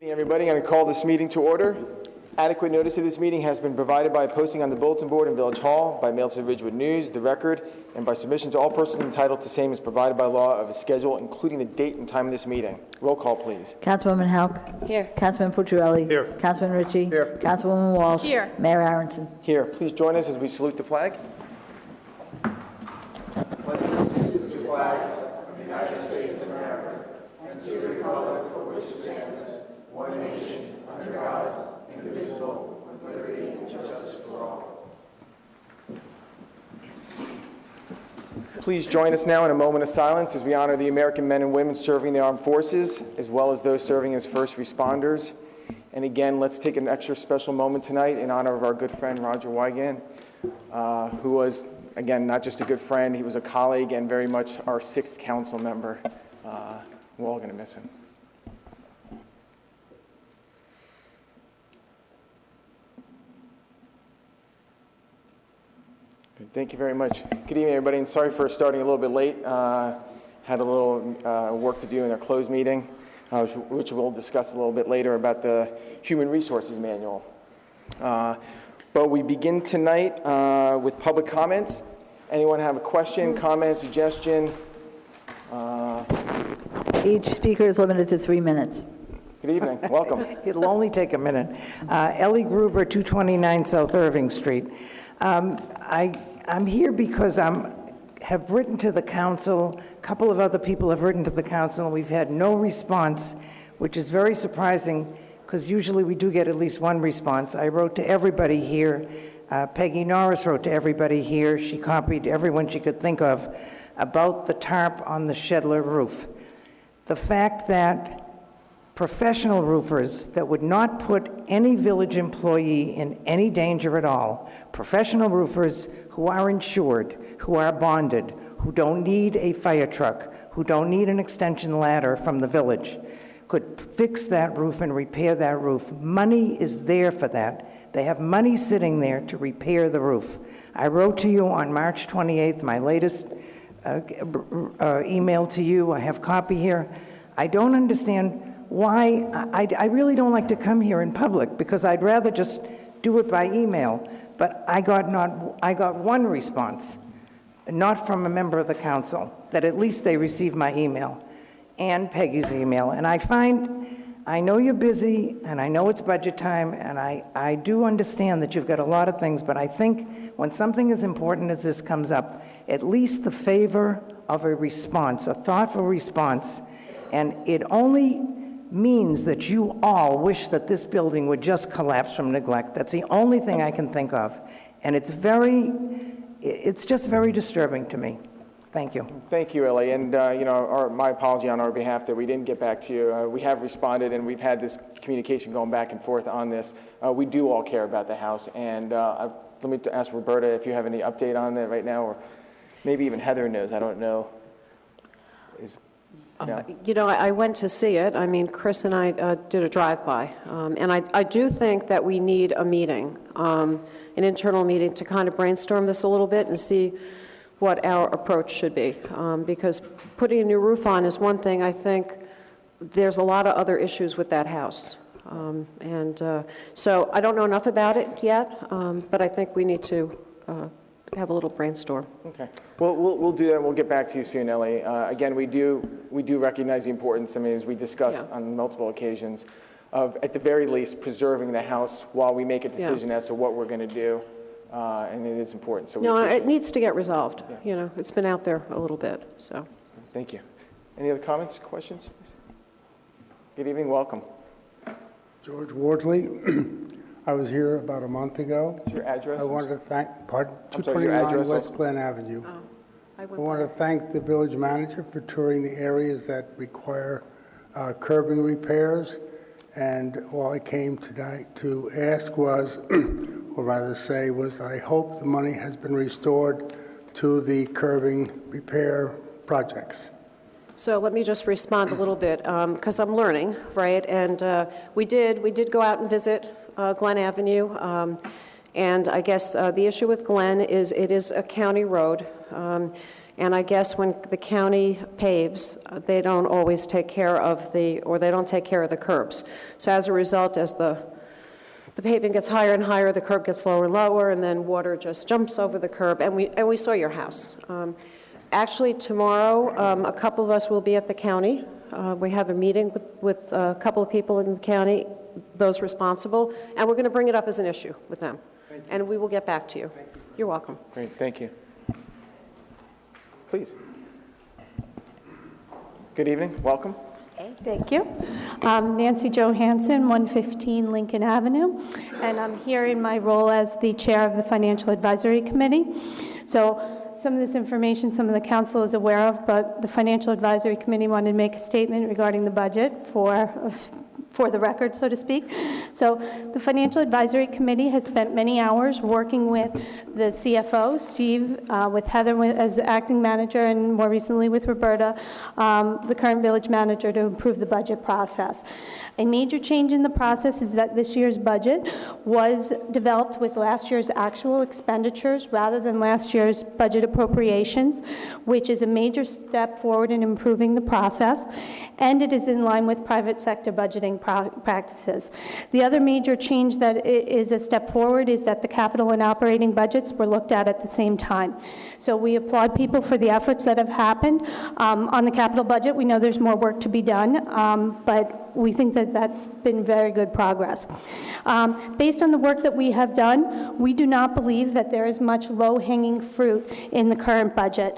Everybody, I'm going to call this meeting to order. Adequate notice of this meeting has been provided by posting on the bulletin board in Village Hall, by mail to the Ridgewood News, the Record, and by submission to all persons entitled to same as provided by law of a schedule, including the date and time of this meeting. Roll call, please. Councilwoman Houck. Here. Councilman Pucciarelli. Here. Councilman Ritchie. Here. Councilwoman Walsh. Here. Mayor Aronson. Here, please join us as we salute the flag. Please join us now in a moment of silence as we honor the American men and women serving the armed forces, as well as those serving as first responders. And again, let's take an extra special moment tonight in honor of our good friend Roger Wygant, who was, again, not just a good friend, he was a colleague and very much our 6th council member. We're all going to miss him. Thank you very much. Good evening, everybody, and sorry for starting a little bit late. Had a little work to do in our closed meeting, which we'll discuss a little bit later about the Human Resources Manual. But we begin tonight with public comments. Anyone have a question, comment, suggestion? Each speaker is limited to 3 minutes. Good evening. Welcome. It'll only take a minute. Ellie Gruber, 229 South Irving Street. I'm here because I have written to the council. A couple of other people have written to the council, and we've had no response, which is very surprising because usually we do get at least one response. I wrote to everybody here. Peggy Norris wrote to everybody here. She copied everyone she could think of about the tarp on the Shedler roof. The fact that professional roofers that would not put any village employee in any danger at all, professional roofers who are insured, who are bonded, who don't need a fire truck, who don't need an extension ladder from the village, could fix that roof and repair that roof. Money is there for that. They have money sitting there to repair the roof. I wrote to you on March 28th, my latest email to you. I have a copy here. I don't understand why. I really don't like to come here in public because I'd rather just do it by email. But I got one response, not from a member of the council, that at least they received my email and Peggy's email. And I know you're busy, and I know it's budget time, and I do understand that you've got a lot of things, but I think when something as important as this comes up, at least the favor of a response, a thoughtful response, and it only means that you all wish that this building would just collapse from neglect. That's the only thing I can think of. And it's just very disturbing to me. Thank you. Thank you, Ellie. And, my apology on our behalf that we didn't get back to you. We have responded, and we've had this communication going back and forth on this. We do all care about the house. And let me ask Roberta if you have any update on that right now, or maybe even Heather knows. I don't know. No. I went to see it. I mean, Chris and I did a drive-by. And I do think that we need a meeting, an internal meeting to kind of brainstorm this a little bit and see what our approach should be. Because putting a new roof on is one thing. I think there's a lot of other issues with that house. So I don't know enough about it yet, but I think we need to have a little brainstorm. Okay. Well, we'll do that, and we'll get back to you soon, Ellie. Again, we do recognize the importance, as we discussed on multiple occasions, of, at the very least, preserving the house while we make a decision as to what we're going to do, and it is important. So it needs to get resolved. Yeah. It's been out there a little bit, so. Thank you. Any other comments, questions? Good evening, welcome. George Wardley. I was here about a month ago. Your address? I wanted to thank, 229 West Glen Avenue. I want to thank the village manager for touring the areas that require curbing repairs. And all I came tonight to ask was, or rather say, was that I hope the money has been restored to the curbing repair projects. So let me just respond a little bit, because I'm learning, right? And we did go out and visit Glen Avenue, and I guess the issue with Glen is it is a county road. And I guess when the county paves, they don't always take care of they don't take care of the curbs. So as a result, as the paving gets higher and higher, the curb gets lower and lower, and then water just jumps over the curb, and we saw your house. Actually, tomorrow, a couple of us will be at the county. We have a meeting with a couple of people in the county, those responsible, and we're going to bring it up as an issue with them. And we will get back to you. You're welcome. Great, thank you. Please. Good evening, welcome. Thank you. Nancy Johansson, 115 Lincoln Avenue, and I'm here in my role as the chair of the Financial Advisory Committee. So some of this information some of the council is aware of, but the Financial Advisory Committee wanted to make a statement regarding the budget for the record, so to speak. So the Financial Advisory Committee has spent many hours working with the CFO, Steve, with Heather as acting manager, and more recently with Roberta, the current village manager, to improve the budget process. A major change in the process is that this year's budget was developed with last year's actual expenditures rather than last year's budget appropriations, which is a major step forward in improving the process, and it is in line with private sector budgeting practices. The other major change that is a step forward is that the capital and operating budgets were looked at the same time. So we applaud people for the efforts that have happened. On the capital budget, we know there's more work to be done, but we think that that's been very good progress. Based on the work that we have done, we do not believe that there is much low-hanging fruit in the current budget,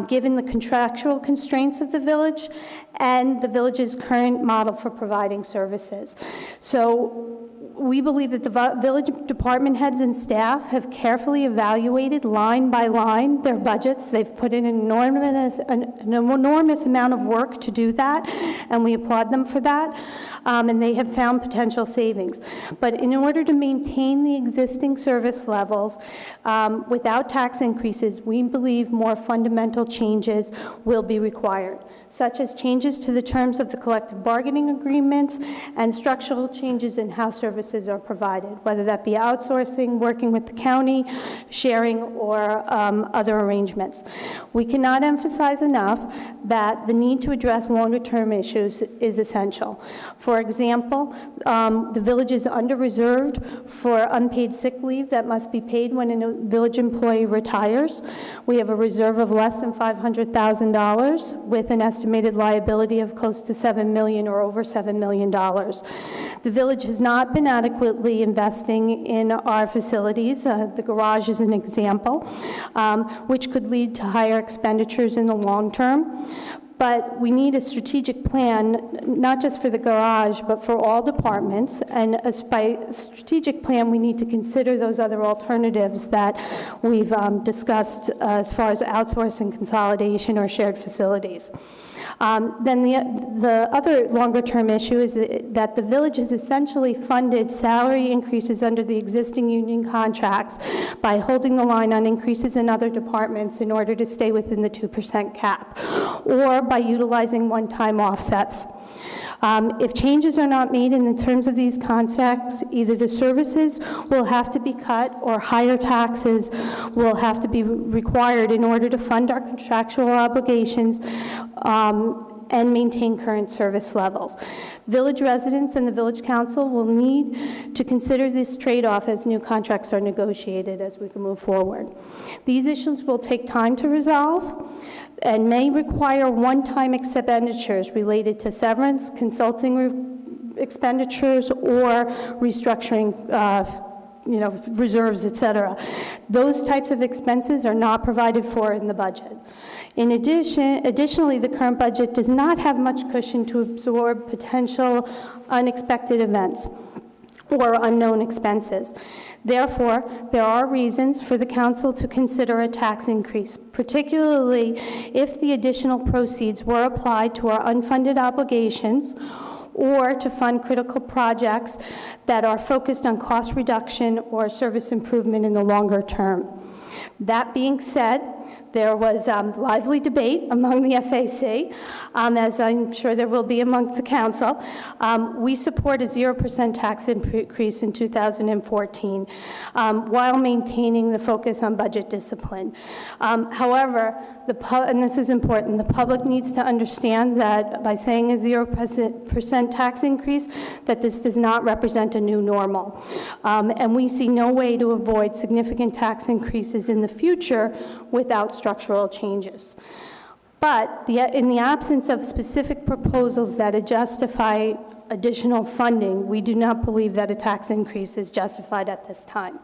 given the contractual constraints of the village and the village's current model for providing services. So we believe that the village department heads and staff have carefully evaluated line by line their budgets. They've put in an enormous amount of work to do that, and we applaud them for that. And they have found potential savings. But in order to maintain the existing service levels without tax increases, we believe more fundamental changes will be required, such as changes to the terms of the collective bargaining agreements and structural changes in how services are provided, whether that be outsourcing, working with the county, sharing, or other arrangements. We cannot emphasize enough that the need to address longer-term issues is essential. For example, the village is under-reserved for unpaid sick leave that must be paid when a village employee retires. We have a reserve of less than $500,000 with an estimated liability of close to $7 million or over $7 million. The village has not been adequately investing in our facilities. The garage is an example, which could lead to higher expenditures in the long term. But we need a strategic plan, not just for the garage, but for all departments. And by strategic plan, we need to consider those other alternatives that we've discussed as far as outsourcing, consolidation, or shared facilities. Then the other longer-term issue is that the village has essentially funded salary increases under the existing union contracts by holding the line on increases in other departments in order to stay within the 2% cap, or by utilizing one-time offsets. If changes are not made in the terms of these contracts, either the services will have to be cut or higher taxes will have to be required in order to fund our contractual obligations and maintain current service levels. Village residents and the village council will need to consider this trade-off as new contracts are negotiated as we can move forward. These issues will take time to resolve and may require one-time expenditures related to severance, consulting expenditures, or restructuring reserves, et cetera. Those types of expenses are not provided for in the budget. Additionally, the current budget does not have much cushion to absorb potential unexpected events or unknown expenses. Therefore, there are reasons for the council to consider a tax increase, particularly if the additional proceeds were applied to our unfunded obligations or to fund critical projects that are focused on cost reduction or service improvement in the longer term. That being said, There was lively debate among the FAC, as I'm sure there will be among the council. We support a 0% tax increase in 2014 while maintaining the focus on budget discipline. However, and this is important, the public needs to understand that by saying a 0% tax increase, that this does not represent a new normal. And we see no way to avoid significant tax increases in the future without structural changes. But in the absence of specific proposals that justify additional funding, we do not believe that a tax increase is justified at this time.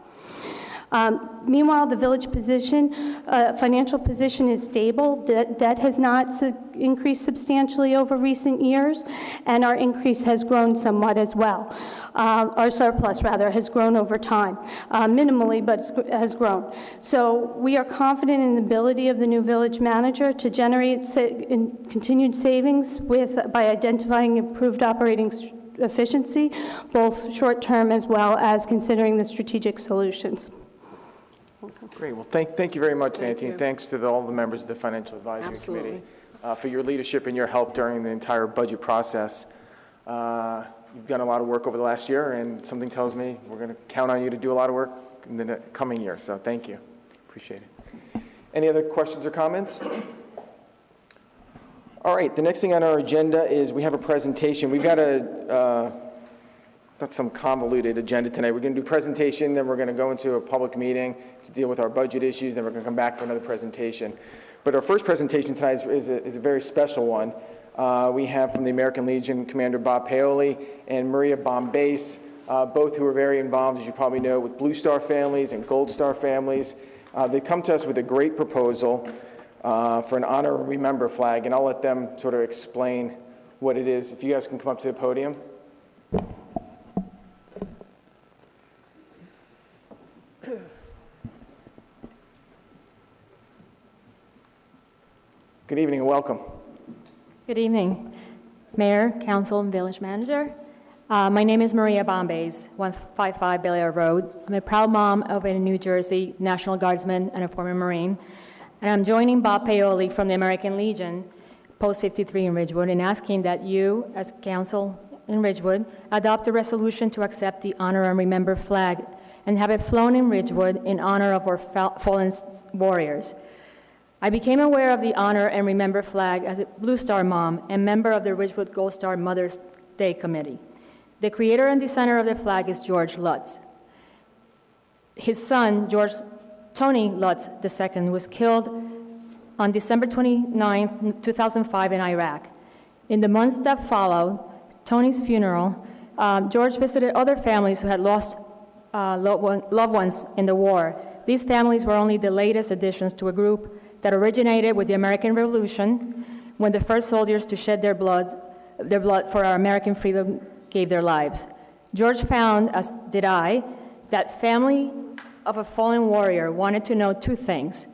Meanwhile, the village financial position is stable. Debt has not increased substantially over recent years, and our increase has grown somewhat as well. Our surplus, rather, has grown over time, minimally, but has grown. So we are confident in the ability of the new village manager to generate continued savings by identifying improved operating efficiency, both short-term as well as considering the strategic solutions. Great. Well, thank you very much, Nancy, and thanks to all the members of the Financial Advisory Committee for your leadership and your help during the entire budget process. You've done a lot of work over the last year, and something tells me we're going to count on you to do a lot of work in the coming year, so thank you. Appreciate it. Any other questions or comments? All right, the next thing on our agenda is we have a presentation. We've got not some convoluted agenda tonight. We're going to do presentation, then we're going to go into a public meeting to deal with our budget issues, then we're going to come back for another presentation. But our first presentation tonight is a very special one. We have from the American Legion Commander Bob Paoli and Maria Bombase, both who are very involved, as you probably know, with Blue Star families and Gold Star families. They come to us with a great proposal for an Honor and Remember flag, and I'll let them sort of explain what it is. If you guys can come up to the podium. Good evening and welcome. Good evening, Mayor, Council, and Village Manager. My name is Maria Bombase, 155 Bel Air Road. I'm a proud mom of a New Jersey National Guardsman and a former Marine. And I'm joining Bob Paoli from the American Legion, Post 53 in Ridgewood, and asking that you, as Council in Ridgewood, adopt a resolution to accept the Honor and Remember flag and have it flown in Ridgewood in honor of our fallen warriors. I became aware of the Honor and Remember flag as a Blue Star mom and member of the Ridgewood Gold Star Mother's Day Committee. The creator and designer of the flag is George Lutz. His son, Tony Lutz II, was killed on December 29, 2005 in Iraq. In the months that followed Tony's funeral, George visited other families who had lost loved ones in the war. These families were only the latest additions to a group that originated with the American Revolution, when the first soldiers to shed their blood for our American freedom gave their lives. George found, as did I, that family of a fallen warrior wanted to know two things.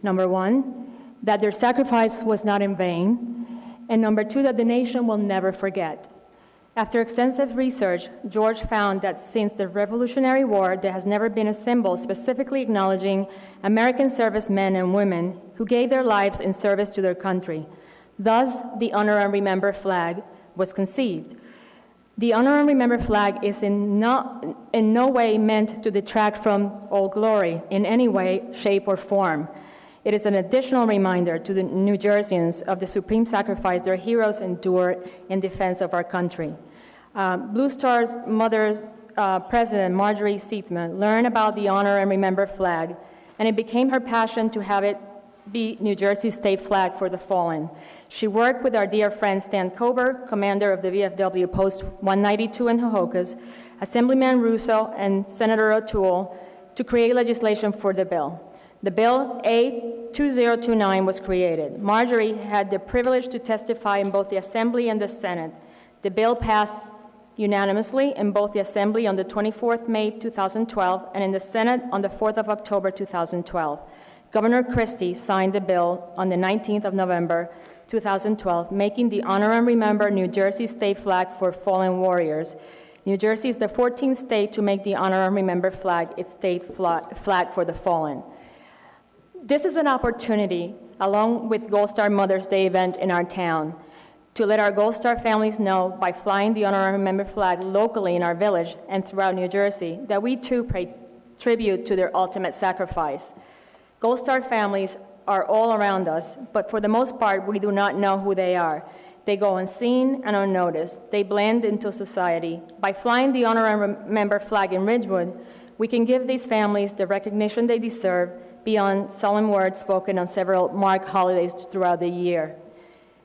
Number one, that their sacrifice was not in vain, and number two, that the nation will never forget. After extensive research, George found that since the Revolutionary War, there has never been a symbol specifically acknowledging American servicemen and women who gave their lives in service to their country. Thus, the Honor and Remember flag was conceived. The Honor and Remember flag is in no way meant to detract from Old Glory in any way, shape, or form. It is an additional reminder to the New Jerseyans of the supreme sacrifice their heroes endured in defense of our country. Blue Star's mother's president, Marjorie Seatsman, learned about the Honor and Remember flag, and it became her passion to have it be New Jersey's state flag for the fallen. She worked with our dear friend Stan Kober, commander of the VFW Post 192 in Hohokus, Assemblyman Russo, and Senator O'Toole to create legislation for the bill. The bill A-2029 was created. Marjorie had the privilege to testify in both the Assembly and the Senate. The bill passed unanimously in both the Assembly on the 24th May 2012 and in the Senate on the 4th of October 2012. Governor Christie signed the bill on the 19th of November 2012, making the Honor and Remember New Jersey state flag for fallen warriors. New Jersey is the 14th state to make the Honor and Remember flag its state flag for the fallen. This is an opportunity, along with Gold Star Mother's Day event in our town, to let our Gold Star families know by flying the honorary member flag locally in our village and throughout New Jersey that we too pay tribute to their ultimate sacrifice. Gold Star families are all around us, but for the most part, we do not know who they are. They go unseen and unnoticed. They blend into society. By flying the honorary member flag in Ridgewood, we can give these families the recognition they deserve beyond solemn words spoken on several marked holidays throughout the year.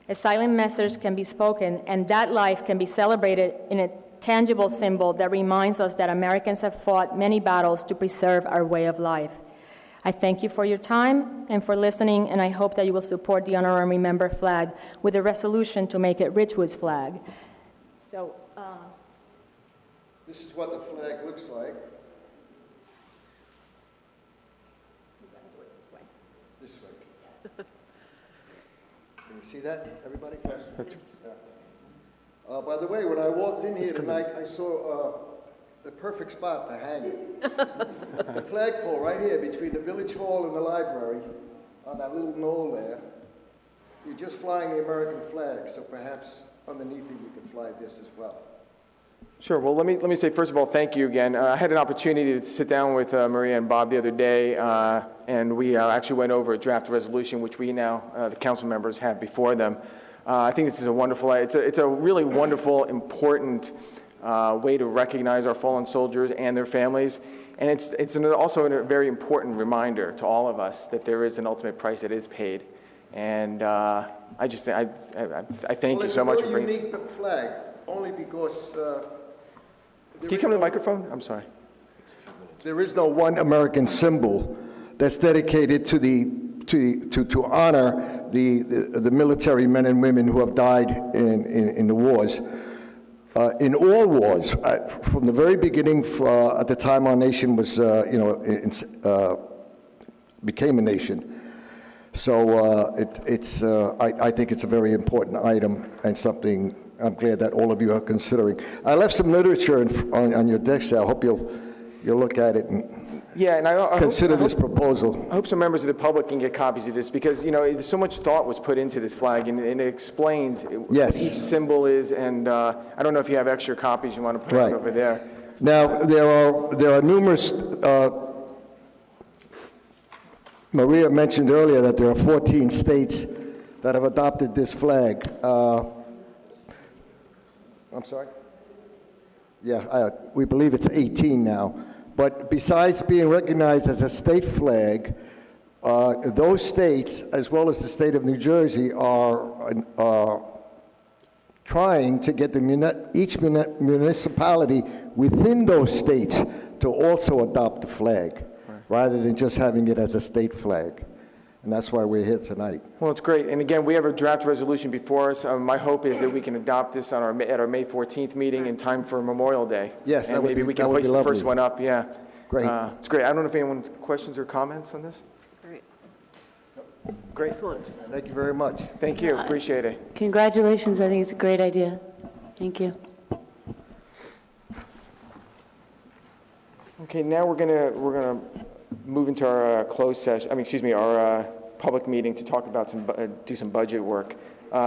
A silent message can be spoken, and that life can be celebrated in a tangible symbol that reminds us that Americans have fought many battles to preserve our way of life. I thank you for your time and for listening, and I hope that you will support the honorary member flag with a resolution to make it Ridgewood's flag. So, this is what the flag looks like. This way. Can you see that, everybody? Yes. By the way, when I walked in here tonight, I saw the perfect spot to hang it. The flagpole right here between the village hall and the library, on that little knoll there. You're just flying the American flag, so perhaps underneath it you can fly this as well. Sure. Well, let me say, first of all, thank you again. I had an opportunity to sit down with Maria and Bob the other day, and we actually went over a draft resolution, which we now, the council members, have before them. I think this is a wonderful, it's a really wonderful, important way to recognize our fallen soldiers and their families. And it's also a very important reminder to all of us that there is an ultimate price that is paid. And I thank you so much for bringing it's a very unique flag, only because... Can you come to the microphone? I'm sorry. There is no one American symbol that's dedicated to honor the military men and women who have died in the wars. In all wars, from the very beginning, at the time our nation was, became a nation. So I think it's a very important item and something I'm glad that all of you are considering. I left some literature on your desk there. I hope you'll look at it and consider this proposal. I hope some members of the public can get copies of this because, so much thought was put into this flag and it explains what each symbol is. And I don't know if you have extra copies you want to put out over there. Now, there are numerous... Maria mentioned earlier that there are 14 states that have adopted this flag. I'm sorry? Yeah, we believe it's 18 now. But besides being recognized as a state flag, those states, as well as the state of New Jersey, are trying to get each municipality within those states to also adopt the flag, rather than just having it as a state flag. And that's why we're here tonight. Well, it's great. And again, we have a draft resolution before us. My hope is that we can adopt this at our May 14th meeting in time for Memorial Day. Yes, and maybe we can hoist the first one up. Yeah. Great. It's great. I don't know if anyone has questions or comments on this. Great. Excellent. Thank you very much. Thank you. Appreciate it. Congratulations. I think it's a great idea. Thank you. Okay, now we're gonna move into our closed session. Our public meeting to talk about do some budget work.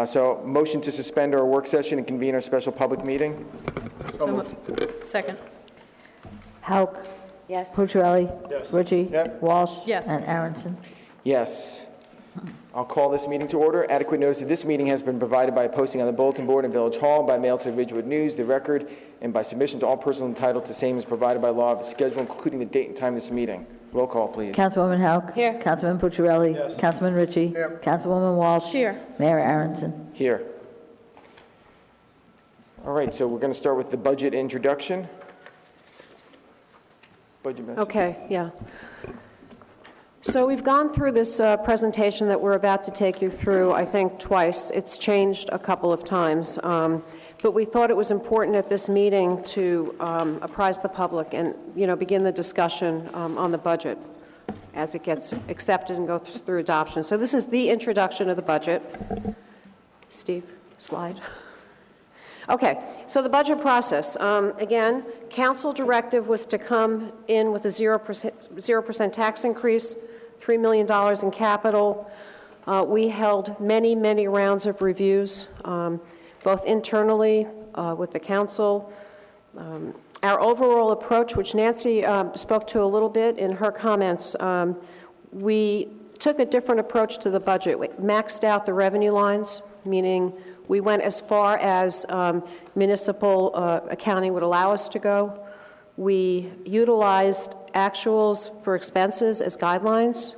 So, motion to suspend our work session and convene our special public meeting. So moved. Second. Hauk. Yes. Pucciarelli. Yes. Ritchie. Yep. Walsh. Yes. And Aronson. Yes. I'll call this meeting to order. Adequate notice of this meeting has been provided by posting on the bulletin board in Village Hall, by mail to the Ridgewood News, the Record, and by submission to all persons entitled to same as provided by law of a schedule, including the date and time of this meeting. Roll call, please. Councilwoman Hauk. Here. Councilman Pucciarelli. Yes. Councilman Ritchie. Here. Councilwoman Walsh. Here. Mayor Aronson. Here. All right, so we're going to start with the budget introduction. Budget message. Okay, yeah. So we've gone through this presentation that we're about to take you through, I think, twice. It's changed a couple of times. But we thought it was important at this meeting to apprise the public and, begin the discussion on the budget as it gets accepted and goes through adoption. So this is the introduction of the budget. Steve, slide. Okay, so the budget process. Again, council directive was to come in with a 0% tax increase $3 million in capital. We held many, many rounds of reviews, both internally with the council. Our overall approach, which Nancy spoke to a little bit in her comments, we took a different approach to the budget. We maxed out the revenue lines, meaning we went as far as municipal accounting would allow us to go. We utilized actuals for expenses as guidelines,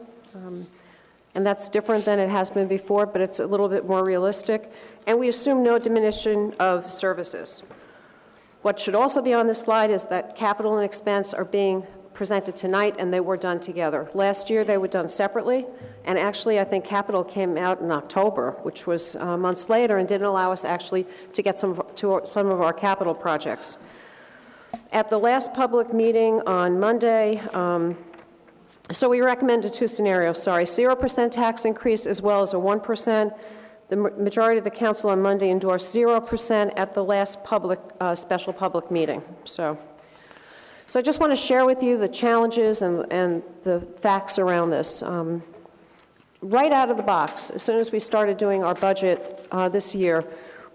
and that's different than it has been before, but it's a little bit more realistic. And we assume no diminution of services. What should also be on this slide is that capital and expense are being presented tonight, and they were done together. Last year, they were done separately, and actually, I think capital came out in October, which was months later, and didn't allow us actually to get some of our capital projects. At the last public meeting on Monday, so we recommended two scenarios, 0% tax increase as well as a 1%. The majority of the council on Monday endorsed 0% at the last special public meeting. So I just want to share with you the challenges and the facts around this. Right out of the box, as soon as we started doing our budget this year,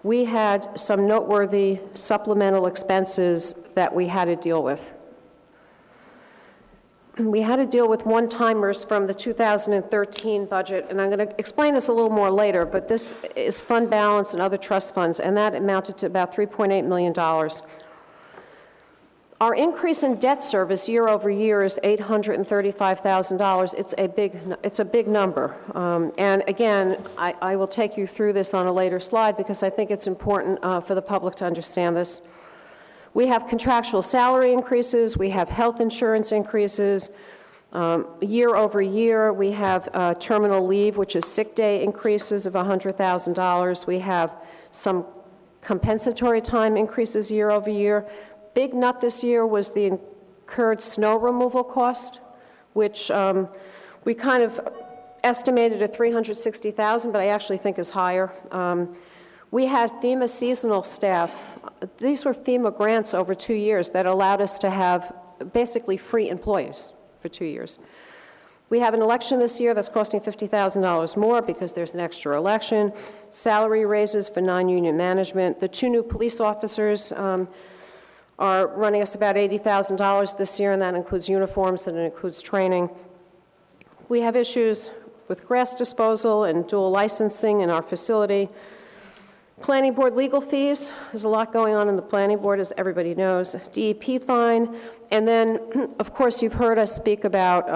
we had some noteworthy supplemental expenses that we had to deal with. We had to deal with one-timers from the 2013 budget, and I'm going to explain this a little more later, but this is fund balance and other trust funds, and that amounted to about $3.8 million. Our increase in debt service year over year is $835,000. It's a big number. And again, I will take you through this on a later slide because I think it's important for the public to understand this. We have contractual salary increases, we have health insurance increases. Year over year, we have terminal leave, which is sick day increases of $100,000. We have some compensatory time increases year over year. Big nut this year was the incurred snow removal cost, which we kind of estimated at $360,000, but I actually think is higher. We had FEMA seasonal staff. These were FEMA grants over 2 years that allowed us to have basically free employees for 2 years. We have an election this year that's costing $50,000 more because there's an extra election. Salary raises for non-union management. The 2 new police officers are running us about $80,000 this year, and that includes uniforms and it includes training. We have issues with grass disposal and dual licensing in our facility. Planning board legal fees, there's a lot going on in the planning board, as everybody knows. DEP fine, and then, of course, you've heard us speak about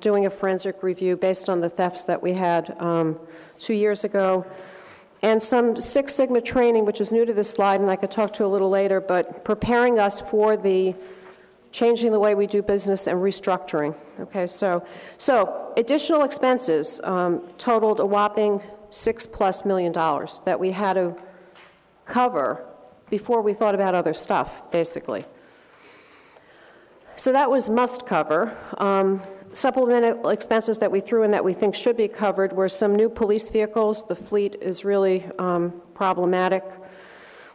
doing a forensic review based on the thefts that we had 2 years ago. And some Six Sigma training, which is new to this slide, and I could talk to a little later, but preparing us for the changing the way we do business and restructuring. Okay, so additional expenses totaled a whopping $6+ million that we had to cover before we thought about other stuff, basically. So that was must cover. Supplemental expenses that we threw in that we think should be covered were some new police vehicles. The fleet is really problematic.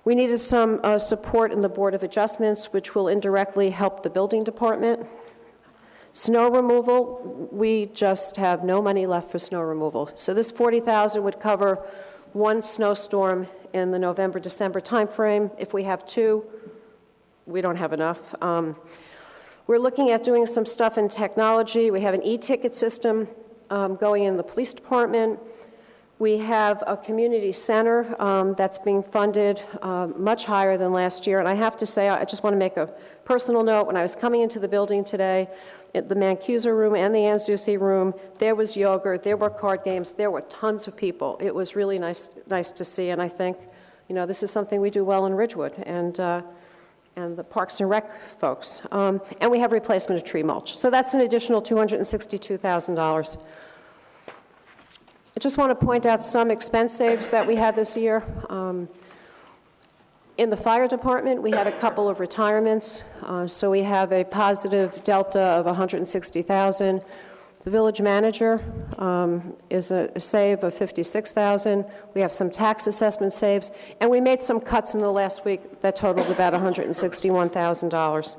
We needed some support in the Board of Adjustments, which will indirectly help the building department. Snow removal, we just have no money left for snow removal. So this $40,000 would cover one snowstorm in the November-December timeframe. If we have 2, we don't have enough. We're looking at doing some stuff in technology. We have an e-ticket system going in the police department. We have a community center that's being funded much higher than last year. And I have to say, I just want to make a personal note. When I was coming into the building today, at the Mancuso room and the Anzusi room, there was yogurt, there were card games, there were tons of people. It was really nice to see, and I think, this is something we do well in Ridgewood and the Parks and Rec folks. And we have replacement of tree mulch. So that's an additional $262,000. I just want to point out some expense saves that we had this year. In the fire department, we had a couple of retirements, so we have a positive delta of $160,000. The village manager is a save of $56,000. We have some tax assessment saves, and we made some cuts in the last week that totaled about $161,000.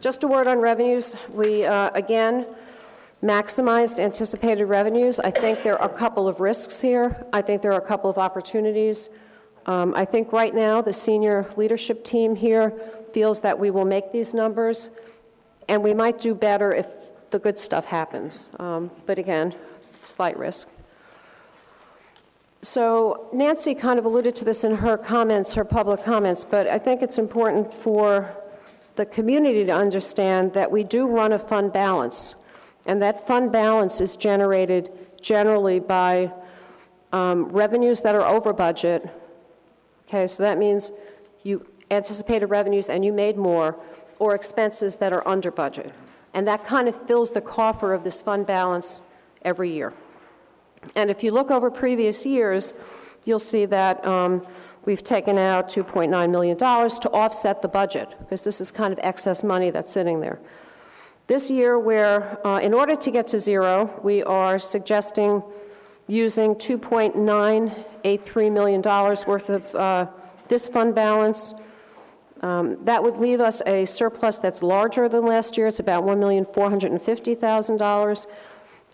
Just a word on revenues. We, again, maximized anticipated revenues. I think there are a couple of risks here. I think there are a couple of opportunities. I think right now the senior leadership team here feels that we will make these numbers, and we might do better if the good stuff happens. But again, slight risk. So Nancy kind of alluded to this in her comments, her public comments, but I think it's important for the community to understand that we do run a fund balance, and that fund balance is generated generally by revenues that are over budget. Okay, so that means you anticipated revenues and you made more, or expenses that are under budget. And that kind of fills the coffer of this fund balance every year. And if you look over previous years, you'll see that we've taken out $2.9 million to offset the budget, because this is kind of excess money that's sitting there. This year, in order to get to zero, we are suggesting using $2.983 million worth of this fund balance. That would leave us a surplus that's larger than last year. It's about $1,450,000.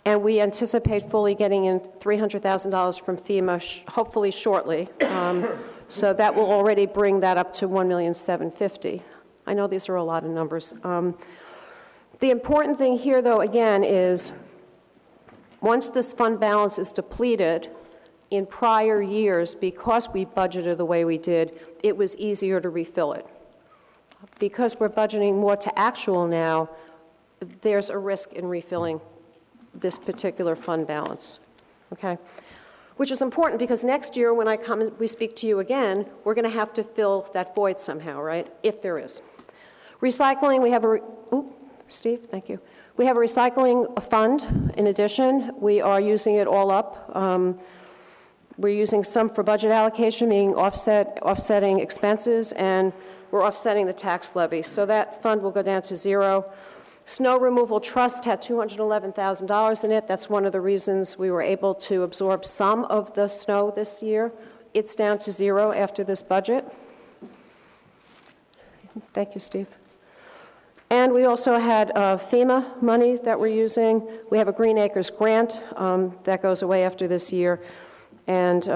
And we anticipate fully getting in $300,000 from FEMA, hopefully shortly. So that will already bring that up to $1,750,000. I know these are a lot of numbers. The important thing here, though, again, is once this fund balance is depleted, in prior years, because we budgeted the way we did, it was easier to refill it. Because we're budgeting more to actual now, there's a risk in refilling this particular fund balance, okay? Which is important because next year when I come and we speak to you again, we're going to have to fill that void somehow, right? If there is. Recycling, we have Steve, thank you. We have a recycling fund. In addition, we are using it all up. We're using some for budget allocation, meaning offsetting expenses, and we're offsetting the tax levy. So that fund will go down to zero. Snow Removal Trust had $211,000 in it. That's one of the reasons we were able to absorb some of the snow this year. It's down to zero after this budget. Thank you, Steve. And we also had FEMA money that we're using. We have a Green Acres grant that goes away after this year. And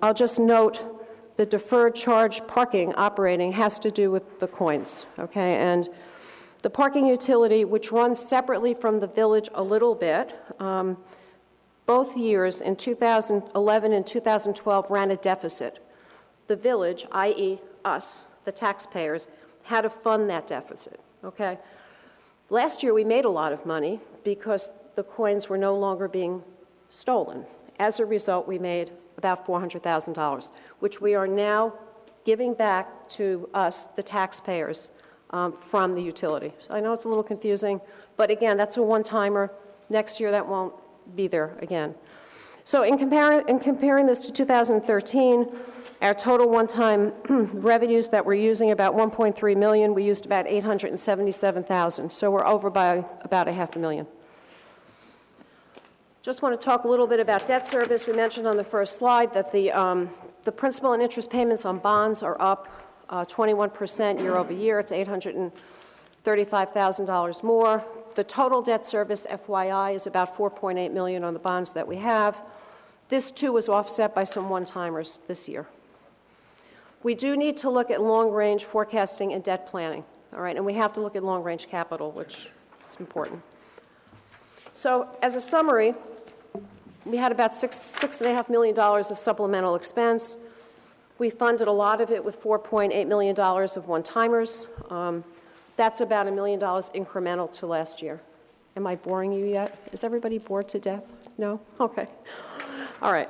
I'll just note the deferred charge parking operating has to do with the coins, okay? And the parking utility, which runs separately from the village a little bit, both years in 2011 and 2012 ran a deficit. The village, i.e. us, the taxpayers, had to fund that deficit, okay? Last year we made a lot of money because the coins were no longer being stolen. As a result, we made about $400,000, which we are now giving back to us, the taxpayers, from the utility. So I know it's a little confusing, but again, that's a one-timer. Next year, that won't be there again. So in comparing this to 2013, our total one-time revenues that we're using, about $1.3 million, we used about $877,000. So we're over by about $500,000. Just want to talk a little bit about debt service. We mentioned on the first slide that the principal and interest payments on bonds are up 21% year over year. It's $835,000 more. The total debt service, FYI, is about $4.8 million on the bonds that we have. This, too, was offset by some one-timers this year. We do need to look at long-range forecasting and debt planning, all right? And we have to look at long-range capital, which is important. So as a summary, we had about $6.5 million of supplemental expense. We funded a lot of it with $4.8 million of one-timers. That's about $1 million incremental to last year. Am I boring you yet? Is everybody bored to death? No? Okay. All right.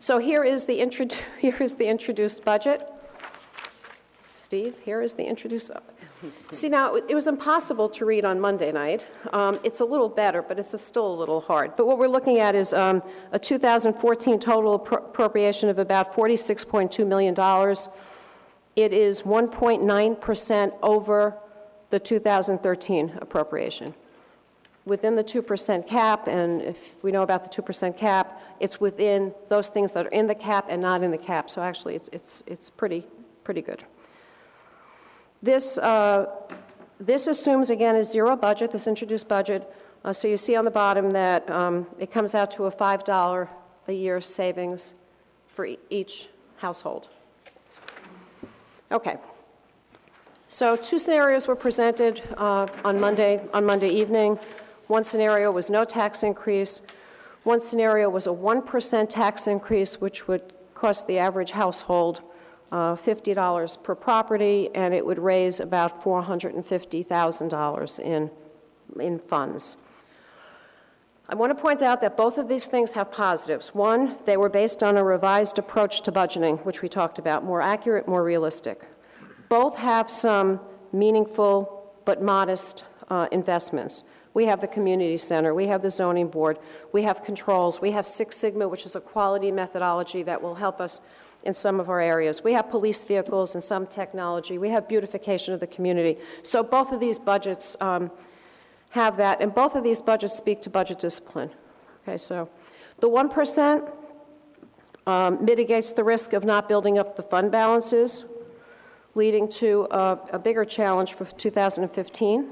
So here is the introduced budget. Steve, here is the introduced budget. See, now, it was impossible to read on Monday night. It's a little better, but it's still a little hard. But what we're looking at is a 2014 total appropriation of about $46.2 million. It is 1.9% over the 2013 appropriation. Within the 2% cap, and if we know about the 2% cap, it's within those things that are in the cap and not in the cap. So actually, it's pretty good. This assumes, again, a zero budget, this introduced budget. So you see on the bottom that it comes out to a $5 a year savings for each household. Okay. So 2 scenarios were presented on Monday evening. One scenario was no tax increase. One scenario was a 1% tax increase, which would cost the average household $50 per property, and it would raise about $450,000 in funds. I want to point out that both of these things have positives. One, they were based on a revised approach to budgeting, which we talked about, more accurate, more realistic. Both have some meaningful but modest investments. We have the community center, we have the zoning board, we have controls, we have Six Sigma, which is a quality methodology that will help us in some of our areas. We have police vehicles and some technology. We have beautification of the community. So both of these budgets have that, and both of these budgets speak to budget discipline. Okay, so the 1% mitigates the risk of not building up the fund balances, leading to a bigger challenge for 2015,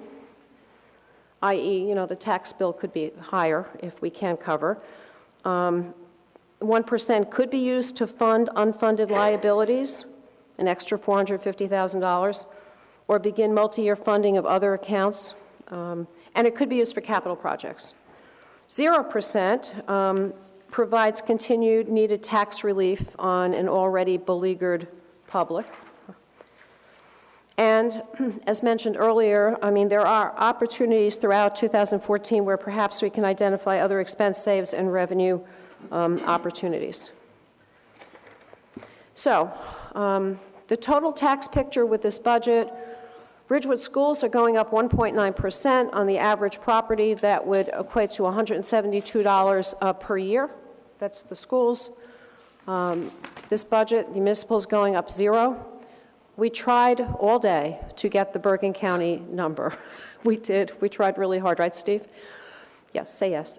i.e., the tax bill could be higher if we can't cover. 1% could be used to fund unfunded liabilities, an extra $450,000, or begin multi-year funding of other accounts. And it could be used for capital projects. 0% provides continued needed tax relief on an already beleaguered public. And as mentioned earlier, there are opportunities throughout 2014 where perhaps we can identify other expense saves and revenue opportunities. So, the total tax picture with this budget: Ridgewood schools are going up 1.9% on the average property. That would equate to $172 per year. That's the schools. This budget, the municipal is going up 0. We tried all day to get the Bergen County number. We did. We tried really hard, right, Steve? Yes, say yes.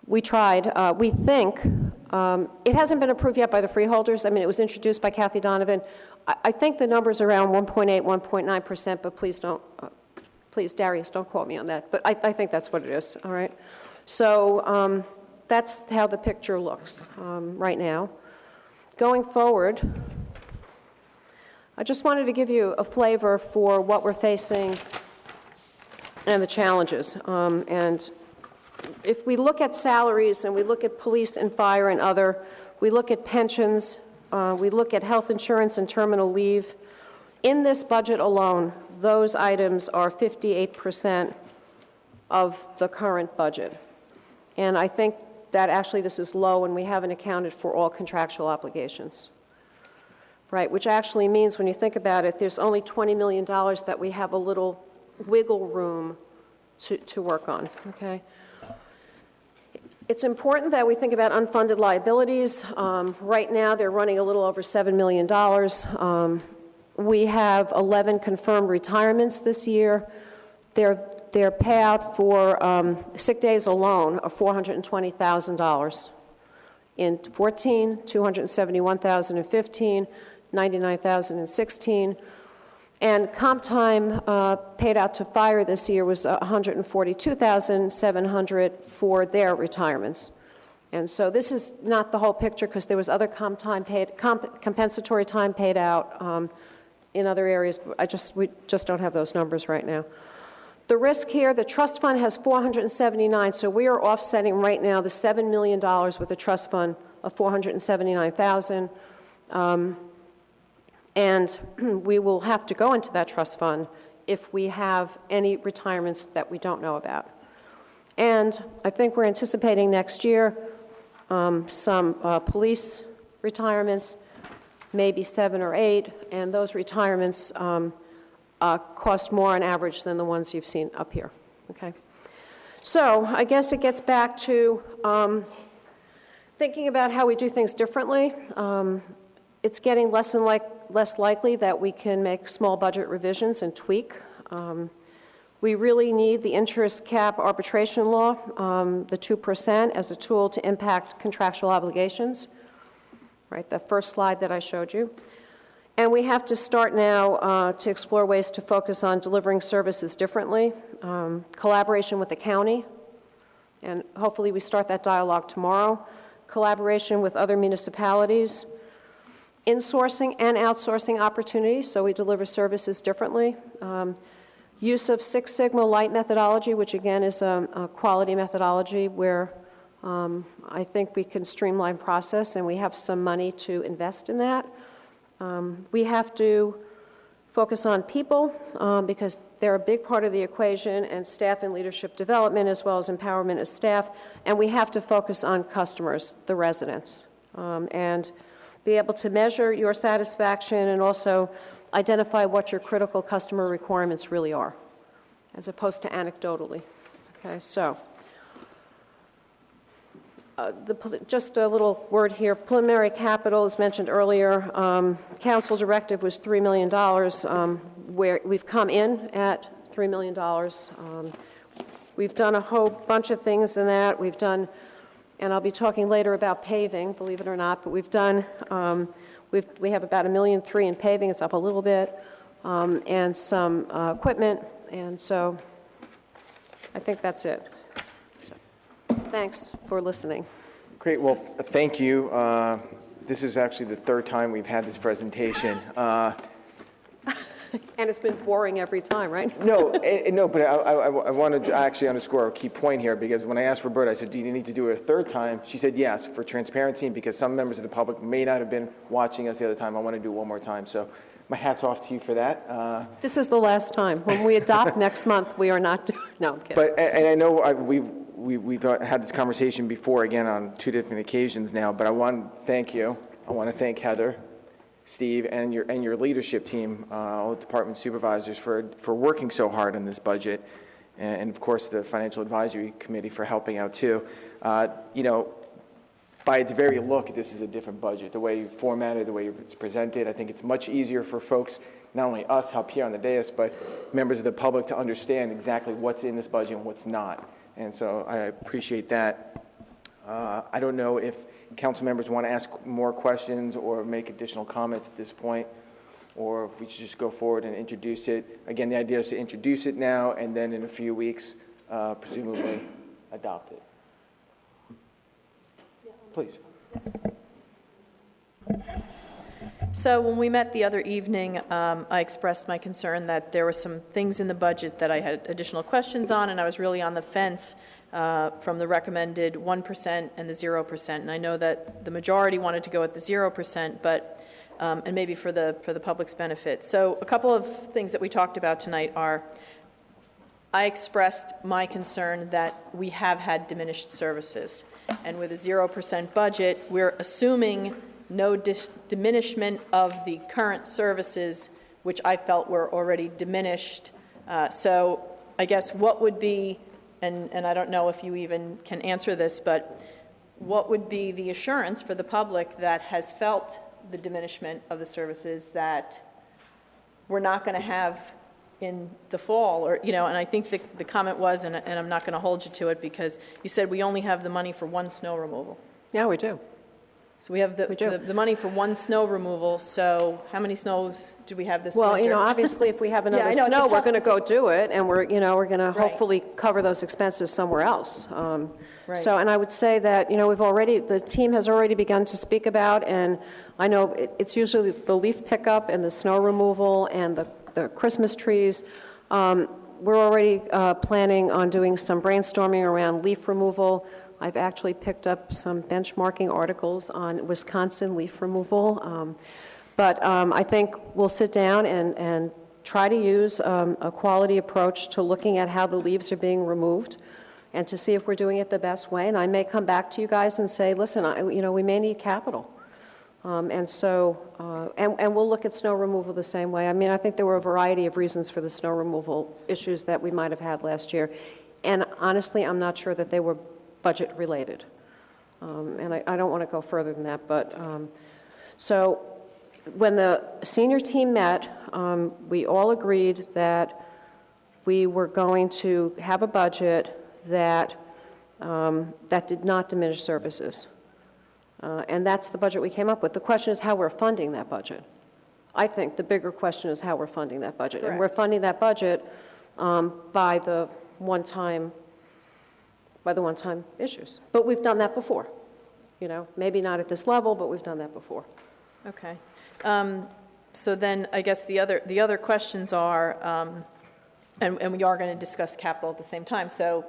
We tried. We think it hasn't been approved yet by the freeholders. It was introduced by Kathy Donovan. I think the number's around 1.8, 1.9%, but please, Darius, don't quote me on that. But I think that's what it is, all right? So that's how the picture looks right now. Going forward, I just wanted to give you a flavor for what we're facing and the challenges. And if we look at salaries and we look at police and fire and other, we look at pensions, we look at health insurance and terminal leave. In this budget alone, those items are 58% of the current budget. And I think that actually this is low, and we haven't accounted for all contractual obligations. Right, which actually means when you think about it, there's only $20 million that we have a little wiggle room to work on, okay? It's important that we think about unfunded liabilities. Right now, they're running a little over $7 million. We have 11 confirmed retirements this year. Their payout for sick days alone are $420,000. In 14, $271,000 in 15, $99,000 in 16. And comp time paid out to fire this year was $142,700 for their retirements. And so this is not the whole picture because there was other compensatory time paid out in other areas. But we just don't have those numbers right now. The risk here, the trust fund has 479, so we are offsetting right now the $7 million with a trust fund of 479,000. And we will have to go into that trust fund if we have any retirements that we don't know about. And I think we're anticipating next year some police retirements, maybe 7 or 8, and those retirements cost more on average than the ones you've seen up here, okay? So I guess it gets back to thinking about how we do things differently. It's getting less likely that we can make small budget revisions and tweak. We really need the interest cap arbitration law, the 2%, as a tool to impact contractual obligations, right? The first slide that I showed you. And we have to start now to explore ways to focus on delivering services differently, collaboration with the county, and hopefully we start that dialogue tomorrow, collaboration with other municipalities, insourcing and outsourcing opportunities so we deliver services differently, use of Six Sigma Light methodology, which again is a quality methodology where I think we can streamline process, and we have some money to invest in that. We have to focus on people because they're a big part of the equation, and staff and leadership development as well as empowerment of staff, and we have to focus on customers, the residents, and be able to measure your satisfaction and also identify what your critical customer requirements really are, as opposed to anecdotally. Okay, so just a little word here. Preliminary capital, as mentioned earlier, council directive was $3 million, where we've come in at $3 million. We've done a whole bunch of things in that. We've done, and I'll be talking later about paving, believe it or not, but we've done, we have about $1.3 million in paving. It's up a little bit, and some equipment, and so I think that's it. Thanks for listening. Great. Well, thank you. This is actually the third time we've had this presentation. And it's been boring every time, right? No, but I wanted to actually underscore a key point here, because when I asked Roberta, I said, do you need to do it a third time? She said yes, for transparency, and because some members of the public may not have been watching us the other time. I want to do it one more time. So my hat's off to you for that. This is the last time. When we adopt next month, we are not doing, no, I'm kidding. But, and I know we've had this conversation before, again, on 2 different occasions now, but I want to thank you. I want to thank Heather, Steve, and your leadership team, all the department supervisors for working so hard on this budget, and of course the Financial Advisory Committee for helping out too. You know, by its very look, this is a different budget. The way you formatted, the way it's presented, I think it's much easier for folks, not only us up here on the dais, but members of the public to understand exactly what's in this budget and what's not. And so I appreciate that. I don't know if council members want to ask more questions or make additional comments at this point, or if we should just go forward and introduce it. Again, the idea is to introduce it now and then in a few weeks, presumably adopt it. Please. So when we met the other evening, I expressed my concern that there were some things in the budget that I had additional questions on, and I was really on the fence from the recommended 1% and the 0%. And I know that the majority wanted to go at the 0%, but and maybe for the public's benefit. So a couple of things that we talked about tonight are, I expressed my concern that we have had diminished services, and with a 0% budget, we're assuming no diminishment of the current services, which I felt were already diminished. So I guess what would be, and I don't know if you even can answer this, but what would be the assurance for the public that has felt the diminishment of the services that we're not going to have in the fall? Or, you know, and I think the comment was, and I'm not going to hold you to it, because you said we only have the money for one snow removal. Yeah, we do. So we have the money for one snow removal. So how many snows do we have this winter? Well, you know, obviously, if we have another snow, we're going to go do it, and we're going to hopefully cover those expenses somewhere else. Right. So, and I would say that, you know, the team has already begun to speak about, and I know it's usually the leaf pickup and the snow removal and the Christmas trees. We're already planning on doing some brainstorming around leaf removal. I've actually picked up some benchmarking articles on Wisconsin leaf removal. But I think we'll sit down and try to use a quality approach to looking at how the leaves are being removed and to see if we're doing it the best way. And I may come back to you guys and say, listen, you know, we may need capital. And we'll look at snow removal the same way. I mean, I think there were a variety of reasons for the snow removal issues that we might have had last year. And honestly, I'm not sure that they were budget related. And I don't want to go further than that, but so when the senior team met, we all agreed that we were going to have a budget that did not diminish services. And that's the budget we came up with. The question is how we're funding that budget. I think the bigger question is how we're funding that budget. And we're Correct. funding that budget by the one-time issues. But we've done that before. You know, maybe not at this level, but we've done that before. Okay. So then, I guess the other questions are, and we are going to discuss capital at the same time. So,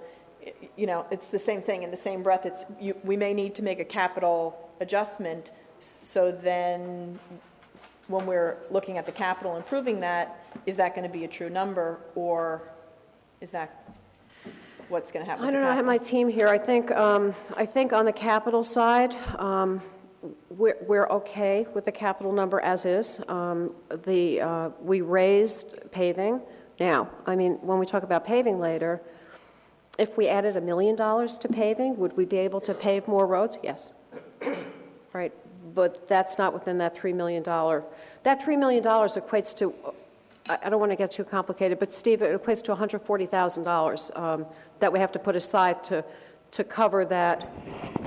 you know, it's the same thing in the same breath. We may need to make a capital adjustment. So then, when we're looking at the capital, improving that, is that going to be a true number, or is that what's going to happen? I don't know. I have my team here. I think on the capital side, we're okay with the capital number as is. We raised paving. Now, I mean, when we talk about paving later, if we added $1 million to paving, would we be able to pave more roads? Yes. Right. But that's not within that $3 million. That $3 million equates to, I don't want to get too complicated, but Steve, it equates to $140,000 that we have to put aside to cover that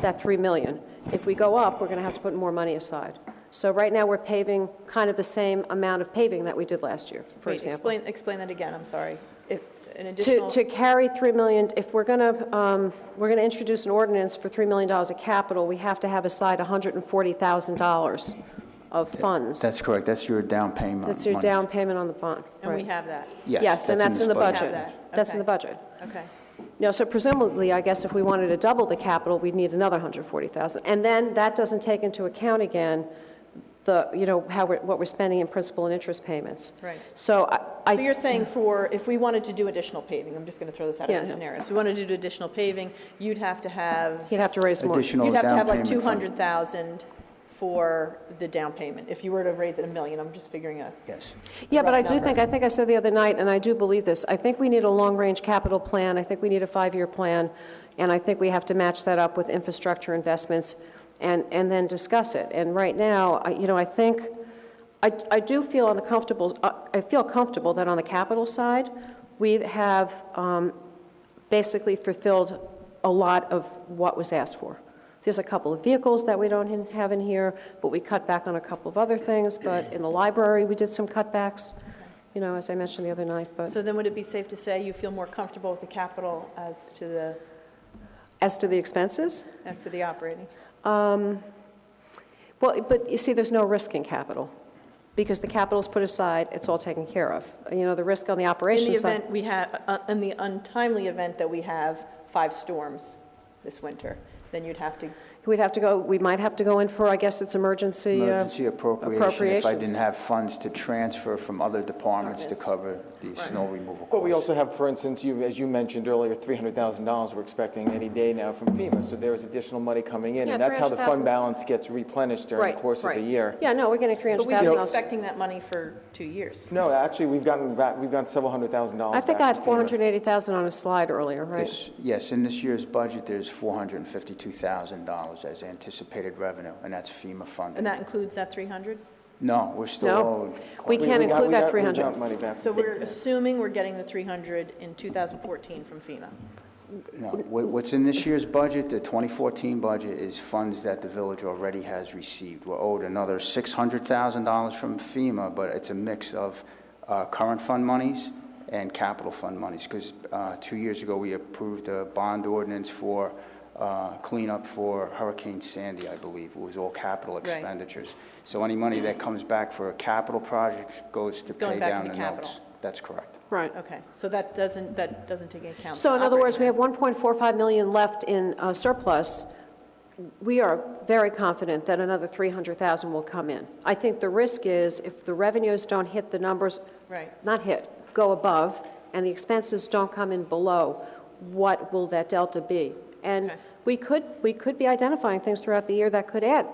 $3 million. If we go up, we're going to have to put more money aside. So right now, we're paving kind of the same amount of paving that we did last year, for example. Explain that again, I'm sorry. If an additional... To carry $3 million, if we're going to introduce an ordinance for $3 million of capital, we have to have aside $140,000 of funds. That's correct. That's your down payment. That's your down payment on the bond. And we have that? Yes, and that's in the budget. That's in the budget. Okay. No, so presumably, I guess if we wanted to double the capital, we'd need another $140,000. And then that doesn't take into account again what we're spending in principal and interest payments. Right. So So you're saying if we wanted to do additional paving, I'm just going to throw this out as a scenario. So we wanted to do additional paving, you'd have to raise more. You'd have to have like $200,000 for the down payment. If you were to raise it $1 million, I'm just figuring a Yes. Yeah, but I think I said the other night, and I do believe this, I think we need a long-range capital plan, I think we need a 5-year plan, and I think we have to match that up with infrastructure investments and then discuss it. And right now, I think, I do feel I feel comfortable that on the capital side, we have basically fulfilled a lot of what was asked for. There's a couple of vehicles that we don't have in here, but we cut back on a couple of other things. But in the library, we did some cutbacks, as I mentioned the other night. But so then would it be safe to say you feel more comfortable with the capital as to the expenses? As to the operating? Well, but you see, there's no risk in capital because the capital's put aside, it's all taken care of. The risk on the operations side. In the untimely event that we have 5 storms this winter, then we might have to go in for, I guess it's emergency appropriation if I didn't have funds to transfer from other departments to cover the snow removal costs. But we also have, for instance, as you mentioned earlier, $300,000 we're expecting any day now from FEMA. So there's additional money coming in, and that's how the fund balance gets replenished during the course of the year. Yeah, no, we're getting $300,000. But we've been expecting that money for 2 years. No, actually, we've gotten several $100,000. I think I had $480,000 on a slide earlier, right? Yes, in this year's budget, there's $452,000 as anticipated revenue, and that's FEMA funded. And that includes that 300? No, we're still owed. We can't include that 300. So we're assuming we're getting the 300 in 2014 from FEMA? No, what's in this year's budget, the 2014 budget, is funds that the village already has received. We're owed another $600,000 from FEMA, but it's a mix of current fund monies and capital fund monies, because 2 years ago we approved a bond ordinance for cleanup for Hurricane Sandy, I believe. It was all capital expenditures. Right. So any money that comes back for a capital project goes to pay down the notes. That's correct. Right. Okay. So that doesn't take into account. So in other words, we have $1.45 million left in surplus. We are very confident that another $300,000 will come in. I think the risk is if the revenues don't hit the numbers, go above, and the expenses don't come in below, what will that delta be? And we could be identifying things throughout the year that could add,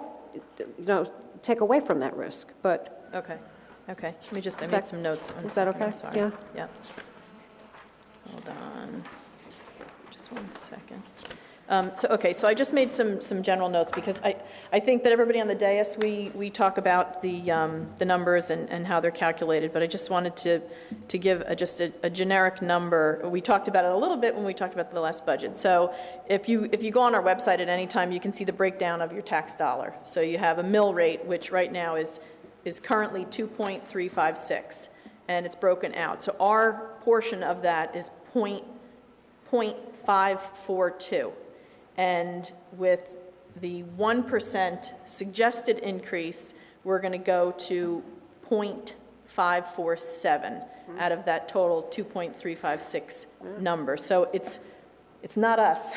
take away from that risk. But okay. Let me just. I made some notes. Is that okay? I'm sorry. Yeah. Yeah. Hold on. Just 1 second. So I just made some general notes because I think that everybody on the dais, we talk about the numbers and how they're calculated, but I just wanted to give just a generic number. We talked about it a little bit when we talked about the last budget. So if you go on our website at any time, you can see the breakdown of your tax dollar. So you have a mill rate, which right now is is currently 2.356, and it's broken out. So our portion of that is 0.542. And with the 1% suggested increase, we're going to go to 0.547 out of that total 2.356 number. So it's not us,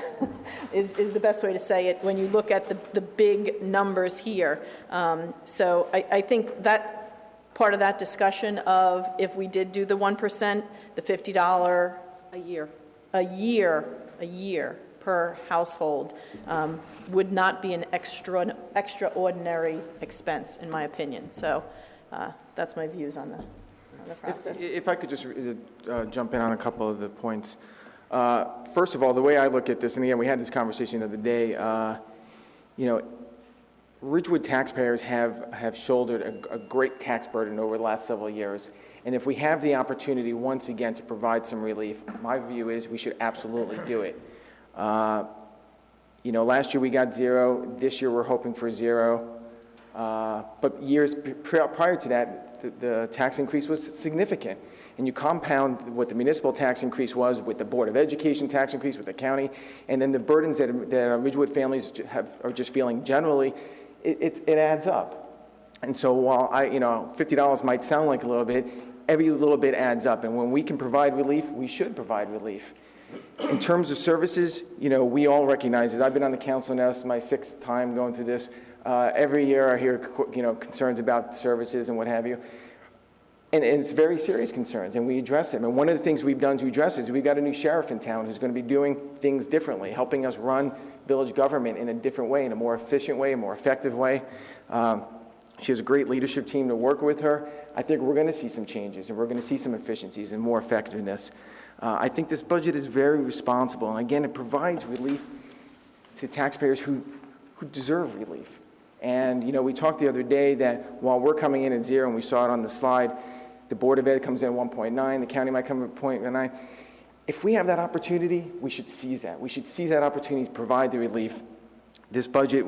is the best way to say it when you look at the big numbers here. So I think that part of that discussion of if we did do the 1%, the $50 a year per household would not be an extraordinary expense, in my opinion. So that's my views on the process. If I could just jump in on a couple of the points. First of all, the way I look at this, and again, we had this conversation the other day, Ridgewood taxpayers have shouldered a great tax burden over the last several years. And if we have the opportunity once again to provide some relief, my view is we should absolutely do it. Last year we got 0. This year we're hoping for 0. But years prior to that, the tax increase was significant. And you compound what the municipal tax increase was with the Board of Education tax increase with the county, and then the burdens that Ridgewood families are just feeling generally, it adds up. And so while $50 might sound like a little bit, every little bit adds up. And when we can provide relief, we should provide relief. In terms of services, we all recognize this. I've been on the council now. This is my 6th time going through this. Every year I hear, concerns about services and what have you. And it's very serious concerns, and we address them. And one of the things we've done to address it is we've got a new sheriff in town who's going to be doing things differently, helping us run village government in a different way, in a more efficient way, a more effective way. She has a great leadership team to work with her. I think we're going to see some changes, and we're going to see some efficiencies and more effectiveness. I think this budget is very responsible, and again, it provides relief to taxpayers who deserve relief. And, we talked the other day that while we're coming in at 0, and we saw it on the slide, the Board of Ed comes in at 1.9, the county might come in at 0.9. If we have that opportunity, we should seize that. We should seize that opportunity to provide the relief. This budget,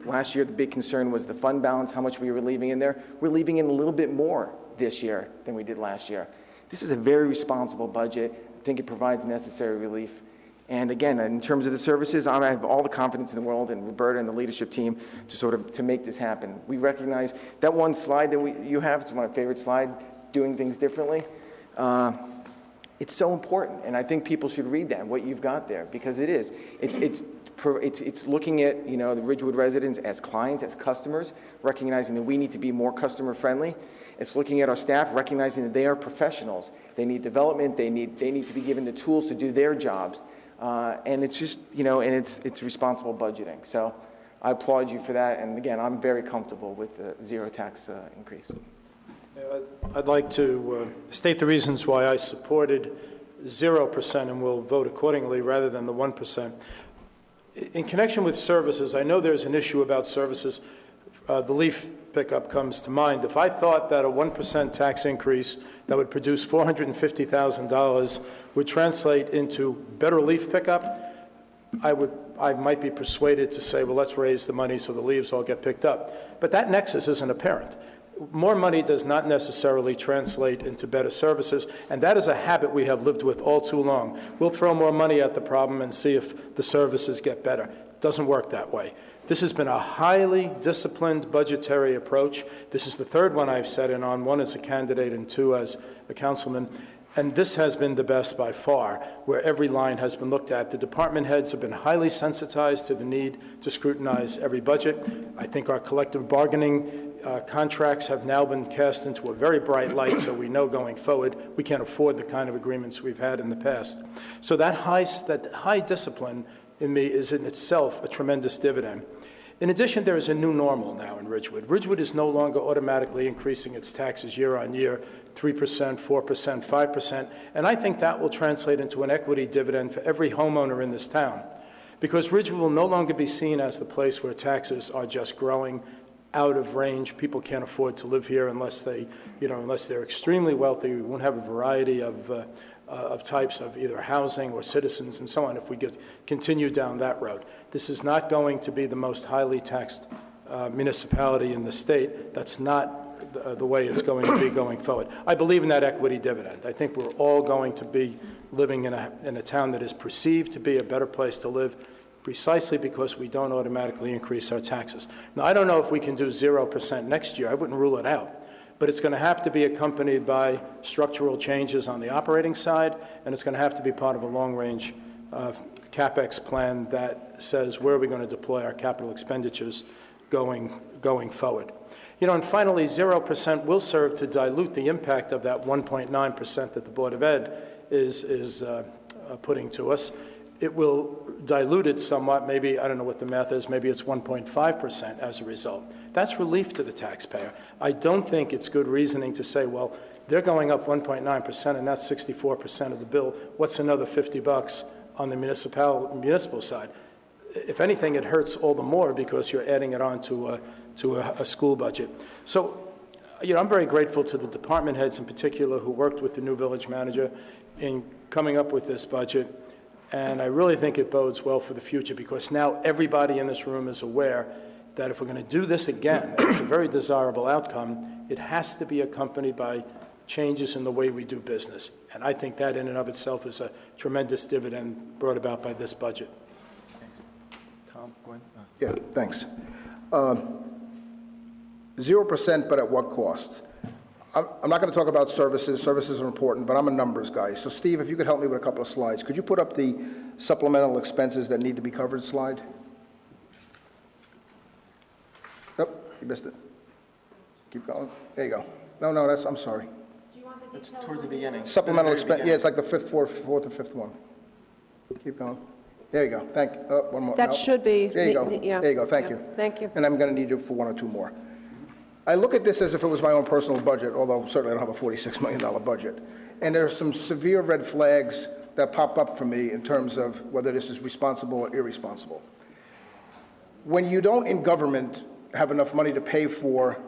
last year the big concern was the fund balance, how much we were leaving in there. We're leaving in a little bit more this year than we did last year. This is a very responsible budget. I think it provides necessary relief. And again, in terms of the services, I have all the confidence in the world in Roberta and the leadership team to make this happen. We recognize that one slide that you have, it's my favorite slide, doing things differently. It's so important, and I think people should read that, what you've got there, because it is. It's looking at the Ridgewood residents as clients, as customers, recognizing that we need to be more customer friendly. It's looking at our staff, recognizing that they are professionals. They need development. They need to be given the tools to do their jobs. And it's just, and it's responsible budgeting. So I applaud you for that. And again, I'm very comfortable with the 0 tax increase. I'd like to state the reasons why I supported 0% and will vote accordingly rather than the 1%. In connection with services, I know there's an issue about services. The leaf pickup comes to mind. If I thought that a 1% tax increase that would produce $450,000 would translate into better leaf pickup, I might be persuaded to say, well, let's raise the money so the leaves all get picked up. But that nexus isn't apparent. More money does not necessarily translate into better services, and that is a habit we have lived with all too long. We'll throw more money at the problem and see if the services get better. It doesn't work that way. This has been a highly disciplined budgetary approach. This is the 3rd one I've sat in on, 1 as a candidate and 2 as a councilman. And this has been the best by far, where every line has been looked at. The department heads have been highly sensitized to the need to scrutinize every budget. I think our collective bargaining contracts have now been cast into a very bright light, so we know going forward we can't afford the kind of agreements we've had in the past. So that high discipline in me is in itself a tremendous dividend. In addition, there is a new normal now in Ridgewood. Ridgewood is no longer automatically increasing its taxes year on year, 3%, 4%, 5%, and I think that will translate into an equity dividend for every homeowner in this town, because Ridgewood will no longer be seen as the place where taxes are just growing out of range. People can't afford to live here unless they're extremely wealthy. We won't have a variety of types of either housing or citizens and so on if we continue down that road. This is not going to be the most highly taxed municipality in the state. That's not the way it's going to be going forward. I believe in that equity dividend. I think we're all going to be living in a town that is perceived to be a better place to live precisely because we don't automatically increase our taxes. Now, I don't know if we can do 0% next year. I wouldn't rule it out. But it's going to have to be accompanied by structural changes on the operating side, and it's going to have to be part of a long-range CapEx plan that says where are we going to deploy our capital expenditures going forward. You know, and finally, 0% will serve to dilute the impact of that 1.9% that the Board of Ed is putting to us. It will dilute it somewhat. Maybe, I don't know what the math is, maybe it's 1.5% as a result. That's relief to the taxpayer. I don't think it's good reasoning to say, well, they're going up 1.9% and that's 64% of the bill. What's another $50 on the municipal side? If anything, it hurts all the more because you're adding it on to a school budget. So, you know, I'm very grateful to the department heads in particular who worked with the new village manager in coming up with this budget. And I really think it bodes well for the future because now everybody in this room is aware that if we're going to do this again, and it's a very desirable outcome, it has to be accompanied by changes in the way we do business. And I think that in and of itself is a tremendous dividend brought about by this budget. Thanks. Tom, go ahead. Yeah, thanks. 0%, but at what cost? I'm not going to talk about services. Services are important, but I'm a numbers guy. So, Steve, if you could help me with a couple of slides. Could you put up the supplemental expenses that need to be covered slide? Nope, you missed it. Keep going. There you go. No, that's, I'm sorry. Do you want the details? It's towards the beginning. Supplemental expense, yeah, it's like the fourth or fifth one. Keep going. There you go. Thank you. One more. That should be. There you go. Yeah. There you go. Thank you. Thank you. And I'm going to need you for one or two more. I look at this as if it was my own personal budget, although certainly I don't have a $46 million budget. And there are some severe red flags that pop up for me in terms of whether this is responsible or irresponsible. When you don't in government have enough money to pay for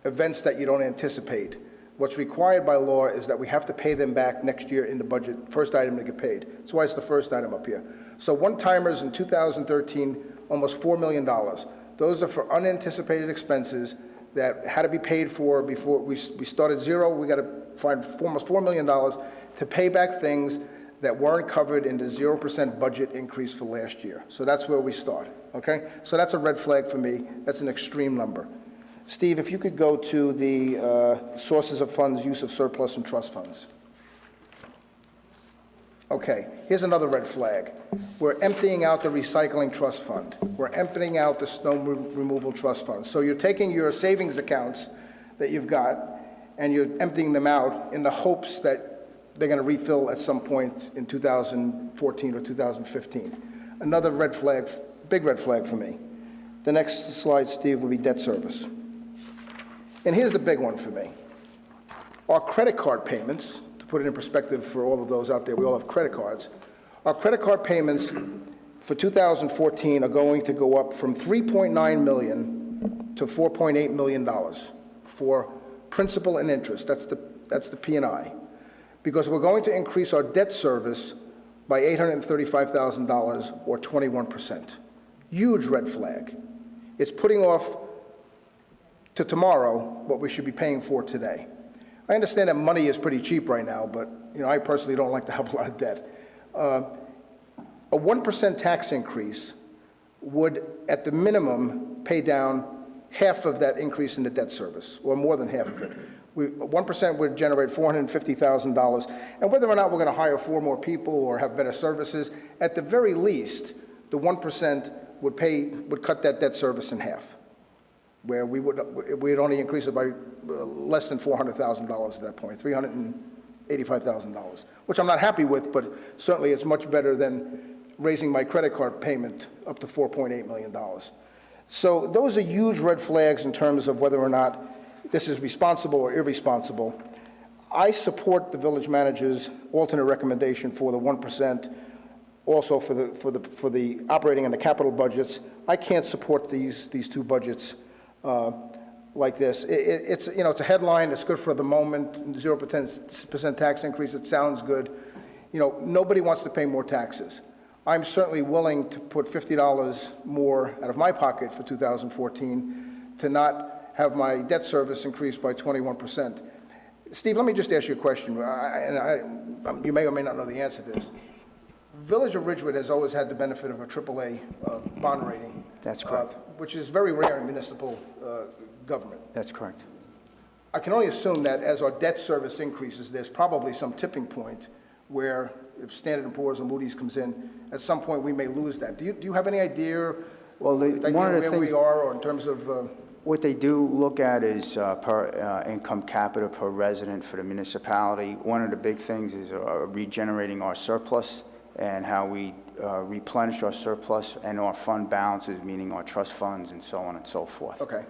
events that you don't anticipate, what's required by law is that we have to pay them back next year in the budget, first item to get paid. That's why it's the first item up here. So one-timers in 2013, almost $4 million. Those are for unanticipated expenses that had to be paid for before we started zero. We got to find almost $4 million to pay back things that weren't covered in the 0% budget increase for last year. So that's where we start, okay? So that's a red flag for me. That's an extreme number. Steve, if you could go to the sources of funds, use of surplus and trust funds. Okay, here's another red flag. We're emptying out the recycling trust fund. We're emptying out the snow removal trust fund. So you're taking your savings accounts that you've got and you're emptying them out in the hopes that they're going to refill at some point in 2014 or 2015. Another red flag, big red flag for me. The next slide, Steve, will be debt service. And here's the big one for me. Our credit card payments, to put it in perspective for all of those out there, we all have credit cards. Our credit card payments for 2014 are going to go up from $3.9 million to $4.8 million for principal and interest. That's the P&I. Because we're going to increase our debt service by $835,000 or 21%. Huge red flag. It's putting off to tomorrow what we should be paying for today. I understand that money is pretty cheap right now, but I personally don't like to have a lot of debt. A 1% tax increase would, at the minimum, pay down half of that increase in the debt service, or more than half of it. 1% would generate $450,000, and whether or not we're going to hire 4 more people or have better services, at the very least, the 1% would cut that debt service in half, where we'd only increase it by less than $400,000 at that point, $385,000, which I'm not happy with, but certainly it's much better than raising my credit card payment up to $4.8 million. So those are huge red flags in terms of whether or not this is responsible or irresponsible. I support the village manager's alternate recommendation for the 1%, also for the operating and the capital budgets. I can't support these two budgets like this. It's a headline. It's good for the moment. 0% tax increase. It sounds good. Nobody wants to pay more taxes. I'm certainly willing to put $50 more out of my pocket for 2014 to not have my debt service increase by 21%. Steve, let me just ask you a question, you may or may not know the answer to this. Village of Ridgewood has always had the benefit of a AAA bond rating. That's correct. Which is very rare in municipal government. That's correct. I can only assume that as our debt service increases, there's probably some tipping point where if Standard & Poor's or Moody's comes in, at some point we may lose that. Do you have any idea, Well, one of the where things, we are or in terms of... what they do look at is per income capita per resident for the municipality. One of the big things is regenerating our surplus and how we replenish our surplus and our fund balances, meaning our trust funds and so on and so forth. Okay.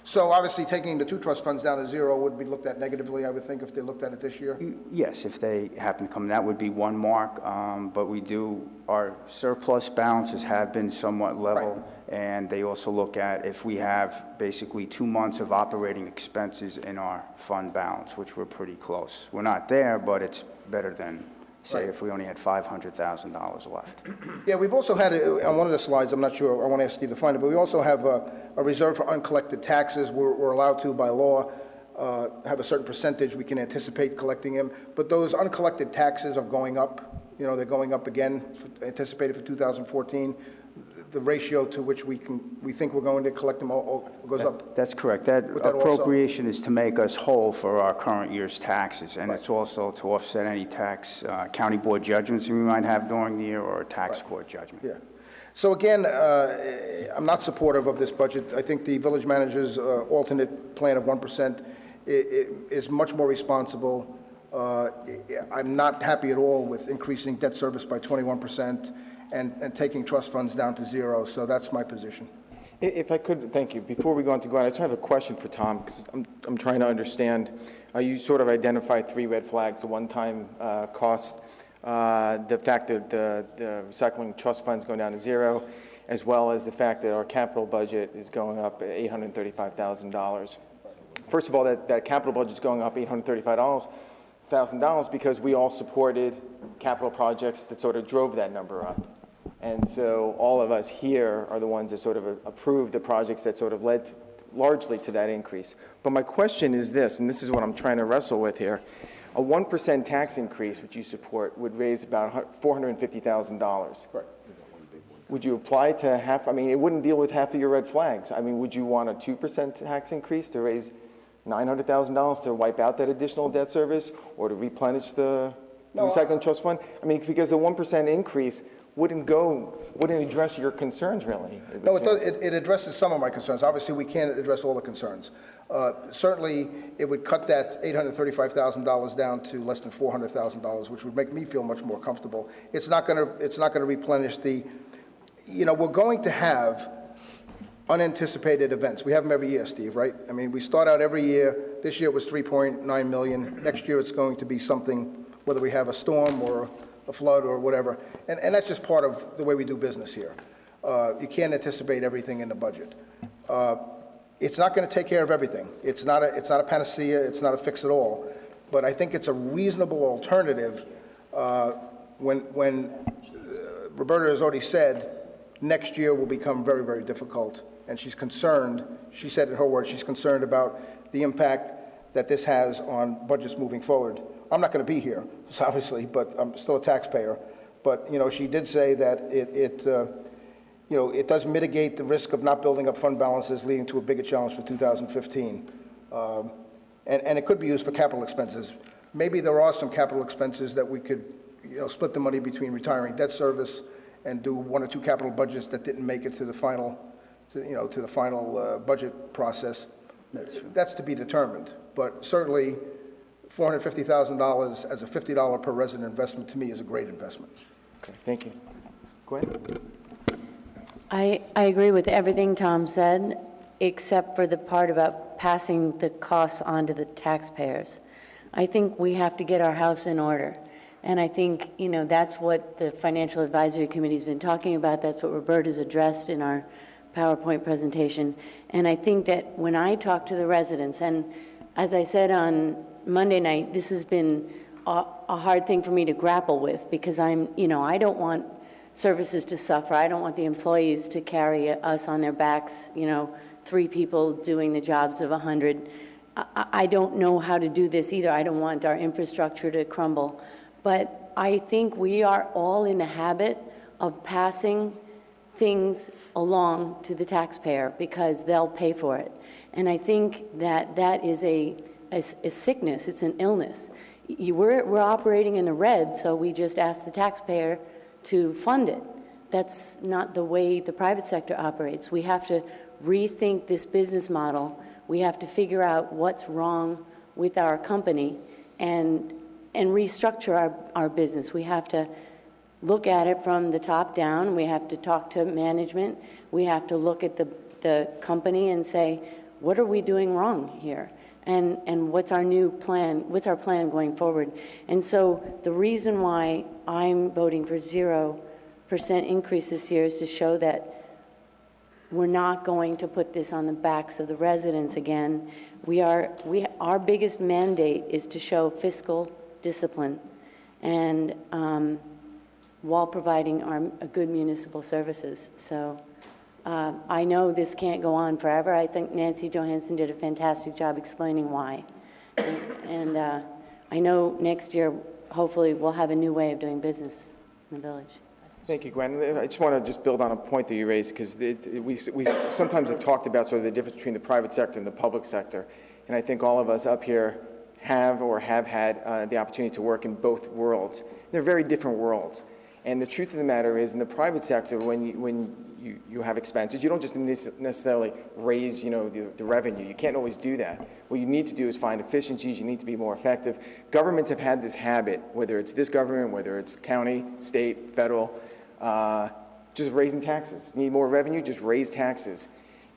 So obviously taking the two trust funds down to zero would be looked at negatively, I would think, if they looked at it this year? Yes, if they happen to come, that would be one mark, but our surplus balances have been somewhat level, right. And they also look at if we have basically 2 months of operating expenses in our fund balance, which we're pretty close. We're not there, but it's better than, say, right. If we only had $500,000 left. Yeah, we've also had, on one of the slides, I'm not sure, I want to ask Steve to find it, but we also have a reserve for uncollected taxes. We're allowed to, by law, have a certain percentage we can anticipate collecting them. But those uncollected taxes are going up. You know, they're going up again, anticipated for 2014. The ratio to which we think we're going to collect them all goes up. That's correct. That appropriation is to make us whole for our current year's taxes, and right. It's also to offset any tax county board judgments we might have during the year or a tax right. court judgment. Yeah. So again, I'm not supportive of this budget. I think the village manager's alternate plan of 1% is much more responsible. I'm not happy at all with increasing debt service by 21%. And taking trust funds down to zero, so that's my position. If I could, thank you. Before we go on to Glenn, I just have a question for Tom, because I'm trying to understand. You sort of identified 3 red flags: the one-time cost, the fact that the recycling trust funds going down to zero, as well as the fact that our capital budget is going up $835,000. First of all, that capital budget is going up $835,000 because we all supported capital projects that sort of drove that number up. And so all of us here are the ones that sort of approved the projects that sort of led largely to that increase. But my question is this, and this is what I'm trying to wrestle with here. A 1% tax increase, which you support, would raise about $450,000. Right. Would you apply to half? I mean, it wouldn't deal with half of your red flags. I mean, would you want a 2% tax increase to raise $900,000 to wipe out that additional debt service or to replenish the recycling trust fund? I mean, because the 1% increase wouldn't address your concerns, really. No, it addresses some of my concerns. Obviously, we can't address all the concerns. Certainly, it would cut that $835,000 down to less than $400,000, which would make me feel much more comfortable. It's not going to replenish the, we're going to have unanticipated events. We have them every year, Steve, right? I mean, we start out every year. This year it was $3.9 million. Next year it's going to be something, whether we have a storm or a flood or whatever. And that's just part of the way we do business here. You can't anticipate everything in the budget. It's not going to take care of everything. It's not a panacea. It's not a fix-it-all. But I think it's a reasonable alternative when Roberta has already said next year will become very, very difficult. And she's concerned, she said in her words, she's concerned about the impact that this has on budgets moving forward. I'm not going to be here, obviously, but I'm still a taxpayer. But, she did say that it does mitigate the risk of not building up fund balances, leading to a bigger challenge for 2015. And it could be used for capital expenses. Maybe there are some capital expenses that we could, split the money between retiring debt service and do 1 or 2 capital budgets that didn't make it to the final, budget process. That's to be determined. But certainly, $450,000 as a $50 per resident investment to me is a great investment. Okay, thank you. Gwen? I agree with everything Tom said, except for the part about passing the costs on to the taxpayers. I think we have to get our house in order. And I think, that's what the Financial Advisory Committee has been talking about. That's what Roberta's addressed in our PowerPoint presentation. And I think that when I talk to the residents, and as I said on Monday night, this has been a hard thing for me to grapple with because I don't want services to suffer. I don't want the employees to carry us on their backs, 3 people doing the jobs of 100. I don't know how to do this either. I don't want our infrastructure to crumble. But I think we are all in the habit of passing things along to the taxpayer because they'll pay for it. And I think that that is a sickness. It's an illness. We're operating in the red, so we just ask the taxpayer to fund it. That's not the way the private sector operates. We have to rethink this business model. We have to figure out what's wrong with our company and restructure our business. We have to look at it from the top down. We have to talk to management. We have to look at the company and say, what are we doing wrong here? And what's our new plan? What's our plan going forward? And so the reason why I'm voting for 0% increase this year is to show that we're not going to put this on the backs of the residents again. Our biggest mandate is to show fiscal discipline and while providing our good municipal services. So I know this can't go on forever. I think Nancy Johansson did a fantastic job explaining why. And I know next year, hopefully, we'll have a new way of doing business in the village. Thank you, Gwen. I just want to just build on a point that you raised, because we sometimes have talked about sort of the difference between the private sector and the public sector. And I think all of us up here have or have had the opportunity to work in both worlds. They're very different worlds. And the truth of the matter is, in the private sector, when you have expenses, you don't just necessarily raise, the revenue. You can't always do that. What you need to do is find efficiencies. You need to be more effective. Governments have had this habit, whether it's this government, whether it's county, state, federal, just raising taxes. You need more revenue, just raise taxes.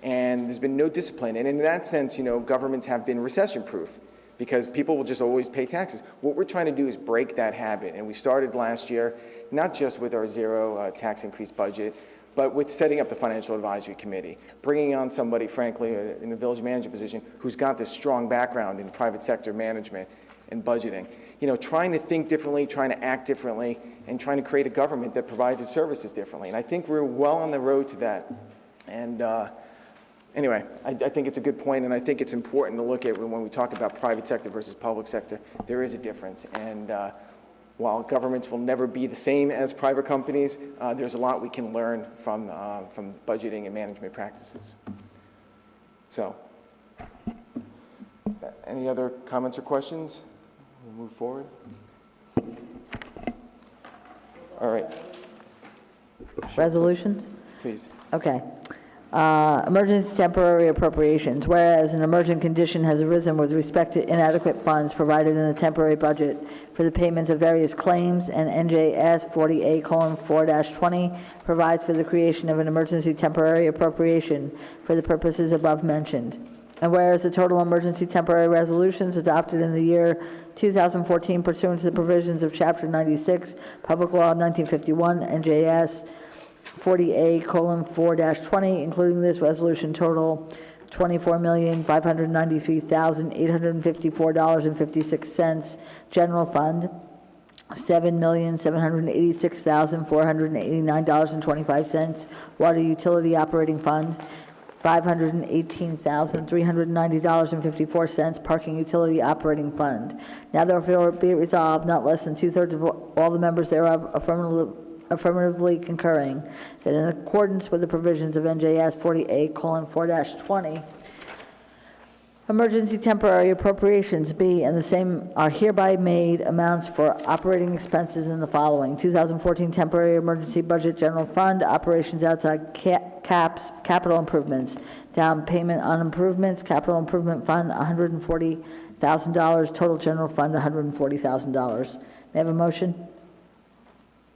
And there's been no discipline. And in that sense, governments have been recession-proof, because people will just always pay taxes. What we're trying to do is break that habit. And we started last year, not just with our 0 tax increase budget, but with setting up the Financial Advisory Committee, bringing on somebody, frankly, in the village manager position, who's got this strong background in private sector management and budgeting. Trying to think differently, trying to act differently, and trying to create a government that provides its services differently. And I think we're well on the road to that. And anyway, I think it's a good point, and I think it's important to look at when we talk about private sector versus public sector, there is a difference. And while governments will never be the same as private companies, there's a lot we can learn from budgeting and management practices. So, any other comments or questions? We'll move forward. All right. Resolutions? Please. Okay. Emergency temporary appropriations. Whereas an emergent condition has arisen with respect to inadequate funds provided in the temporary budget for the payments of various claims, and NJS 40A:4-20 provides for the creation of an emergency temporary appropriation for the purposes above mentioned. And whereas the total emergency temporary resolutions adopted in the year 2014 pursuant to the provisions of Chapter 96, Public Law 1951, NJS 40A:4-20, including this resolution, total $24,593,854.56. General Fund, $7,786,489.25. Water Utility Operating Fund, $518,390.54. Parking Utility Operating Fund. Now therefore be it resolved, not less than 2/3 of all the members thereof affirmatively concurring, that in accordance with the provisions of NJS 40A:4-20, emergency temporary appropriations be and the same are hereby made amounts for operating expenses in the following: 2014 temporary emergency budget, general fund, operations outside caps, capital improvements, down payment on improvements, capital improvement fund $140,000, total general fund $140,000. May I have a motion?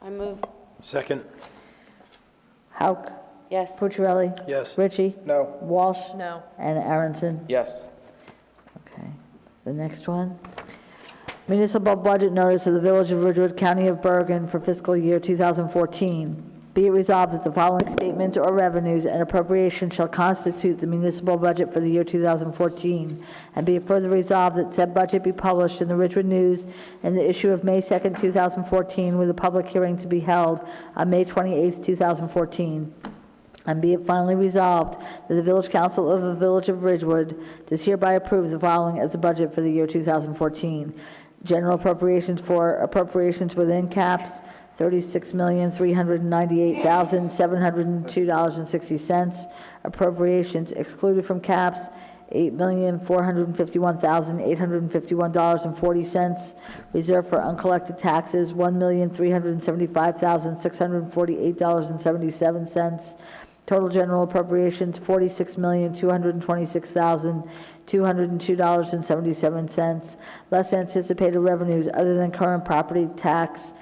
I move. Second. Hauk? Yes. Pucciarelli? Yes. Ritchie? No. Walsh? No. And Aronson? Yes. Okay. The next one. Municipal budget notice of the Village of Ridgewood, County of Bergen for fiscal year 2014. Be it resolved that the following statements or revenues and appropriations shall constitute the municipal budget for the year 2014, and be it further resolved that said budget be published in the Ridgewood News in the issue of May 2nd, 2014, with a public hearing to be held on May 28th, 2014. And be it finally resolved that the Village Council of the Village of Ridgewood does hereby approve the following as the budget for the year 2014. General appropriations for appropriations within caps, $36,398,702.60. Appropriations excluded from caps, $8,451,851.40. Reserve for uncollected taxes, $1,375,648.77. Total general appropriations, $46,226,202.77. Less anticipated revenues other than current property tax,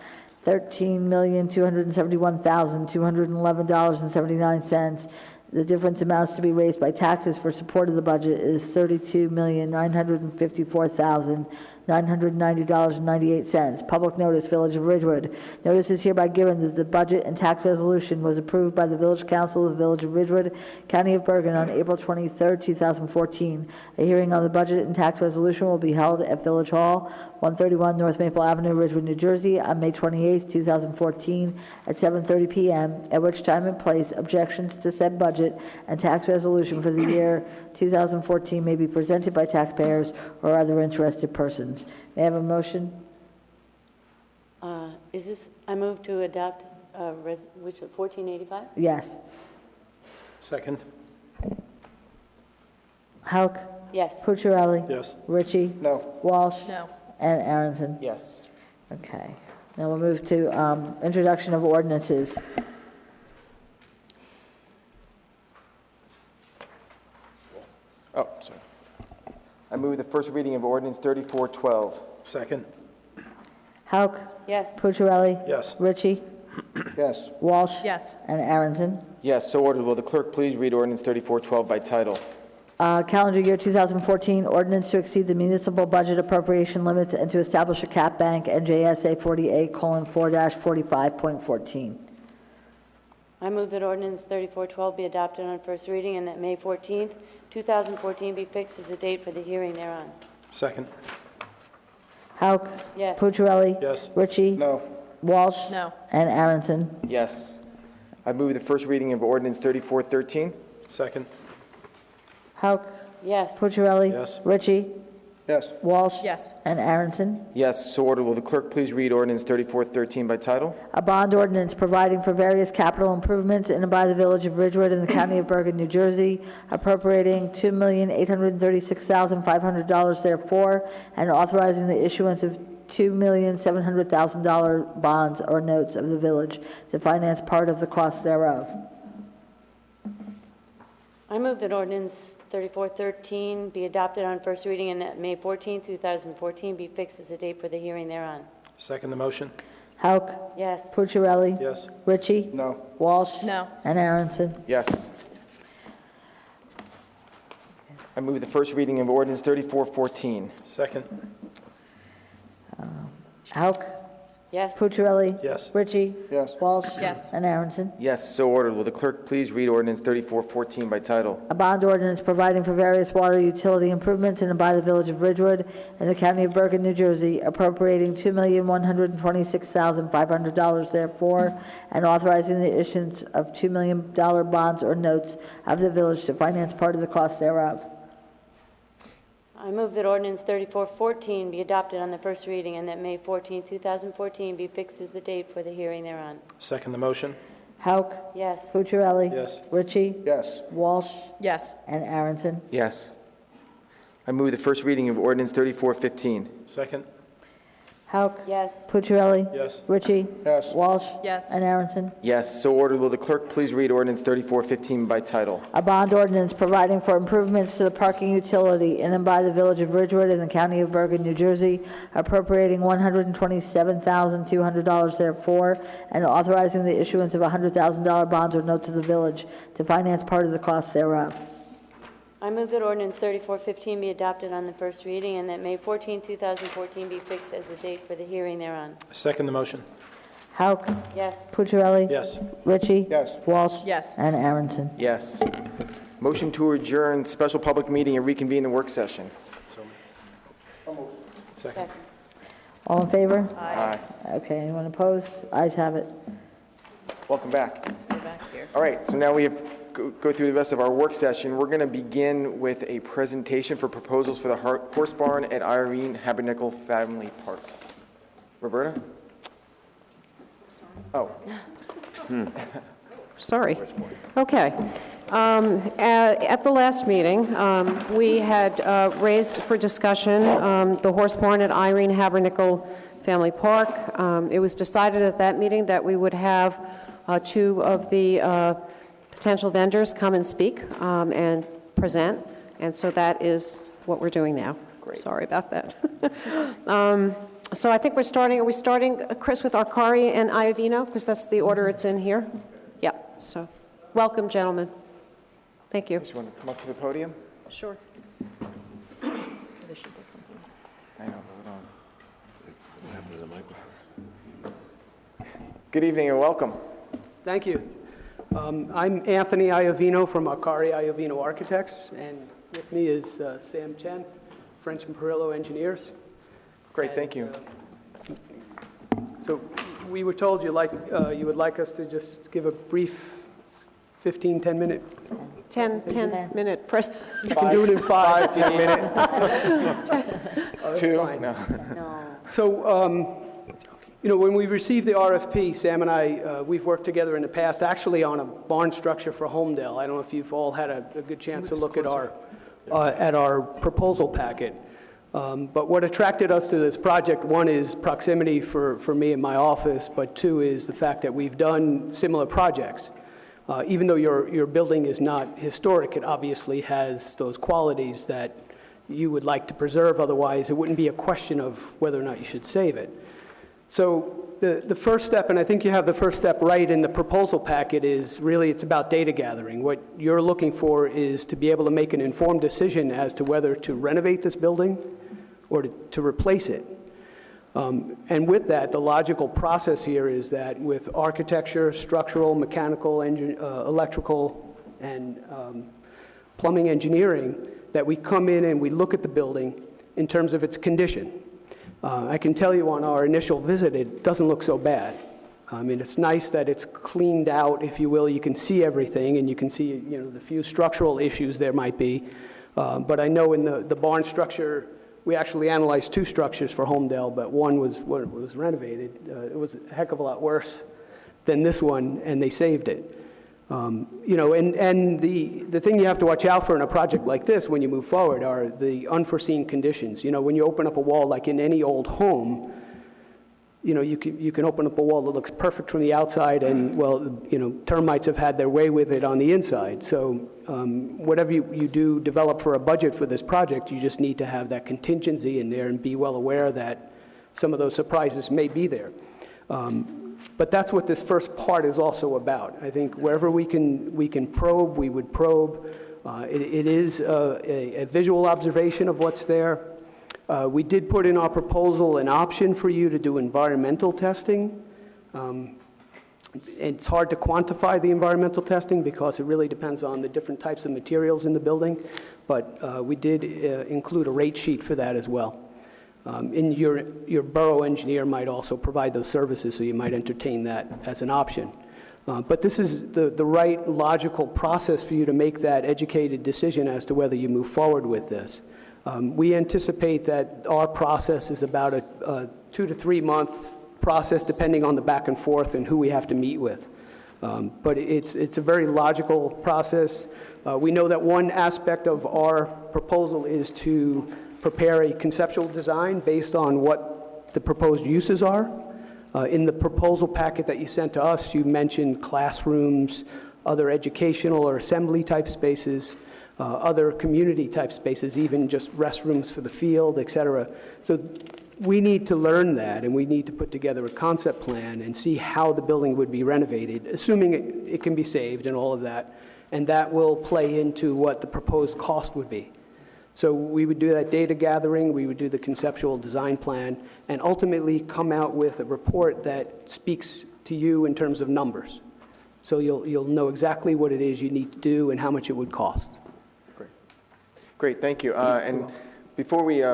$13,271,211.79. The difference amounts to be raised by taxes for support of the budget is $32,954,990.98. Public notice, Village of Ridgewood. Notice is hereby given that the budget and tax resolution was approved by the Village Council of the Village of Ridgewood, County of Bergen on April 23, 2014. A hearing on the budget and tax resolution will be held at Village Hall, 131 North Maple Avenue, Ridgewood, New Jersey, on May 28, 2014, at 7:30 p.m., at which time and place objections to said budget and tax resolution for the year 2014 may be presented by taxpayers or other interested persons. May I have a motion? I move to adopt, which, 1485? Yes. Second. Hauk? Yes. Cucciarelli? Yes. Ritchie? No. Walsh? No. And Aronson? Yes. Okay. Now we'll move to introduction of ordinances. Oh, sorry. I move the first reading of ordinance 3412. Second. Hauk? Yes. Cucciarelli? Yes. Ritchie? Yes. Walsh? Yes. And Aronson? Yes, so ordered. Will the clerk please read ordinance 3412 by title? Calendar year 2014, ordinance to exceed the municipal budget appropriation limits and to establish a cap bank, NJSA 48:4-45.14. I move that ordinance 3412 be adopted on first reading and that May 14th, 2014 be fixed as a date for the hearing thereon. Second. Hauk? Yes. Pucciarelli? Yes. Ritchie? No. Walsh? No. And Aronson? Yes. I move the first reading of ordinance 3413. Second. Hauk? Yes. Pucciarelli? Yes. Ritchie? Yes. Walsh? Yes. And Aronson? Yes, so ordered. Will the clerk please read ordinance 3413 by title? A bond ordinance providing for various capital improvements in and by the Village of Ridgewood in the County of Bergen, New Jersey, appropriating $2,836,500 therefore, and authorizing the issuance of $2,700,000 bonds or notes of the village to finance part of the cost thereof. I move that ordinance 3413 be adopted on first reading and that May 14th, 2014 be fixed as a date for the hearing thereon. Second the motion. Hauk? Yes. Pucciarelli? Yes. Ritchie? No. Walsh? No. And Aronson? Yes. I move the first reading of ordinance 3414. Second. Hauk? Yes. Pucciarelli? Yes. Ritchie? Yes. Walsh? Yes. And Aronson? Yes, so ordered. Will the clerk please read ordinance 3414 by title? A bond ordinance providing for various water utility improvements in and by the Village of Ridgewood in the County of Bergen, New Jersey, appropriating $2,126,500 therefore, and authorizing the issuance of $2 million bonds or notes of the village to finance part of the cost thereof. I move that ordinance 3414 be adopted on the first reading and that May 14th, 2014 be fixed as the date for the hearing thereon. Second the motion. Hauk? Yes. Pucciarelli? Yes. Ritchie? Yes. Walsh? Yes. And Aronson? Yes. I move the first reading of ordinance 3415. Second. Hauk? Yes. Pucciarelli? Yes. Ritchie? Yes. Walsh? Yes. And Aronson? Yes, so ordered. Will the clerk please read ordinance 3415 by title? A bond ordinance providing for improvements to the parking utility in and by the Village of Ridgewood in the County of Bergen, New Jersey, appropriating $127,200 therefore, and authorizing the issuance of $100,000 bonds or notes of the village to finance part of the cost thereof. I move that ordinance 3415 be adopted on the first reading and that May 14th, 2014 be fixed as the date for the hearing thereon. Second the motion. Hauk? Yes. Pucciarelli? Yes. Ritchie? Yes. Walsh? Yes. And Aronson. Yes. Motion to adjourn special public meeting and reconvene the work session. Second. All in favor? Aye. Okay, anyone opposed? Ayes have it. Welcome back. We're back here. All right, so now we have go through the rest of our work session. We're going to begin with a presentation for proposals for the horse barn at Irene Habernickel Family Park. Roberta? Oh. Sorry. Okay. At the last meeting, we had raised for discussion the horse barn at Irene Habernickel Family Park. It was decided at that meeting that we would have two of the potential vendors come and speak and present, and so that is what we're doing now. Great. Sorry about that. So I think are we starting, Chris, with Arcari and Iovino, because that's the order it's in here? Yeah, so, welcome, gentlemen. Thank you. You want to come up to the podium? Sure. I know, hold on. Good evening and welcome. Thank you. I'm Anthony Iovino from Arcari Iovino Architects, and with me is Sam Chen, French and Perillo Engineers. Great, thank you. So we were told you would like us to just give a brief 10-minute. 10-minute press. You can do it in 5. 10 minute. Two? Fine. No. So, when we received the RFP, Sam and I, we've worked together in the past, actually on a barn structure for Homedale. I don't know if you've all had a good chance to look at our proposal packet. But what attracted us to this project, one is proximity for me and my office, but two is the fact that we've done similar projects. Even though your building is not historic, it obviously has those qualities that you would like to preserve, otherwise it wouldn't be a question of whether or not you should save it. So the first step, and I think you have the first step right in the proposal packet, is really it's about data gathering. What you're looking for is to be able to make an informed decision as to whether to renovate this building or to replace it. And with that, the logical process here is that with architecture, structural, mechanical, electrical, and plumbing engineering, that we come in and we look at the building in terms of its condition. I can tell you on our initial visit, it doesn't look so bad. I mean, it's nice that it's cleaned out, if you will. You can see everything, and you can see, the few structural issues there might be. But I know in the barn structure, we actually analyzed 2 structures for Homedale, but one was renovated. It was a heck of a lot worse than this one, and they saved it. And the thing you have to watch out for in a project like this when you move forward are the unforeseen conditions. When you open up a wall, like in any old home, you can open up a wall that looks perfect from the outside, and termites have had their way with it on the inside. So whatever you do develop for a budget for this project, you just need to have that contingency in there and be well aware that some of those surprises may be there. But that's what this first part is also about. I think wherever we can probe, we would probe. It is a visual observation of what's there. We did put in our proposal an option for you to do environmental testing. It's hard to quantify the environmental testing because it really depends on the different types of materials in the building, but we did include a rate sheet for that as well. And your borough engineer might also provide those services, so you might entertain that as an option. But this is the right logical process for you to make that educated decision as to whether you move forward with this. We anticipate that our process is about a 2 to 3 month process, depending on the back and forth and who we have to meet with. But it's a very logical process. We know that one aspect of our proposal is to prepare a conceptual design based on what the proposed uses are. In the proposal packet that you sent to us, you mentioned classrooms, other educational or assembly type spaces, other community type spaces, even just restrooms for the field, et cetera. So we need to learn that, and we need to put together a concept plan and see how the building would be renovated, assuming it can be saved and all of that. And that will play into what the proposed cost would be. So we would do that data gathering, we would do the conceptual design plan, and ultimately come out with a report that speaks to you in terms of numbers. So you'll know exactly what it is you need to do and how much it would cost. Great, thank you. And before we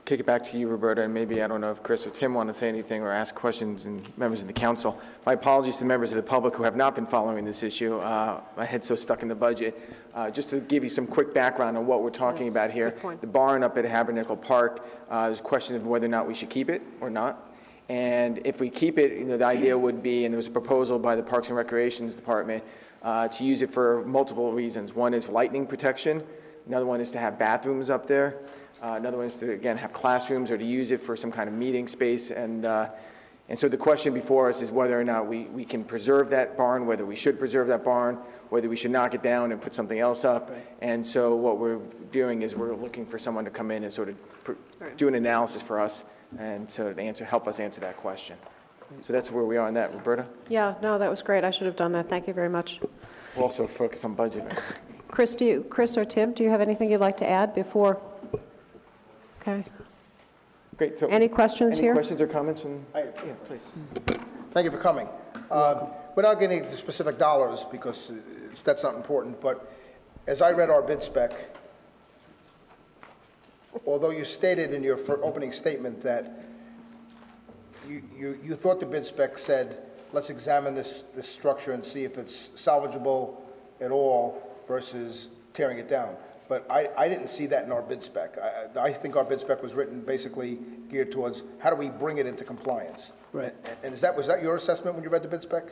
kick it back to you, Roberta, and maybe, I don't know if Chris or Tim want to say anything or ask questions, and members of the council, my apologies to the members of the public who have not been following this issue. My head's so stuck in the budget. Just to give you some quick background on what we're talking about here, the barn up at Habernickel Park, there's a question of whether or not we should keep it or not. And if we keep it, you know, the idea would be, and there was a proposal by the Parks and Recreations Department to use it for multiple reasons. One is lightning protection. Another one is to have bathrooms up there. Another one is to, again, have classrooms or to use it for some kind of meeting space. And so the question before us is whether or not we can preserve that barn, whether we should preserve that barn, whether we should knock it down and put something else up. Right. And so what we're doing is we're looking for someone to come in and sort of do an analysis for us and so to help us answer that question. So that's where we are on that. Roberta? Yeah, no, that was great. I should have done that. Thank you very much. We'll also focus on budget. Chris or Tim, do you have anything you'd like to add before? Okay. Great. So any questions here? Any questions or comments? Yeah, please. Thank you for coming. Without getting into specific dollars, because that's not important, but as I read our bid spec, although you stated in your opening statement that you thought the bid spec said, let's examine this structure and see if it's salvageable at all versus tearing it down. But I didn't see that in our bid spec. I think our bid spec was written basically geared towards how do we bring it into compliance. Right. And was that your assessment when you read the bid spec?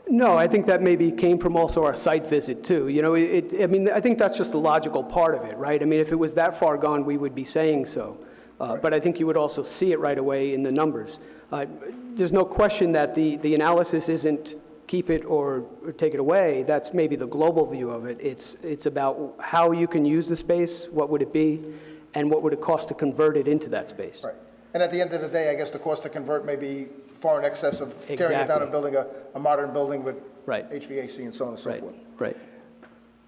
No, I think that maybe came from also our site visit too. You know, I mean, I think that's just the logical part of it, right? I mean, if it was that far gone, we would be saying so. Right. But I think you would also see it right away in the numbers. There's no question that the analysis isn't keep it or take it away. That's maybe the global view of it. It's about how you can use the space, what would it be, and what would it cost to convert it into that space. Right. And at the end of the day, I guess the cost to convert may be far in excess of tearing it down and building a modern building with HVAC and so on and so forth. Right.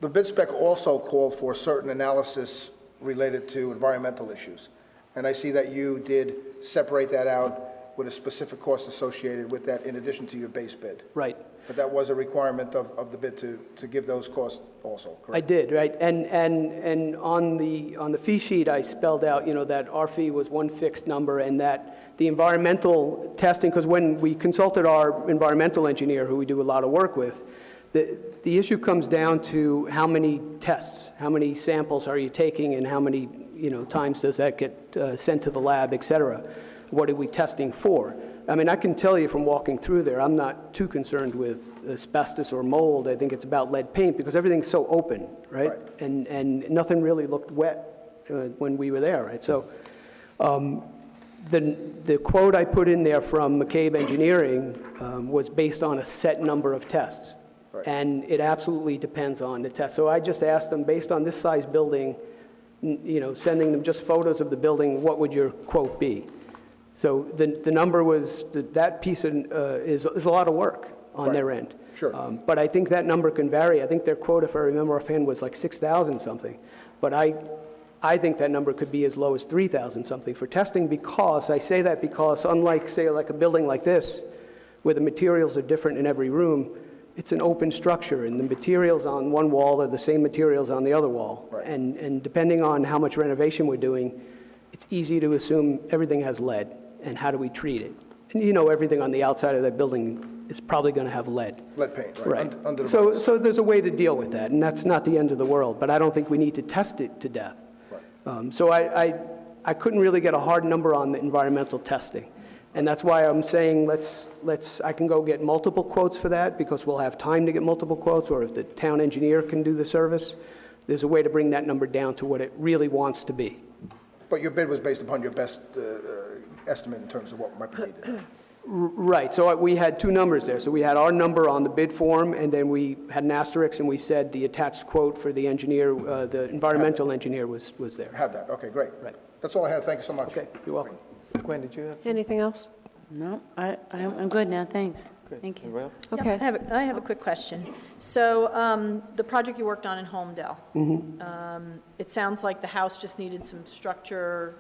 The bid spec also called for certain analysis related to environmental issues. And I see that you did separate that out with a specific cost associated with that in addition to your base bid. Right. But that was a requirement of the bid to give those costs also, correct? I did, right. And on the fee sheet, I spelled out, you know, that our fee was one fixed number and that the environmental testing, because when we consulted our environmental engineer, who we do a lot of work with, the issue comes down to how many tests, how many samples are you taking and how many, you know, times does that get sent to the lab, et cetera. What are we testing for? I mean, I can tell you from walking through there, I'm not too concerned with asbestos or mold. I think it's about lead paint because everything's so open, right? And nothing really looked wet when we were there, right? So the quote I put in there from McCabe Engineering was based on a set number of tests. Right. And it absolutely depends on the test. So I just asked them, based on this size building, you know, sending them just photos of the building, what would your quote be? So the number was, that piece is a lot of work on their end. Sure. But I think that number can vary. I think their quote, if I remember offhand, was like 6,000 something. But I think that number could be as low as 3,000 something for testing because, I say that because unlike, say, like a building like this, where the materials are different in every room, it's an open structure, and the materials on one wall are the same materials on the other wall. Right. And depending on how much renovation we're doing, it's easy to assume everything has lead, and how do we treat it? And you know everything on the outside of that building is probably going to have lead. Lead paint, right? Under the so there's a way to deal with that, and that's not the end of the world, but I don't think we need to test it to death. Right. So I couldn't really get a hard number on the environmental testing. And that's why I'm saying I can go get multiple quotes for that because we'll have time to get multiple quotes, or if the town engineer can do the service, there's a way to bring that number down to what it really wants to be. But your bid was based upon your best estimate in terms of what might be needed. Right, so we had two numbers there. So we had our number on the bid form, and then we had an asterisk, and we said the attached quote for the engineer, the environmental engineer was there. Have that, okay, great. Right. That's all I had, thank you so much. Okay, you're welcome. Gwen, did you have? Anything else? No, I'm good now, thanks. Thank you. Anybody else? Okay. I have a quick question. So the project you worked on in Holmdel, it sounds like the house just needed some structure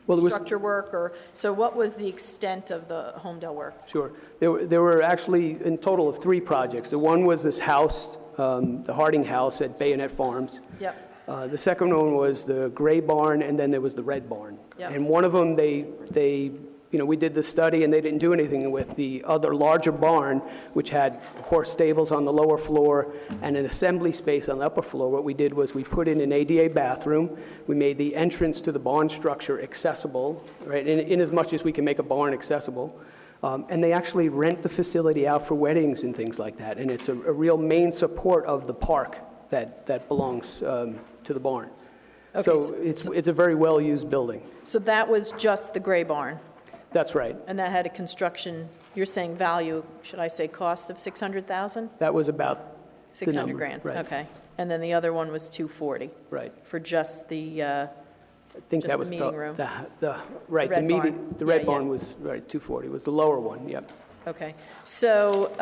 work, or, so what was the extent of the Holmdel work? Sure. There were actually in total of 3 projects. The one was this house, the Harding House at Bayonet Farms. Yep. The second one was the gray barn, and then there was the red barn. Yep. And one of them, we did the study, and they didn't do anything with. The other larger barn, which had horse stables on the lower floor and an assembly space on the upper floor, what we did was we put in an ADA bathroom. We made the entrance to the barn structure accessible, right, in as much as we can make a barn accessible. And they actually rent the facility out for weddings and things like that. And it's a real main support of the park that belongs to the barn. Okay, so it's a very well-used building. So that was just the gray barn? That's right. And that had a construction, you're saying value, should I say cost of 600,000? That was about 600 grand, right. okay. And then the other one was 240? Right. For just the I think just that was the meeting room? the red barn. The red barn was, right, 240, was the lower one, yep. Okay. So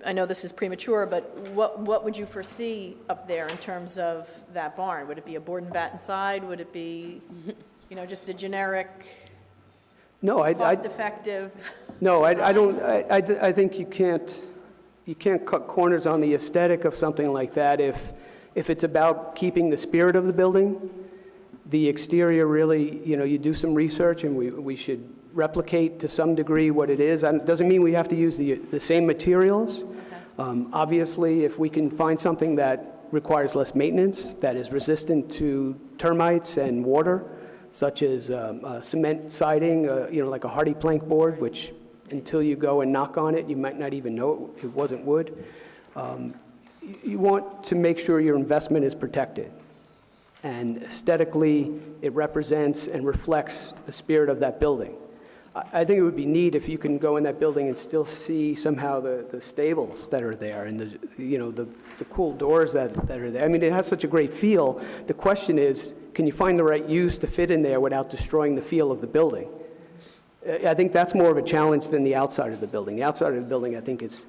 I know this is premature, but what would you foresee up there in terms of that barn? Would it be a board and batten side? Would it be, just a generic, cost-effective? No, I don't. I think you can't cut corners on the aesthetic of something like that if it's about keeping the spirit of the building. The exterior really, you do some research, and we should replicate to some degree what it is. It doesn't mean we have to use the same materials. Okay. Obviously, if we can find something that requires less maintenance, that is resistant to termites and water, such as cement siding, like a hardy plank board, which until you go and knock on it, you might not even know it wasn't wood. You want to make sure your investment is protected. And aesthetically, it represents and reflects the spirit of that building. I think it would be neat if you can go in that building and still see somehow the stables that are there and the cool doors that are there. I mean, it has such a great feel. The question is, can you find the right use to fit in there without destroying the feel of the building? I think that's more of a challenge than the outside of the building. The outside of the building, I think, it's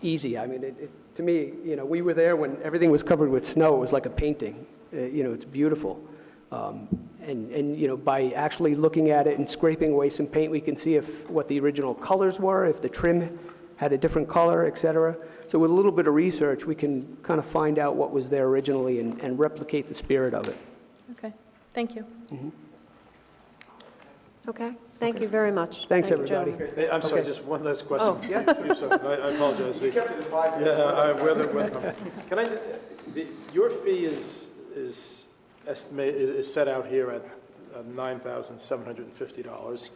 easy. I mean, to me, we were there when everything was covered with snow. It was like a painting. It's beautiful. And by actually looking at it and scraping away some paint, we can see what the original colors were, if the trim had a different color, et cetera. So with a little bit of research, we can kind of find out what was there originally and replicate the spirit of it. Okay, thank you. Mm-hmm. Okay, thank you very much. Thanks, Thank you, everybody. gentlemen. Hey, I'm sorry, just one last question. Oh, yeah. I apologize. You kept it in 5 minutes. Can I, your fee is set out here at $9,750.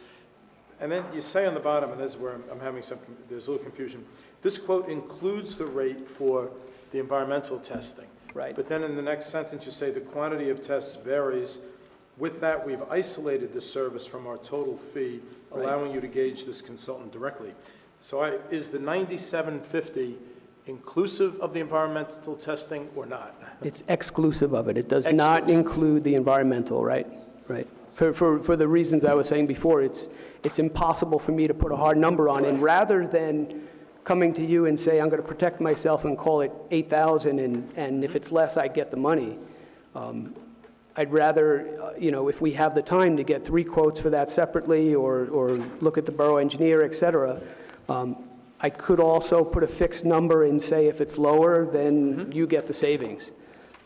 And then you say on the bottom, and this is where I'm having there's a little confusion. This quote includes the rate for the environmental testing. Right. But then in the next sentence, you say the quantity of tests varies. With that, we've isolated the service from our total fee, allowing you to gauge this consultant directly. So is the $97.50 inclusive of the environmental testing or not? It's exclusive of it. It does not include the environmental, right? Right. For the reasons I was saying before, it's impossible for me to put a hard number on. And rather than coming to you and say, I'm going to protect myself and call it $8,000, and if it's less, I get the money. I'd rather, if we have the time to get 3 quotes for that separately or look at the borough engineer, et cetera, I could also put a fixed number and say if it's lower, then you get the savings.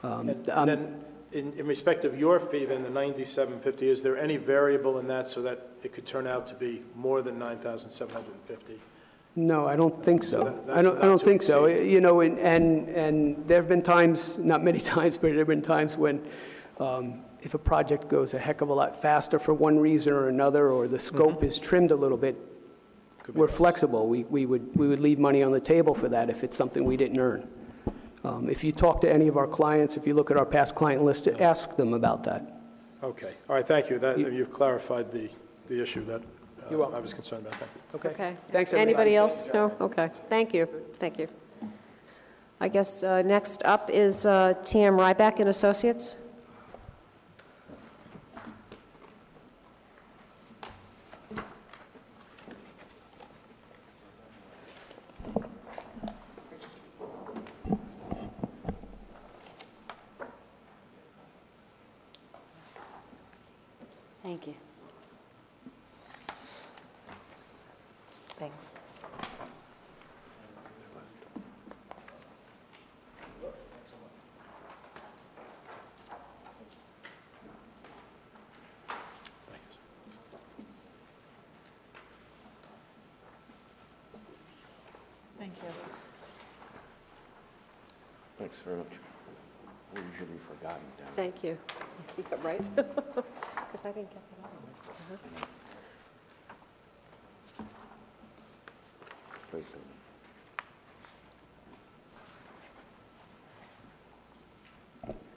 And then in respect of your fee, then the $97.50, is there any variable in that so that it could turn out to be more than $9,750? No, I don't think so. I don't think so. And there have been times, not many times, but there have been times when if a project goes a heck of a lot faster for one reason or another, or the scope is trimmed a little bit, we're flexible. We would leave money on the table for that if it's something we didn't earn. If you talk to any of our clients, if you look at our past client list, ask them about that. Okay. All right, thank you. You've clarified the issue that I was concerned about. Thank you. Okay. Thanks, everybody. Anybody else? No? Okay. Thank you. Thank you. I guess next up is Tam Ryback and Associates. Thank you. Thanks very much. We're usually forgotten down. Thank you. Yeah, right? Because I didn't get that on. Please.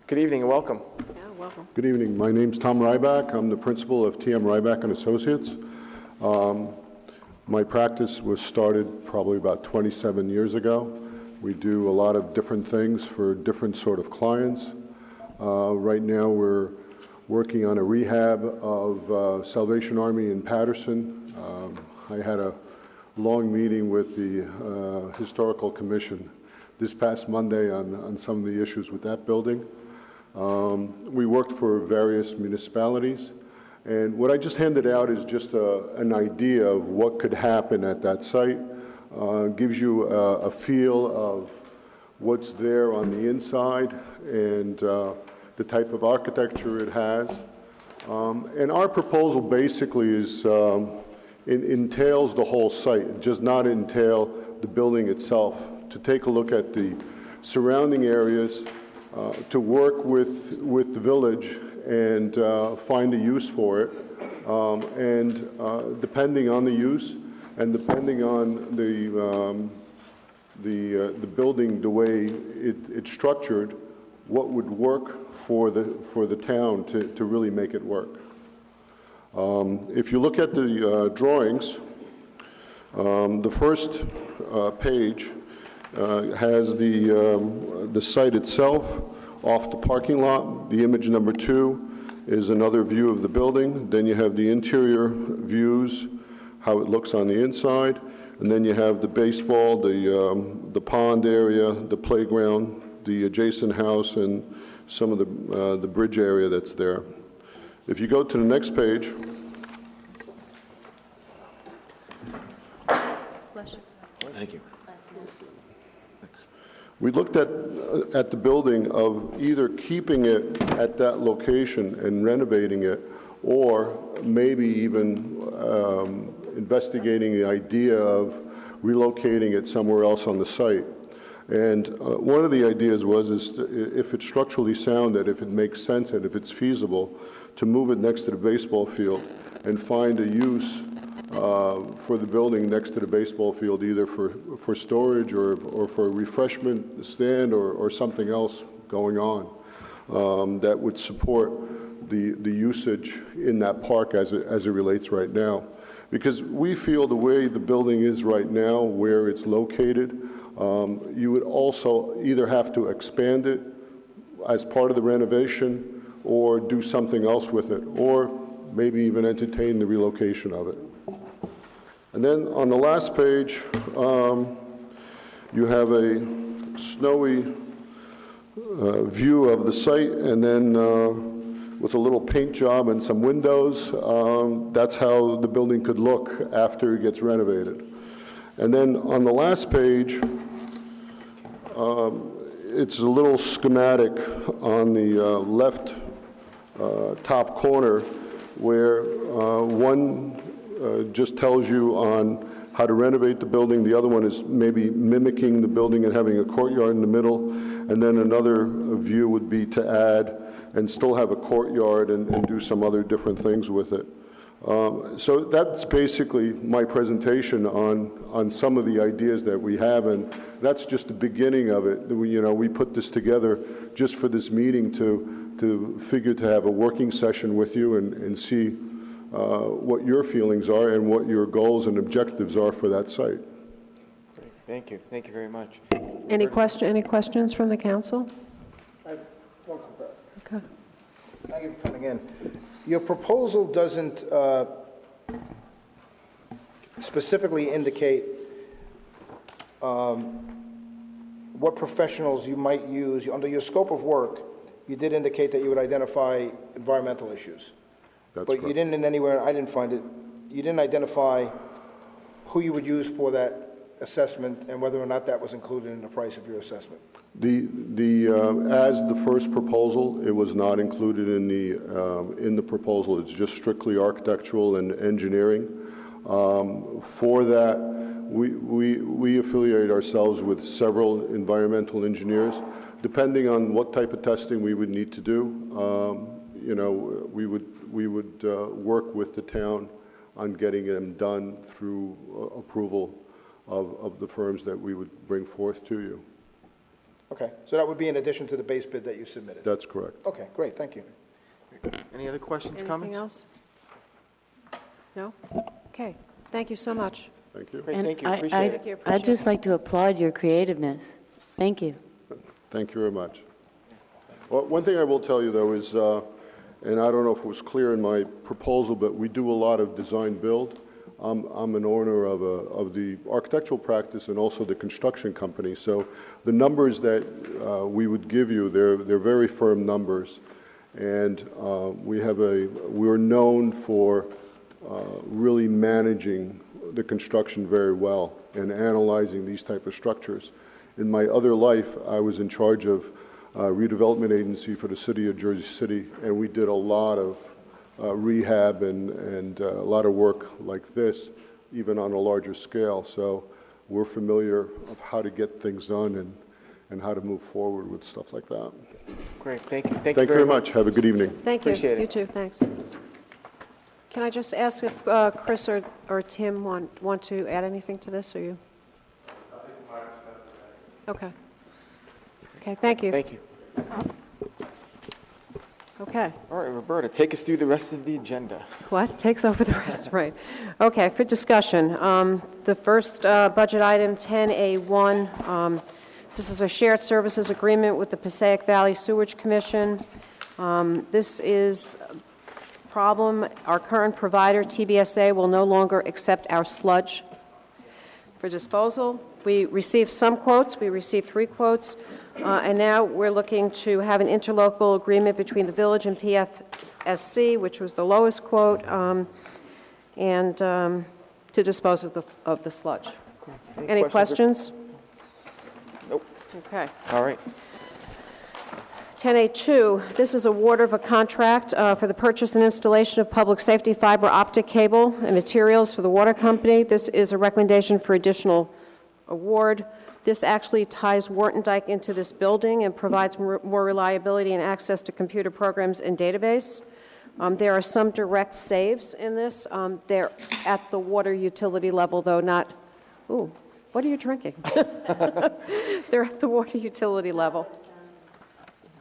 Good evening and welcome. Yeah, welcome. Good evening. My name's Tom Ryback. I'm the principal of TM Ryback and Associates. My practice was started probably about 27 years ago. We do a lot of different things for different sort of clients. Right now we're working on a rehab of Salvation Army in Patterson. I had a long meeting with the Historical Commission this past Monday on some of the issues with that building. We worked for various municipalities, and what I just handed out is just an idea of what could happen at that site. Gives you a feel of what's there on the inside and the type of architecture it has. And our proposal basically is entails the whole site. It does not entail the building itself. To take a look at the surrounding areas, to work with the village and find a use for it. And depending on the use and depending on the building, the way it's structured, what would work for the town to really make it work. If you look at the drawings, the first page has the site itself off the parking lot. The image number 2 is another view of the building. Then you have the interior views, how it looks on the inside, and then you have the baseball, the pond area, the playground, the adjacent house, and some of the bridge area that's there. If you go to the next page, Thank you. we looked at the building of either keeping it at that location and renovating it, or maybe even investigating the idea of relocating it somewhere else on the site. And one of the ideas was, if it's structurally sound, that if it makes sense and if it's feasible, to move it next to the baseball field and find a use for the building next to the baseball field, either for storage or for a refreshment stand or something else going on that would support the usage in that park as it relates right now. Because we feel the way the building is right now, where it's located, you would also either have to expand it as part of the renovation or do something else with it, or maybe even entertain the relocation of it. And then on the last page, you have a snowy view of the site, and then with a little paint job and some windows, that's how the building could look after it gets renovated. And then on the last page, it's a little schematic on the left top corner where one just tells you on how to renovate the building. The other one is maybe mimicking the building and having a courtyard in the middle. And then another view would be to add and still have a courtyard and do some other different things with it. So that's basically my presentation on some of the ideas that we have, and that's just the beginning of it. We put this together just for this meeting to figure to have a working session with you and see what your feelings are and what your goals and objectives are for that site. Thank you. Thank you very much. Any questions from the council? I have one question. Okay. Thank you for coming in. Your proposal doesn't specifically indicate what professionals you might use. Under your scope of work, you did indicate that you would identify environmental issues. That's but correct. You didn't in anywhere, I didn't find it, you didn't identify who you would use for that assessment and whether or not that was included in the price of your assessment. As the first proposal, it was not included in the proposal. It's just strictly architectural and engineering. For that, we affiliate ourselves with several environmental engineers. Depending on what type of testing we would need to do, you know, we would work with the town on getting them done through approval of the firms that we would bring forth to you. Okay, so that would be in addition to the base bid that you submitted? That's correct. Okay, great, thank you. Any other questions, comments? Anything else? No? Okay, thank you so much. Thank you. Great, And thank you, appreciate it. I'd just like to applaud your creativeness. Thank you. Thank you very much. Well, one thing I will tell you, though, is, and I don't know if it was clear in my proposal, but we do a lot of design build. I'm an owner of the architectural practice and also the construction company. So the numbers that we would give you, they're very firm numbers. And we're known for really managing the construction very well and analyzing these type of structures. In my other life, I was in charge of redevelopment agency for the city of Jersey City, and we did a lot of rehab and a lot of work like this, even on a larger scale. So we're familiar of how to get things done and how to move forward with stuff like that. Great, thank you. Thank you very much. Have a good evening. Thank you. Appreciate it. You too, thanks. Can I just ask if Chris or Tim want to add anything to this, or you? Okay. Okay, thank you. Thank you. Okay. All right, Roberta, take us through the rest of the agenda. What? Takes over the rest, right. Okay, for discussion, the first budget item, 10A1, this is a shared services agreement with the Passaic Valley Sewage Commission. This is a problem. Our current provider, TBSA, will no longer accept our sludge for disposal. We received some quotes. We received 3 quotes. And now we're looking to have an interlocal agreement between the village and PFSC, which was the lowest quote, and to dispose of the sludge. Any questions? Nope. Okay. All right. 10A2, this is award of a contract for the purchase and installation of public safety fiber optic cable and materials for the water company. This is a recommendation for additional award. This actually ties Wharton Dyke into this building and provides more reliability and access to computer programs and database. There are some direct saves in this. They're at the water utility level, though not, ooh, what are you drinking? They're at the water utility level.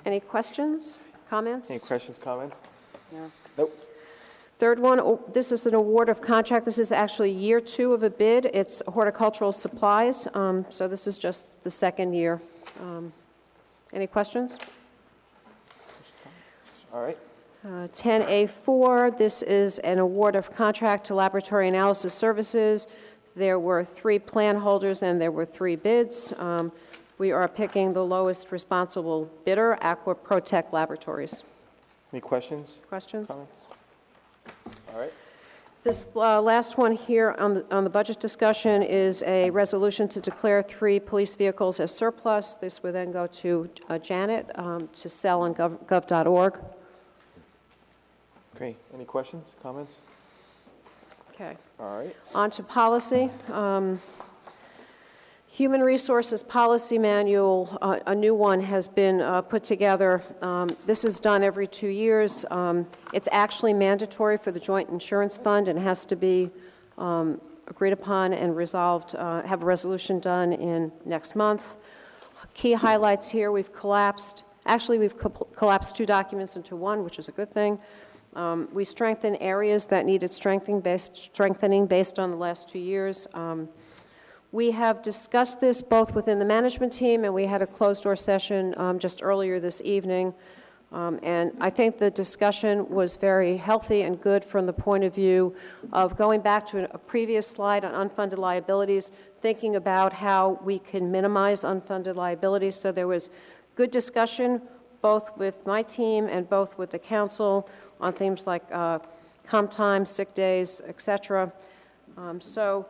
Any questions, comments? Any questions, comments? No. Nope. Third one, this is an award of contract. This is actually year 2 of a bid. It's horticultural supplies, so this is just the second year. Any questions? All right. 10A4, this is an award of contract to laboratory analysis services. There were 3 plan holders and there were 3 bids. We are picking the lowest responsible bidder, Aqua Protec Laboratories. Any questions? Questions? Comments? All right. This last one here on the budget discussion is a resolution to declare 3 police vehicles as surplus. This would then go to Janet to sell on gov.org. Great. Any questions, comments? Okay. All right. On to policy. Human Resources Policy Manual, a new one has been put together. This is done every 2 years. It's actually mandatory for the Joint Insurance Fund and has to be agreed upon and resolved, have a resolution done in next month. Key highlights here, we've collapsed 2 documents into one, which is a good thing. We strengthen areas that needed strengthening based on the last 2 years. We have discussed this both within the management team, and we had a closed-door session just earlier this evening. And I think the discussion was very healthy and good from the point of view of going back to a previous slide on unfunded liabilities, thinking about how we can minimize unfunded liabilities. So there was good discussion both with my team and both with the council on things like comp time, sick days, et cetera. So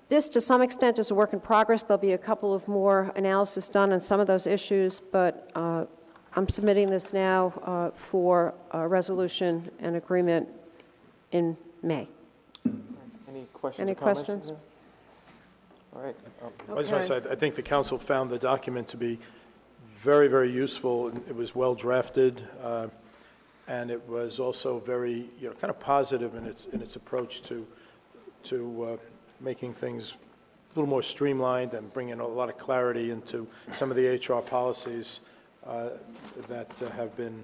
this, to some extent, is a work in progress. There'll be a couple of more analysis done on some of those issues, but I'm submitting this now for a resolution and agreement in May. Any questions? Any or comments? questions? All right. I just want to say, I think the council found the document to be very, very useful. It was well drafted, and it was also very, kind of positive in its approach to making things a little more streamlined and bringing a lot of clarity into some of the HR policies that have been,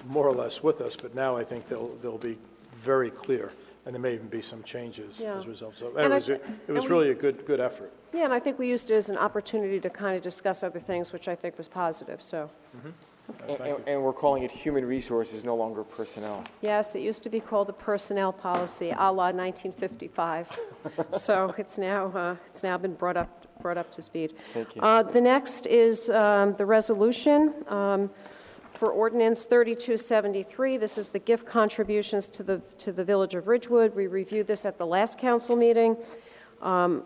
more or less with us. But now I think they'll be very clear, and there may even be some changes as a result. So it was really a good effort. Yeah, and I think we used it as an opportunity to kind of discuss other things, which I think was positive, so. And we're calling it human resources, no longer personnel. Yes, it used to be called the personnel policy, a la 1955. So it's now been brought up to speed. Thank you. The next is the resolution for ordinance 3273. This is the gift contributions to the Village of Ridgewood. We reviewed this at the last council meeting.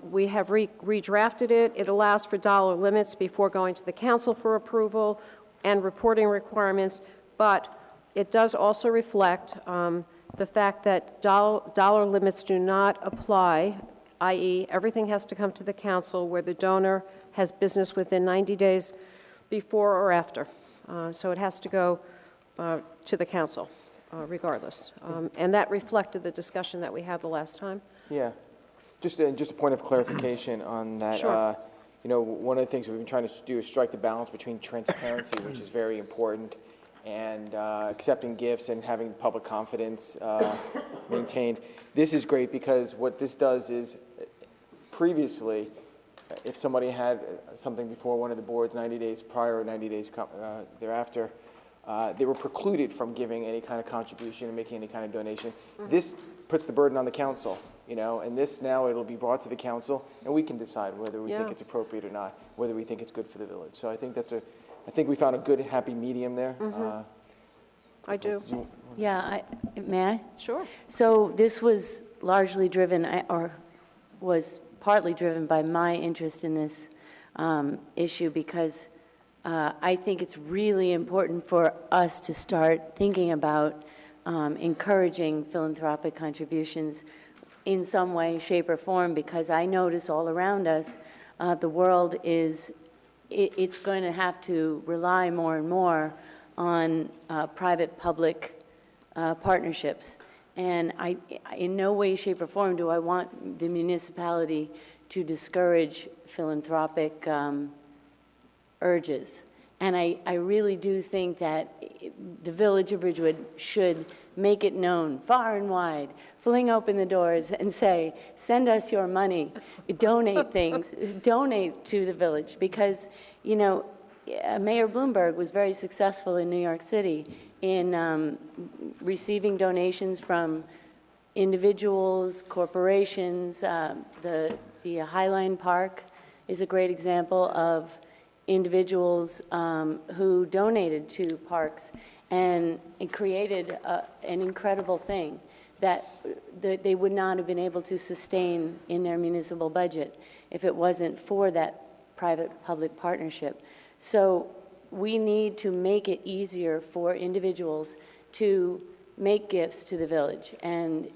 We have redrafted it. It allows for dollar limits before going to the council for approval and reporting requirements, but it does also reflect the fact that dollar limits do not apply, i.e. everything has to come to the council where the donor has business within 90 days before or after. So it has to go to the council regardless. And that reflected the discussion that we had the last time. Yeah. Just a point of clarification on that. Sure. One of the things we've been trying to do is strike the balance between transparency, which is very important, and accepting gifts and having public confidence maintained. This is great because what this does is, previously, if somebody had something before one of the boards 90 days prior or 90 days thereafter, they were precluded from giving any kind of contribution and making any kind of donation. This puts the burden on the council. And this now it'll be brought to the council, and we can decide whether we think it's appropriate or not, whether we think it's good for the village. So I think we found a good, happy medium there. I do. Yeah, may I? Sure. So this was largely driven, or was partly driven by my interest in this issue, because I think it's really important for us to start thinking about encouraging philanthropic contributions in some way, shape, or form, because I notice all around us, the world it's going to have to rely more and more on private-public partnerships. And in no way, shape, or form do I want the municipality to discourage philanthropic urges. And I really do think that the Village of Ridgewood should make it known far and wide, fling open the doors and say, send us your money, donate things, donate to the village. Because, Mayor Bloomberg was very successful in New York City in receiving donations from individuals, corporations. The Highline Park is a great example of individuals who donated to parks, and it created an incredible thing that they would not have been able to sustain in their municipal budget if it wasn't for that private-public partnership. So we need to make it easier for individuals to make gifts to the village. And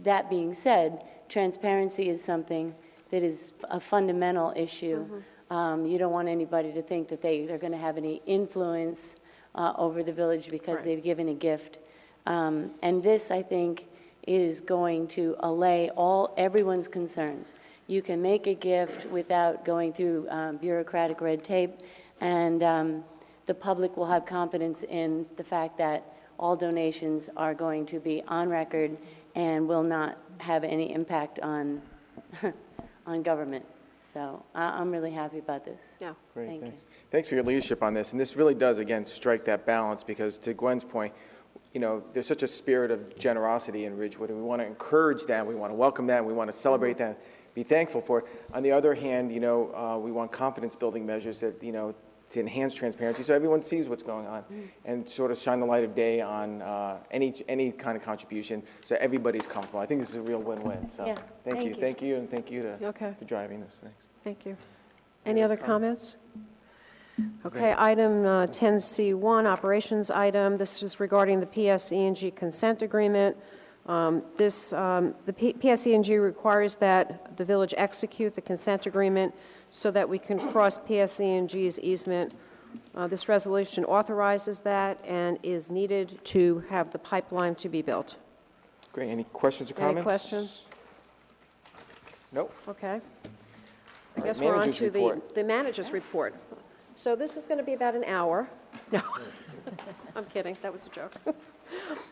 that being said, transparency is something that is a fundamental issue. You don't want anybody to think that they're going to have any influence over the village because they've given a gift. And this, I think, is going to allay everyone's concerns. You can make a gift without going through bureaucratic red tape, and the public will have confidence in the fact that all donations are going to be on record and will not have any impact on on government. So I'm really happy about this. Yeah. Great, Thank thanks. Thanks for your leadership on this. And this really does, again, strike that balance, because to Gwen's point, there's such a spirit of generosity in Ridgewood, and we want to encourage that, we want to welcome that, we want to celebrate that, be thankful for it. On the other hand, we want confidence-building measures that, to enhance transparency so everyone sees what's going on and sort of shine the light of day on any kind of contribution so everybody's comfortable. I think this is a real win-win. So thank you. Thank you, and thank you for driving this. Thanks. Thank you. Any other comments? Okay, item 10C1, operations item. This is regarding the PSE&G consent agreement. The PSE&G requires that the village execute the consent agreement so that we can cross PSE&G's easement. This resolution authorizes that and is needed to have the pipeline to be built. Great. Any questions or comments? Any questions? Nope. Okay. I All guess right, we're on manager's to report. the manager's report. So this is going to be about an hour. No, I'm kidding. That was a joke.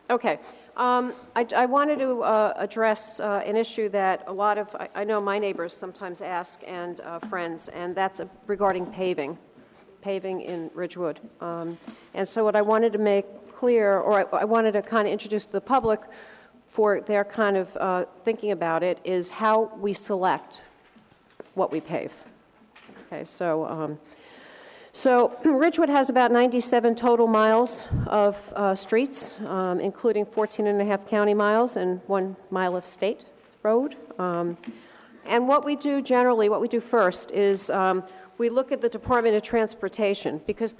Okay. I wanted to address an issue that a lot of, I know my neighbors sometimes ask, and friends, and that's regarding paving in Ridgewood. And so what I wanted to make clear, or I wanted to kind of introduce to the public for their kind of thinking about it, is how we select what we pave. Okay, so Ridgewood has about 97 total miles of streets, including 14.5 county miles and 1 mile of state road. And what we do generally, what we do first is we look at the Department of Transportation, because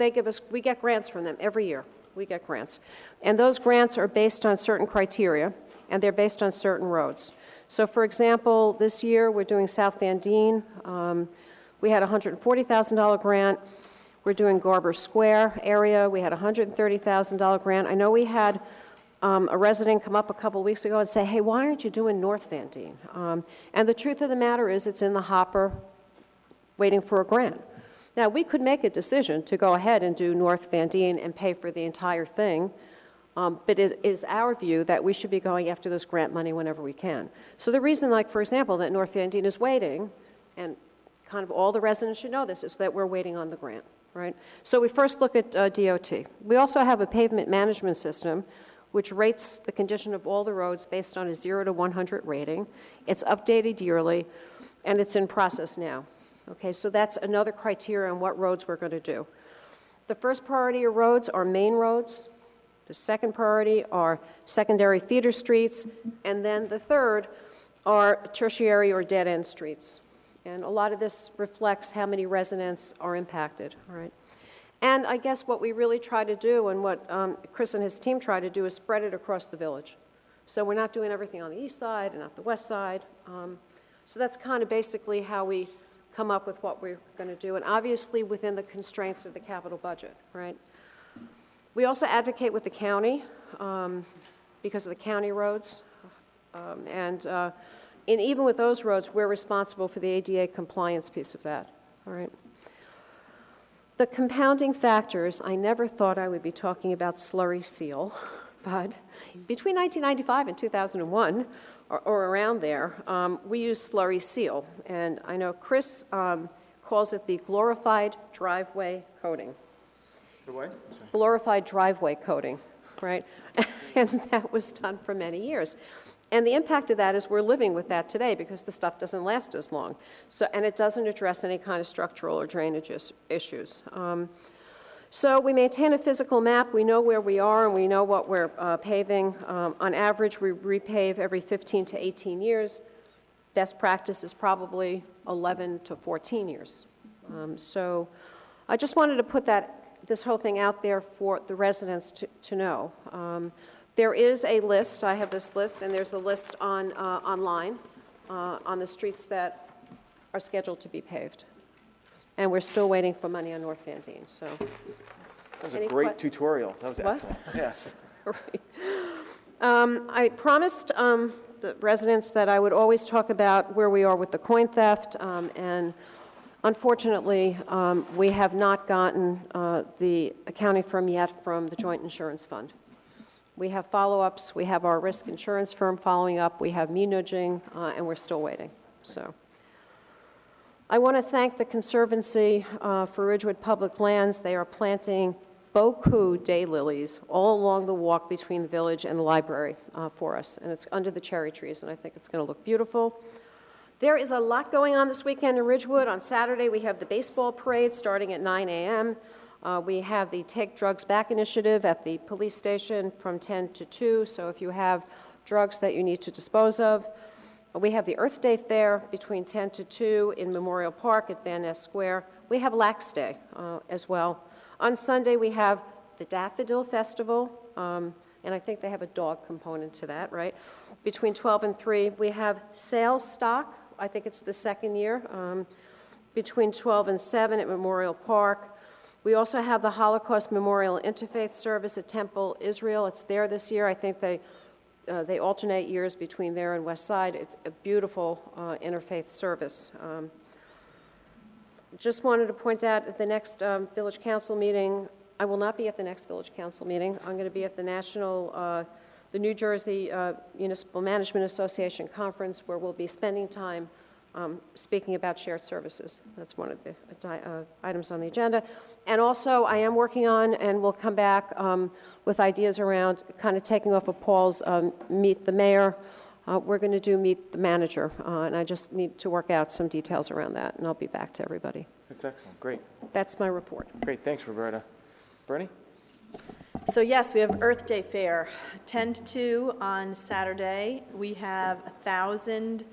we get grants from them every year. We get grants. And those grants are based on certain criteria, and they're based on certain roads. So for example, this year we're doing South Van Deen. We had a $140,000 grant. We're doing Garber Square area. We had a $130,000 grant. I know we had a resident come up a couple weeks ago and say, hey, why aren't you doing North Van Deen? And the truth of the matter is it's in the hopper waiting for a grant. Now, we could make a decision to go ahead and do North Van Deen and pay for the entire thing, but it is our view that we should be going after this grant money whenever we can. So the reason, like, for example, that North Van Deen is waiting, and kind of all the residents should know this, is that we're waiting on the grant, right? So we first look at DOT. We also have a pavement management system which rates the condition of all the roads based on a 0 to 100 rating. It's updated yearly, and it's in process now. Okay, so that's another criteria on what roads we're going to do. The first priority of roads are main roads. The second priority are secondary feeder streets. And then the third are tertiary or dead-end streets. And a lot of this reflects how many residents are impacted, all right? And I guess what we really try to do, and what Chris and his team try to do, is spread it across the village. So we're not doing everything on the east side and not the west side. So that's kind of basically how we come up with what we're going to do, and obviously within the constraints of the capital budget, right? We also advocate with the county because of the county roads, and even with those roads, we're responsible for the ADA compliance piece of that, all right? The compounding factors, I never thought I would be talking about slurry seal, but between 1995 and 2001, or around there, we use slurry seal. And I know Chris calls it the glorified driveway coating. The what? Glorified driveway coating, right? And that was done for many years. And the impact of that is we're living with that today because the stuff doesn't last as long. And it doesn't address any kind of structural or drainage issues. So we maintain a physical map. We know where we are and we know what we're paving. On average, we repave every 15 to 18 years. Best practice is probably 11 to 14 years. So I just wanted to put this whole thing out there for the residents to know. There is a list. I have this list, and there's a list online on the streets that are scheduled to be paved. And we're still waiting for money on North Van Deen, so. That was a great tutorial. That was What? excellent. Yes. Right. I promised the residents that I would always talk about where we are with the coin theft, and unfortunately, we have not gotten the accounting firm yet from the Joint Insurance Fund. We have follow-ups. We have our risk insurance firm following up. We have me nudging, and we're still waiting, so. I want to thank the Conservancy for Ridgewood Public Lands. They are planting beaucoup daylilies all along the walk between the village and the library for us, and it's under the cherry trees, and I think it's going to look beautiful. There is a lot going on this weekend in Ridgewood. On Saturday, we have the baseball parade starting at 9 a.m. We have the Take Drugs Back initiative at the police station from 10 to 2, so if you have drugs that you need to dispose of. We have the Earth Day Fair between 10 to 2 in Memorial Park at Van Ness Square. We have Lax Day as well. On Sunday, we have the Daffodil Festival and I think they have a dog component to that, right? Between 12 and 3, we have sales stock. I think it's the second year. Between 12 and 7 at Memorial Park. We also have the Holocaust Memorial Interfaith Service at Temple Israel. It's there this year. I think they alternate years between there and West Side. It's a beautiful interfaith service. Just wanted to point out at the next Village Council meeting, I will not be at the next Village Council meeting. I'm going to be at the New Jersey Municipal Management Association Conference, where we'll be spending time speaking about shared services. That's one of the items on the agenda. And also, I am working on, and we'll come back with ideas around kind of taking off of Paul's Meet the Mayor. We're going to do Meet the Manager, and I just need to work out some details around that, and I'll be back to everybody. That's excellent. Great. That's my report. Great. Thanks, Roberta. Bernie? So yes, we have Earth Day Fair, 10 to 2 on Saturday. We have 1,000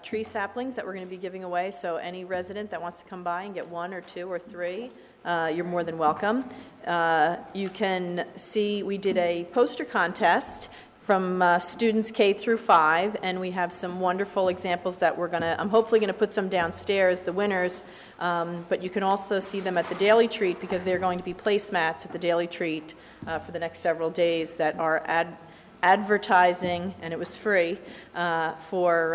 tree saplings that we're going to be giving away, so any resident that wants to come by and get 1 or 2 or 3, you're more than welcome. You can see we did a poster contest from students K through 5, and we have some wonderful examples that I'm hopefully going to put some downstairs, the winners, but you can also see them at the Daily Treat, because they're going to be placemats at the Daily Treat for the next several days that are advertising, and it was free, for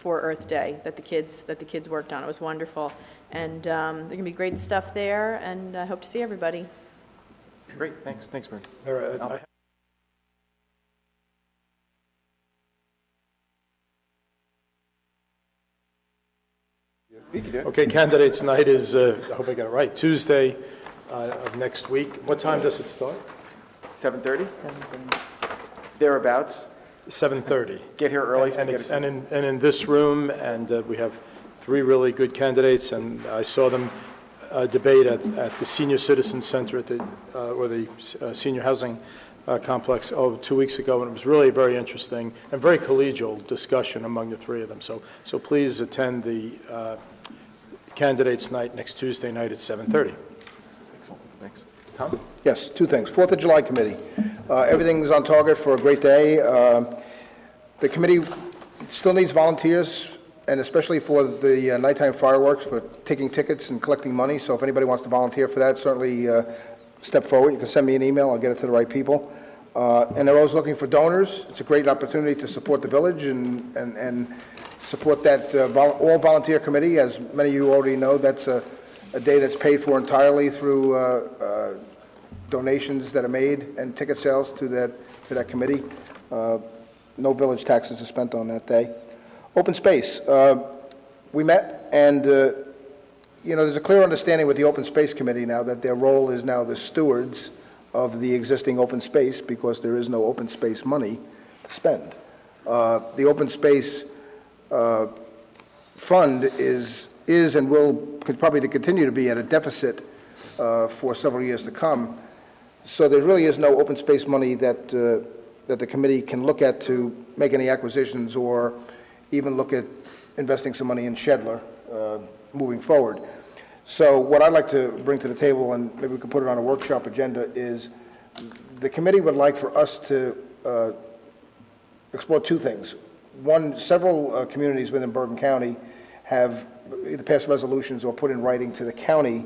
Earth Day that the kids worked on. It was wonderful, and there's going to be great stuff there, and I hope to see everybody. Great. Thanks, Bernie. All right. Okay, candidates night is, I hope I got it right, Tuesday of next week. What time does it start? 7:30? Thereabouts. 7:30. Get here early. And in this room, and we have 3 really good candidates, and I saw them debate at the Senior Citizen Center at the Senior Housing Complex 2 weeks ago, and it was really very interesting and very collegial discussion among the 3 of them. So please attend the candidates night next Tuesday night at 7:30. Excellent. Thanks. Tom? Yes, 2 things. 4th of July committee. Everything's on target for a great day. The committee still needs volunteers, and especially for the nighttime fireworks, for taking tickets and collecting money. So if anybody wants to volunteer for that, certainly step forward. You can send me an email. I'll get it to the right people. And they're always looking for donors. It's a great opportunity to support the village and support that all-volunteer committee. As many of you already know, that's a day that's paid for entirely through donations that are made and ticket sales to that committee. No village taxes are spent on that day. Open space. We met, and there's a clear understanding with the Open Space Committee now that their role is now the stewards of the existing open space, because there is no open space money to spend. The Open Space Fund is and could probably continue to be at a deficit for several years to come. So there really is no open space money that the committee can look at to make any acquisitions, or even look at investing some money in Shedler moving forward. So what I'd like to bring to the table, and maybe we can put it on a workshop agenda, is the committee would like for us to explore 2 things. One, several communities within Bergen County have either passed resolutions or put in writing to the county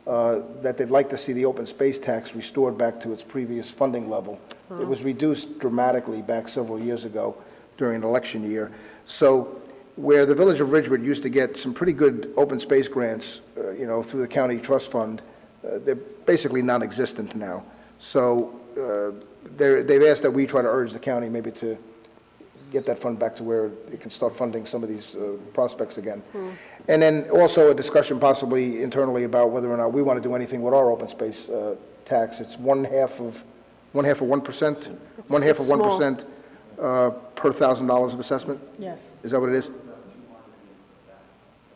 that they'd like to see the open space tax restored back to its previous funding level. It was reduced dramatically back several years ago during an election year. So where the village of Ridgewood used to get some pretty good open space grants, through the county trust fund, they're basically non-existent now. So they've asked that we try to urge the county maybe to get that fund back to where it can start funding some of these prospects again. And then also a discussion possibly internally about whether or not we want to do anything with our open space tax. It's one half of 1%, one half of 1% per $1,000 of assessment. Yes. Is that what it is?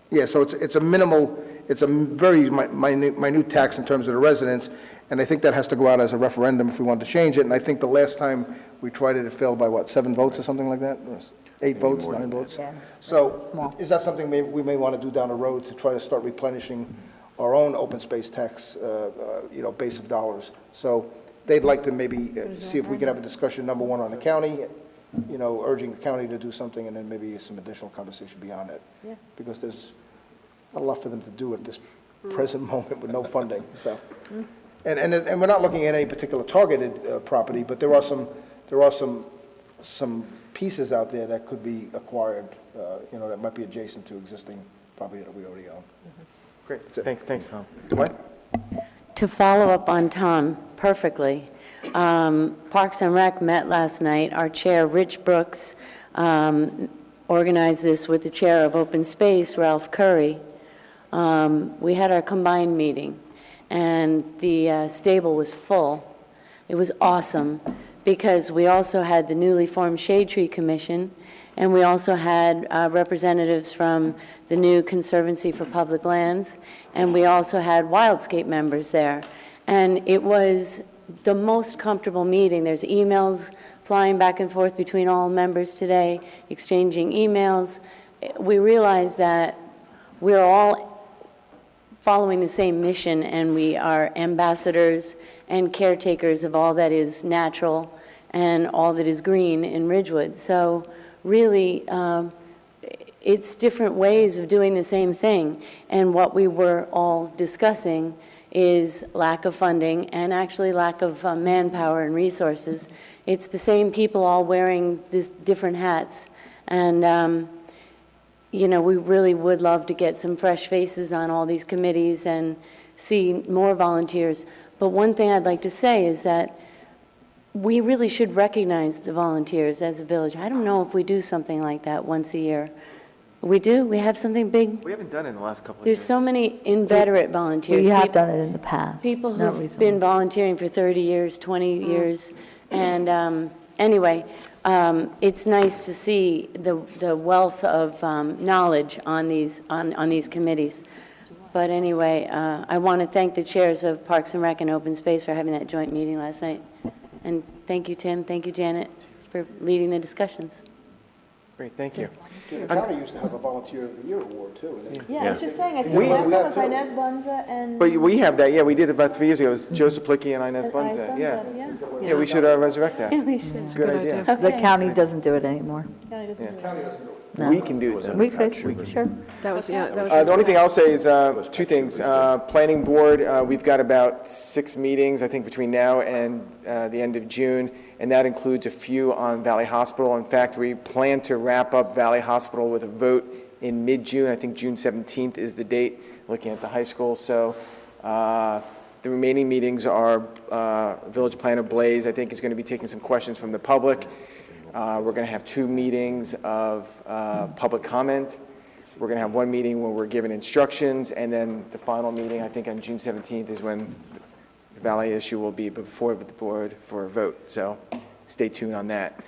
Yeah. So it's a minimal. It's a very minute tax in terms of the residents, and I think that has to go out as a referendum if we want to change it. And I think the last time we tried it failed by, 7 votes or something like that? Or 8 votes, 9 votes? Yeah. So is that something we may want to do down the road to try to start replenishing our own open space tax, base of dollars? So they'd like to maybe see if we could have a discussion, number one, on the county, urging the county to do something, and then maybe some additional conversation beyond it. Yeah. Because there's not a lot for them to do at this present moment with no funding, so. And we're not looking at any particular targeted property, but there are some pieces out there that could be acquired, that might be adjacent to existing property that we already own. Great. Thanks, Tom. What? To follow up on Tom perfectly, Parks and Rec met last night. Our chair, Rich Brooks, organized this with the chair of Open Space, Ralph Curry. We had our combined meeting, and the stable was full. It was awesome, because we also had the newly formed Shade Tree Commission, and we also had representatives from the new Conservancy for Public Lands, and we also had Wildscape members there. And it was the most comfortable meeting. There's emails flying back and forth between all members today, exchanging emails. We realized that we're all following the same mission, and we are ambassadors and caretakers of all that is natural and all that is green in Ridgewood. So really, it's different ways of doing the same thing. And what we were all discussing is lack of funding and actually lack of manpower and resources. It's the same people all wearing these different hats. And, we really would love to get some fresh faces on all these committees and see more volunteers. But one thing I'd like to say is that we really should recognize the volunteers as a village. I don't know if we do something like that once a year. We do? We have something big? We haven't done it in the last couple of There's years. so many inveterate volunteers. We have done it in the past. People not who've recently. been volunteering for 30 years, 20 years. And anyway, it's nice to see the wealth of knowledge on these committees. But anyway, I want to thank the chairs of Parks and Rec and Open Space for having that joint meeting last night. And thank you, Tim. Thank you, Janet, for leading the discussions. Great, thank you. The county used to have a Volunteer of the Year award, too. Yeah, I was just saying, I think We- the last one was Inez Bunza and... But we have that, yeah, we did it about 3 years ago. It was Joseph Plicky and Inez Inez Bunza, Bunza, yeah. yeah. Yeah, we should resurrect that. We should. It's a good idea. The county doesn't do it anymore. County doesn't do it. No. We can do it, though. We could, sure. That was, yeah, that was... The only thing I'll say is two things. Planning board, we've got about 6 meetings, I think, between now and the end of June, and that includes a few on Valley Hospital. In fact, we plan to wrap up Valley Hospital with a vote in mid-June. I think June 17th is the date, looking at the high school. So the remaining meetings are Village Planner Blaze, I think, is going to be taking some questions from the public. We're going to have 2 meetings of public comment. We're going to have 1 meeting where we're given instructions, and then the final meeting, I think on June 17th, is when the Valley issue will be before the board for a vote. So stay tuned on that.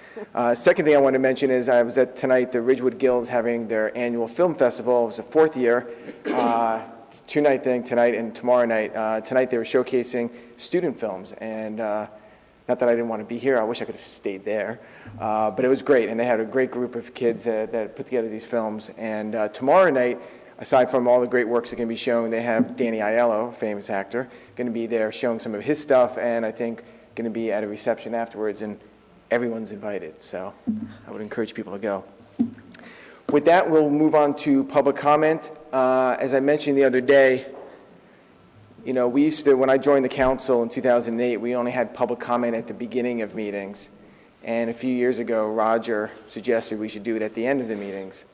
Second thing I want to mention is I was at tonight, the Ridgewood Guild's having their annual film festival. It was the 4th year. It's a 2-night thing, tonight and tomorrow night. Tonight they were showcasing student films, and not that I didn't want to be here. I wish I could have stayed there. But it was great, and they had a great group of kids that put together these films. And tomorrow night, aside from all the great works that can be shown, they have Danny Aiello, famous actor, going to be there showing some of his stuff, and I think going to be at a reception afterwards, and everyone's invited. So I would encourage people to go. With that, we'll move on to public comment. As I mentioned the other day, we used to, when I joined the council in 2008, we only had public comment at the beginning of meetings. And a few years ago, Roger suggested we should do it at the end of the meetings.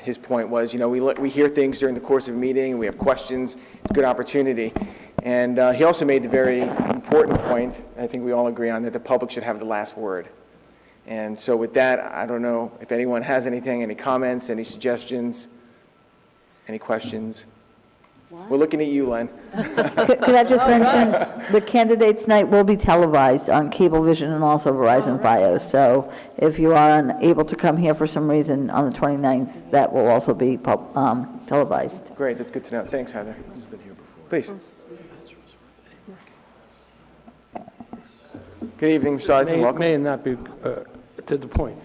His point was, we hear things during the course of a meeting, and we have questions, it's a good opportunity. And he also made the very important point, I think we all agree on, that the public should have the last word. And so with that, I don't know if anyone has anything, any comments, any suggestions, any questions? What? We're looking at you, Len. Could I just mention, the candidates' night will be televised on Cablevision and also Verizon Fios. So if you are unable to come here for some reason on the 29th, that will also be televised. Great, that's good to know. Thanks, Heather. Please. Good evening, Mr. Eisen. Welcome. May not be to the point.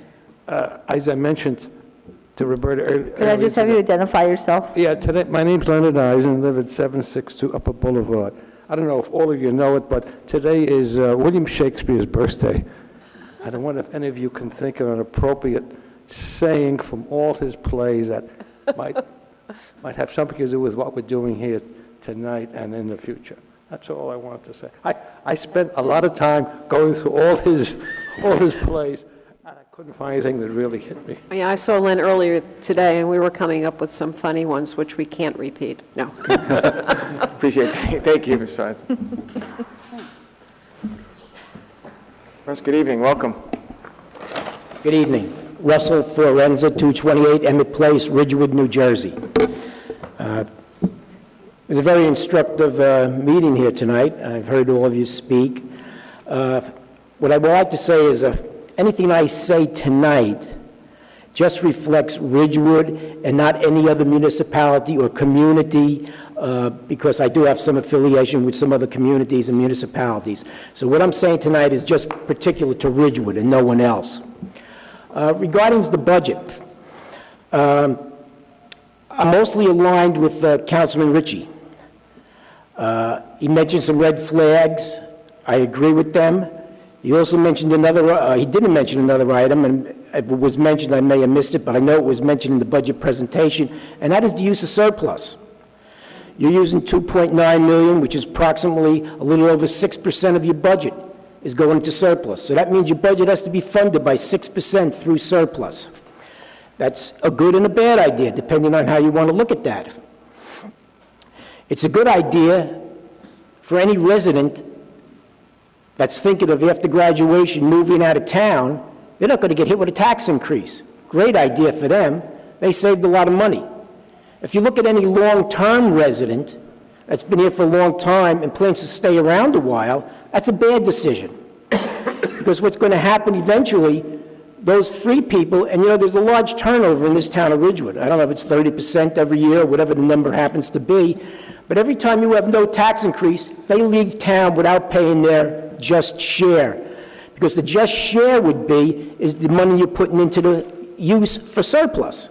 As I mentioned to Roberta earlier. Could I just have you identify yourself? Yeah, today, my name's Leonard Eisen, live at 762 Upper Boulevard. I don't know if all of you know it, but today is William Shakespeare's birthday. I don't wonder if any of you can think of an appropriate saying from all his plays that might have something to do with what we're doing here tonight and in the future. That's all I wanted to say. I spent a lot of time going through all his plays, and I couldn't find anything that really hit me. Yeah, I saw Len earlier today, and we were coming up with some funny ones, which we can't repeat. No. Appreciate it. Thank you, Ms. Sides. Russ, good evening. Welcome. Good evening. Russell Forenza, 228 Emmett Place, Ridgewood, New Jersey. It was a very instructive meeting here tonight. I've heard all of you speak. What I would like to say is anything I say tonight just reflects Ridgewood and not any other municipality or community, because I do have some affiliation with some other communities and municipalities. So what I'm saying tonight is just particular to Ridgewood and no one else. Regarding the budget, I'm mostly aligned with Councilman Ritchie. He mentioned some red flags. I agree with them. He also mentioned another, he didn't mention another item, and it was mentioned, I may have missed it, but I know it was mentioned in the budget presentation, and that is the use of surplus. You're using $2.9 million, which is approximately a little over 6% of your budget is going into surplus. So that means your budget has to be funded by 6% through surplus. That's a good and a bad idea, depending on how you want to look at that. It's a good idea for any resident that's thinking of, after graduation, moving out of town. They're not going to get hit with a tax increase. Great idea for them. They saved a lot of money. If you look at any long-term resident that's been here for a long time and plans to stay around a while, that's a bad decision. Because what's going to happen eventually, those free people, and there's a large turnover in this town of Ridgewood. I don't know if it's 30% every year, or whatever the number happens to be, but every time you have no tax increase, they leave town without paying their just share. Because the just share is the money you're putting into the use for surplus.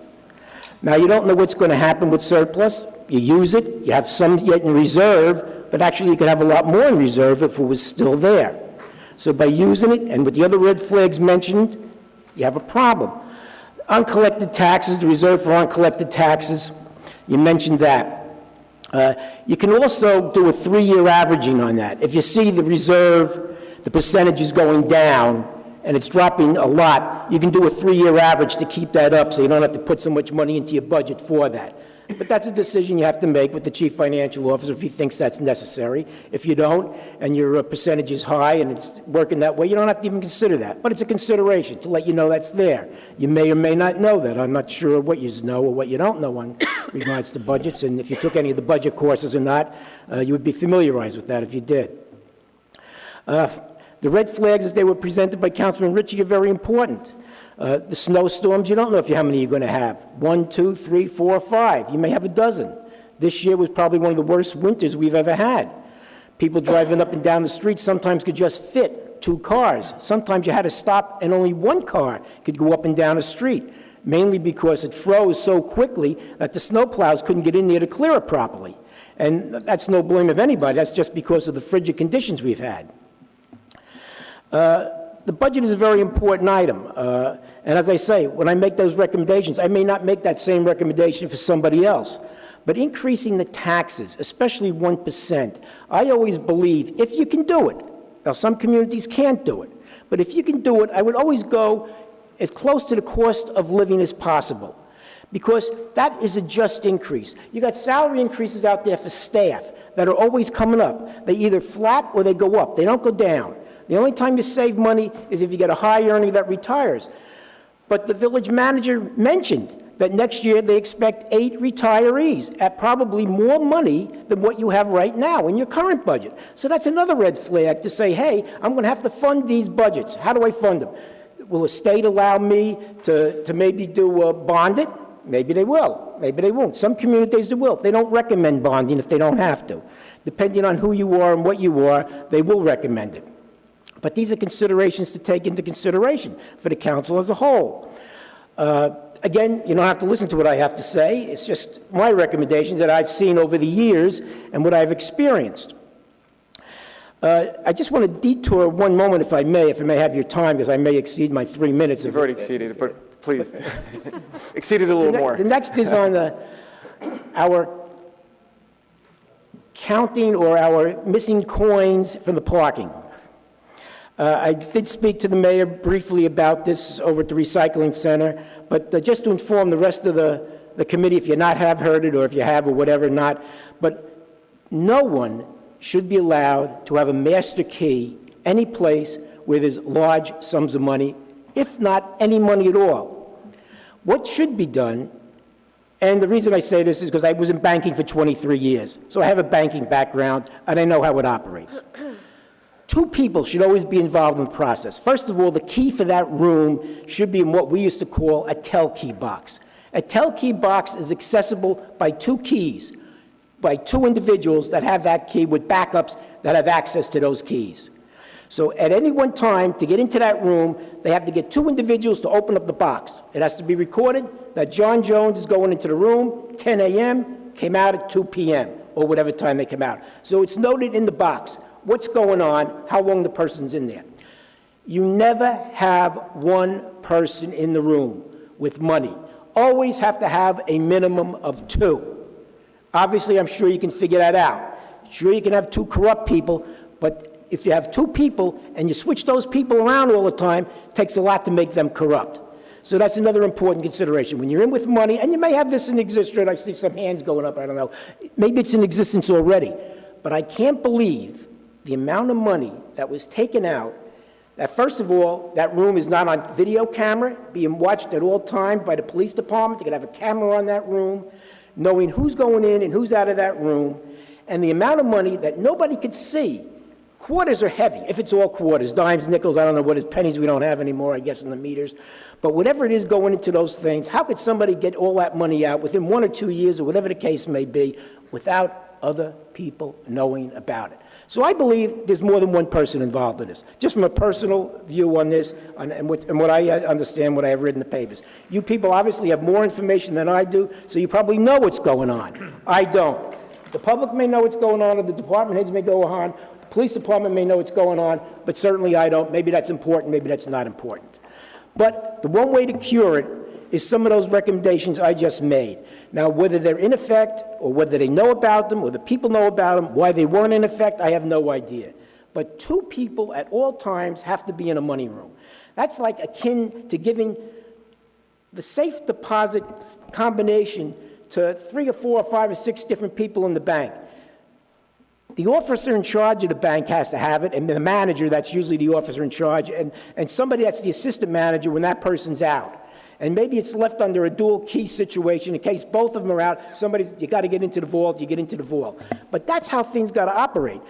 Now, you don't know what's going to happen with surplus. You use it, you have some yet in reserve, but actually you could have a lot more in reserve if it was still there. So by using it, and with the other red flags mentioned, you have a problem. Uncollected taxes, the reserve for uncollected taxes, you mentioned that. You can also do a 3-year averaging on that. If you see the reserve, the percentage is going down, and it's dropping a lot, you can do a 3-year average to keep that up so you don't have to put so much money into your budget for that. But that's a decision you have to make with the chief financial officer if he thinks that's necessary. If you don't, and your percentage is high and it's working that way, you don't have to even consider that. But it's a consideration to let you know that's there. You may or may not know that. I'm not sure what you know or what you don't know on regards to budgets, and if you took any of the budget courses or not, you would be familiarized with that if you did. The red flags as they were presented by Councilman Ritchie are very important. The snowstorms, you don't know how many you're going to have. 1, 2, 3, 4, 5. You may have a dozen. This year was probably one of the worst winters we've ever had. People driving up and down the street sometimes could just fit 2 cars. Sometimes you had to stop and only 1 car could go up and down a street, mainly because it froze so quickly that the snowplows couldn't get in there to clear it properly. And that's no blame of anybody. That's just because of the frigid conditions we've had. The budget is a very important item. And as I say, when I make those recommendations, I may not make that same recommendation for somebody else. But increasing the taxes, especially 1%, I always believe if you can do it. Now, some communities can't do it. But if you can do it, I would always go as close to the cost of living as possible. Because that is a just increase. You got salary increases out there for staff that are always coming up. They either flat or they go up. They don't go down. The only time you save money is if you get a high earner that retires. But the village manager mentioned that next year they expect 8 retirees at probably more money than what you have right now in your current budget. So that's another red flag to say, hey, I'm going to have to fund these budgets. How do I fund them? Will the state allow me to maybe do bond it? Maybe they will. Maybe they won't. Some communities they will. They don't recommend bonding if they don't have to. Depending on who you are and what you are, they will recommend it. But these are considerations to take into consideration for the council as a whole. Again, you don't have to listen to what I have to say. It's just my recommendations that I've seen over the years and what I've experienced. I just want to detour one moment, if I may have your time, because I may exceed my 3 minutes. You've already exceeded it, but please, exceed it a little more. The next is on our counting or our missing coins from the parking. I did speak to the mayor briefly about this over at the recycling center, but just to inform the rest of the committee, if you not have heard it or if you have or whatever not, but no one should be allowed to have a master key any place where there's large sums of money, if not any money at all. What should be done, and the reason I say this is because I was in banking for 23 years, so I have a banking background and I know how it operates. Two people should always be involved in the process. First of all, the key for that room should be in what we used to call a tell key box. A tell key box is accessible by two keys, by two individuals that have that key with backups that have access to those keys. So at any one time, to get into that room, they have to get two individuals to open up the box. It has to be recorded that John Jones is going into the room, 10 a.m., came out at 2 p.m., or whatever time they come out. So it's noted in the box what's going on, how long the person's in there. You never have one person in the room with money. Always have to have a minimum of two. Obviously, I'm sure you can figure that out. Sure, you can have two corrupt people, but if you have two people and you switch those people around all the time, it takes a lot to make them corrupt. So that's another important consideration. When you're in with money, and you may have this in existence, I see some hands going up, I don't know. Maybe it's in existence already, but I can't believe the amount of money that was taken out, that first of all, that room is not on video camera, being watched at all times by the police department. They could have a camera on that room, knowing who's going in and who's out of that room, and the amount of money that nobody could see. Quarters are heavy, if it's all quarters, dimes, nickels, I don't know what it is, pennies we don't have anymore, I guess, in the meters. But whatever it is going into those things, how could somebody get all that money out within 1 or 2 years, or whatever the case may be, without other people knowing about it? So I believe there's more than one person involved in this. Just from a personal view on this, and what I understand, what I have read in the papers. You people obviously have more information than I do, so you probably know what's going on. I don't. The public may know what's going on, or the department heads may go on, the police department may know what's going on, but certainly I don't. Maybe that's important, maybe that's not important. But the one way to cure it is some of those recommendations I just made. Now, whether they're in effect, or whether they know about them, or the people know about them, why they weren't in effect, I have no idea. But two people at all times have to be in a money room. That's like akin to giving the safe deposit combination to 3 or 4 or 5 or 6 different people in the bank. The officer in charge of the bank has to have it, and the manager, that's usually the officer in charge, and somebody that's the assistant manager when that person's out. And maybe it's left under a dual key situation in case both of them are out. You got to get into the vault, you get into the vault. But that's how things got to operate.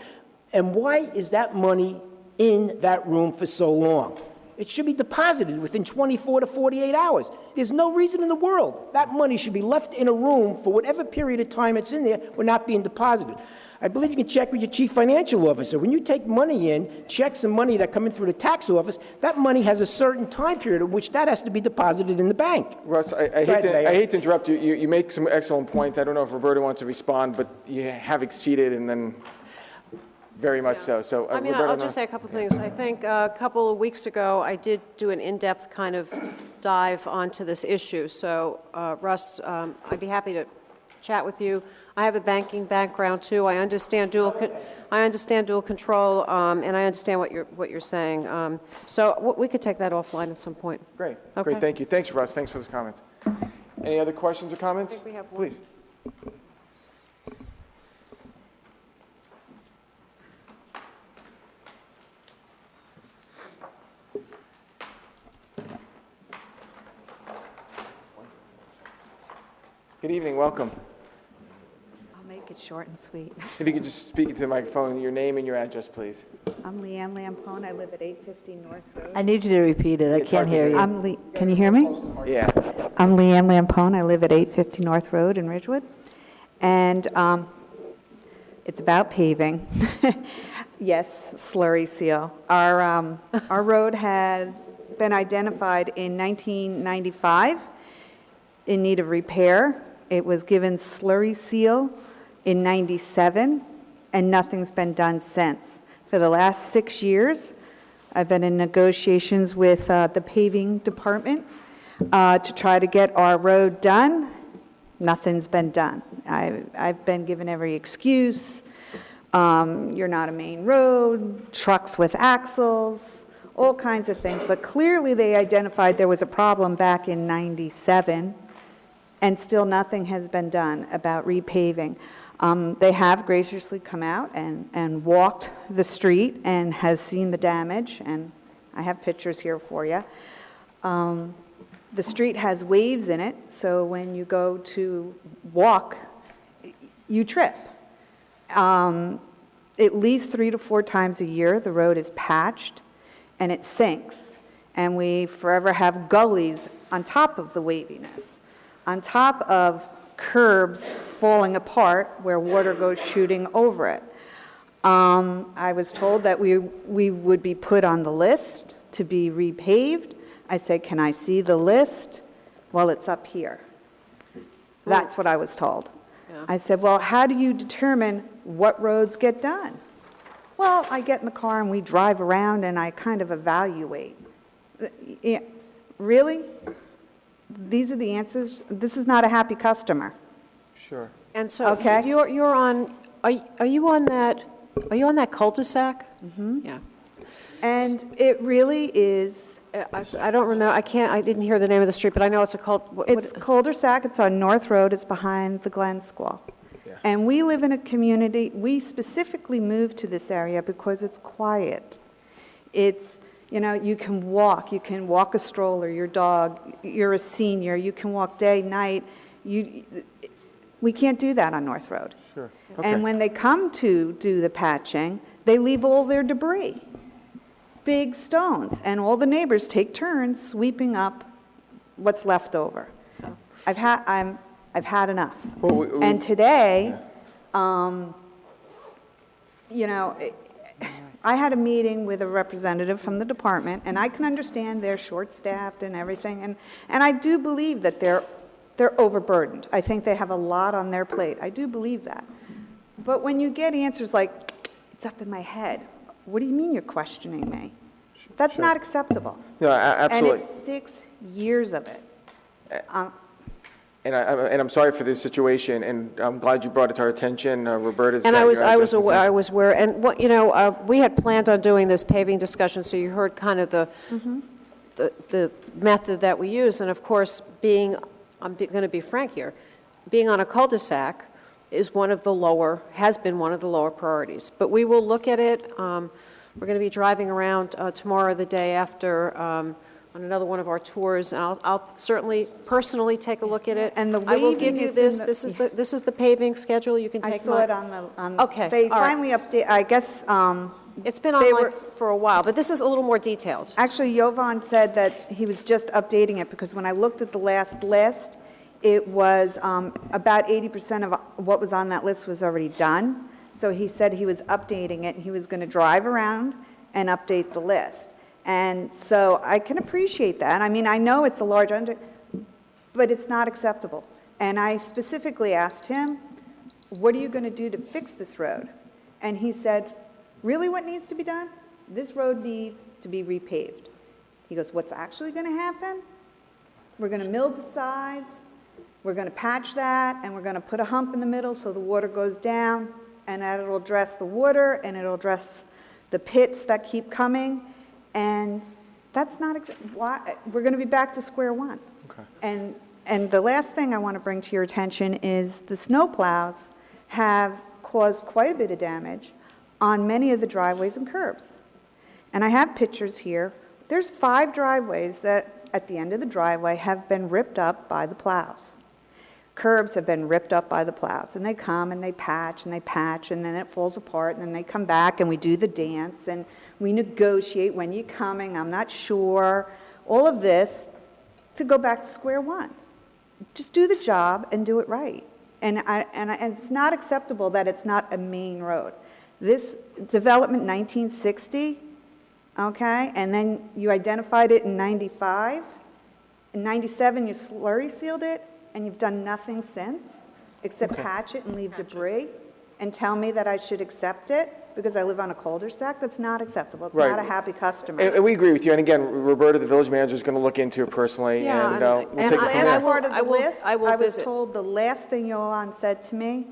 And why is that money in that room for so long? It should be deposited within 24 to 48 hours. There's no reason in the world that money should be left in a room for whatever period of time it's in there or not being deposited. I believe you can check with your chief financial officer. When you take money in, checks and money that come in through the tax office, that money has a certain time period in which that has to be deposited in the bank. Russ, I hate to interrupt you. You make some excellent points. I don't know if Roberta wants to respond, but you have exceeded, and then very much so. So, I mean, Roberta, I'll just say a couple of things. I think a couple of weeks ago, I did do an in-depth kind of dive onto this issue. So, Russ, I'd be happy to chat with you. I have a banking background too. I understand dual control, and I understand what you're saying. So we could take that offline at some point. Great. Okay. Great. Thank you. Thanks, Russ. Thanks for those comments. Any other questions or comments? I think we have one. Please. Good evening. Welcome. Make it short and sweet. If you could just speak into the microphone, your name and your address, please. I'm Leanne Lampone. I live at 850 North Road. I need you to repeat it. I can't hear you. Can you hear me? Yeah. I'm Leanne Lampone. I live at 850 North Road in Ridgewood. And it's about paving. Yes, slurry seal. Our road had been identified in 1995 in need of repair. It was given slurry seal in 97, and nothing's been done since. for the last 6 years. I've been in negotiations with the paving department to try to get our road done. Nothing's been done. I've been given every excuse. You're not a main road, trucks with axles, all kinds of things. But clearly they identified there was a problem back in '97, and still nothing has been done about repaving. They have graciously come out and walked the street and has seen the damage, and I have pictures here for you. The street has waves in it, so when you go to walk, you trip. At least 3 to 4 times a year, the road is patched, and it sinks. And we forever have gullies on top of the waviness, on top of curbs falling apart where water goes shooting over it. I was told that we would be put on the list to be repaved. I said, can I see the list? Well, it's up here. That's what I was told. Yeah. I said, well, how do you determine what roads get done? Well, I get in the car and we drive around and I kind of evaluate. Yeah, really? These are the answers? This is not a happy customer. Sure. And so Okay. you're on, are you on that cul-de-sac? Mm-hmm. Yeah. And it really is. I don't remember, I didn't hear the name of the street, but I know it's a It's cul-de-sac, it's on North Road, it's behind the Glen School. Yeah. And we live in a community, we specifically moved to this area because it's quiet. It's, you know, you can walk a stroller, your dog, you're a senior, you can walk day, night. We can't do that on North Road. Sure. Okay. And when they come to do the patching, they leave all their debris. Big stones, and all the neighbors take turns sweeping up what's left over. I've had enough. Well, and today, you know, I had a meeting with a representative from the department, and I can understand they're short-staffed and everything, and I do believe that they're overburdened. I think they have a lot on their plate. I do believe that. But when you get answers like, it's up in my head, what do you mean you're questioning me? That's not acceptable. No, absolutely. And it's 6 years of it. And I'm sorry for this situation, and I'm glad you brought it to our attention. Roberta's And got I your was address and aware, stuff. and what, you know, we had planned on doing this paving discussion, so you heard kind of the method that we use, and of course, I'm going to be frank here, being on a cul-de-sac is has been one of the lower priorities. But we will look at it. We're going to be driving around tomorrow, the day after, on another one of our tours, and I'll certainly personally take a look at it. And the I will give waving you is this. in the- This is the paving schedule. You can take. I saw it on the. Okay. They all right. finally update. I guess. It's been online for a while, but this is a little more detailed. Actually, Jovan said that he was just updating it because when I looked at the last list, it was about 80% of what was on that list was already done. So he said he was updating it, and he was going to drive around and update the list. And so I can appreciate that. I mean, I know it's a large but it's not acceptable. And I specifically asked him, what are you going to do to fix this road? And he said, really what needs to be done? This road needs to be repaved. He goes, what's actually going to happen? We're going to mill the sides, we're going to patch that, and we're going to put a hump in the middle so the water goes down, and that'll address the water, and it'll address the pits that keep coming, and that's not why we're going to be back to square one. Okay. And the last thing I want to bring to your attention is the snowplows have caused quite a bit of damage on many of the driveways and curbs. And I have pictures here. There's 5 driveways that at the end of the driveway have been ripped up by the plows. Curbs have been ripped up by the plows, and they come and they patch, and then it falls apart, and then they come back and we do the dance, and we negotiate, when you're coming, I'm not sure, all of this to go back to square one. Just do the job and do it right. And it's not acceptable that it's not a main road. This development 1960, okay, and then you identified it in 95. In 97, you slurry sealed it, and you've done nothing since except patch it and leave debris and tell me that I should accept it. because I live on a cul-de-sac, that's not acceptable. It's Right. not a happy customer. And we agree with you. And again, Roberta, the village manager, is going to look into it personally, Yeah, and we'll take it from Last there. part of the list, I will I was visit. told the last thing Johan said to me,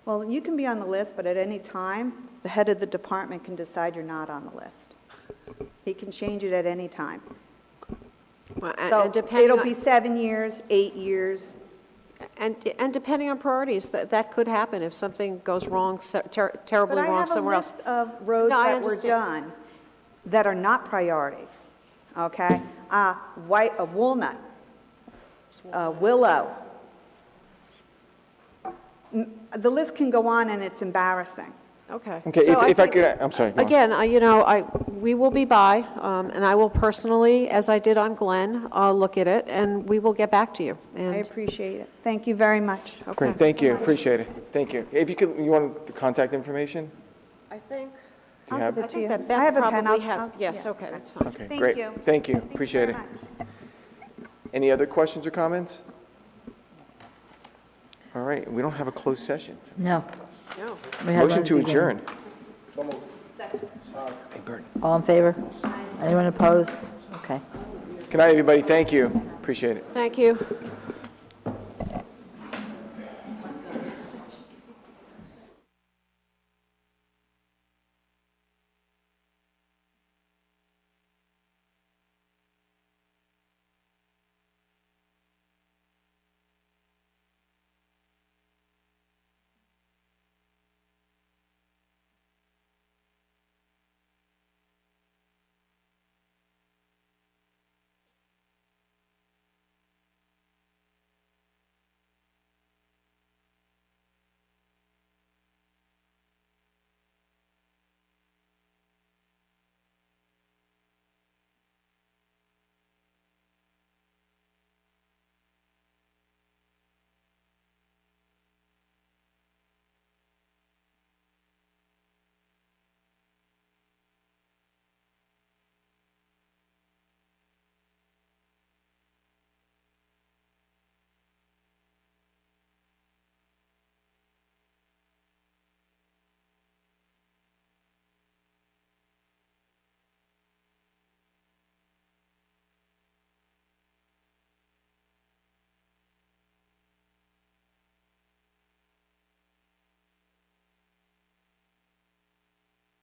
well, you can be on the list, but at any time, the head of the department can decide you're not on the list. He can change it at any time. Well, So and depending it'll on- be 7 years, 8 years. And depending on priorities, that could happen if something goes wrong, terribly wrong somewhere else. But I have a list of roads No, I that were understand. done that are not priorities, okay? Walnut, Willow. The list can go on, and it's embarrassing. Okay. Okay, So if I think- could, I'm sorry. go on. Again, we will be by, and I will personally, as I did on Glen, look at it, and we will get back to you. I And appreciate it. Thank you very much. Great, thank you, appreciate it. Thank you. If you want the contact information? I think, Do you have give it? it to you. that I Beth have a pen. probably I'll- has, I'll- yes, yeah. okay, that's fine. Okay, Thank great. you. Thank you, Thank you appreciate it. very much. Any other questions or comments? All right, we don't have a closed session. No. No. We have Motion one to at the beginning. adjourn. Hey, Bert. All in favor? Anyone opposed? Okay. Good night, everybody, thank you, appreciate it. Thank you.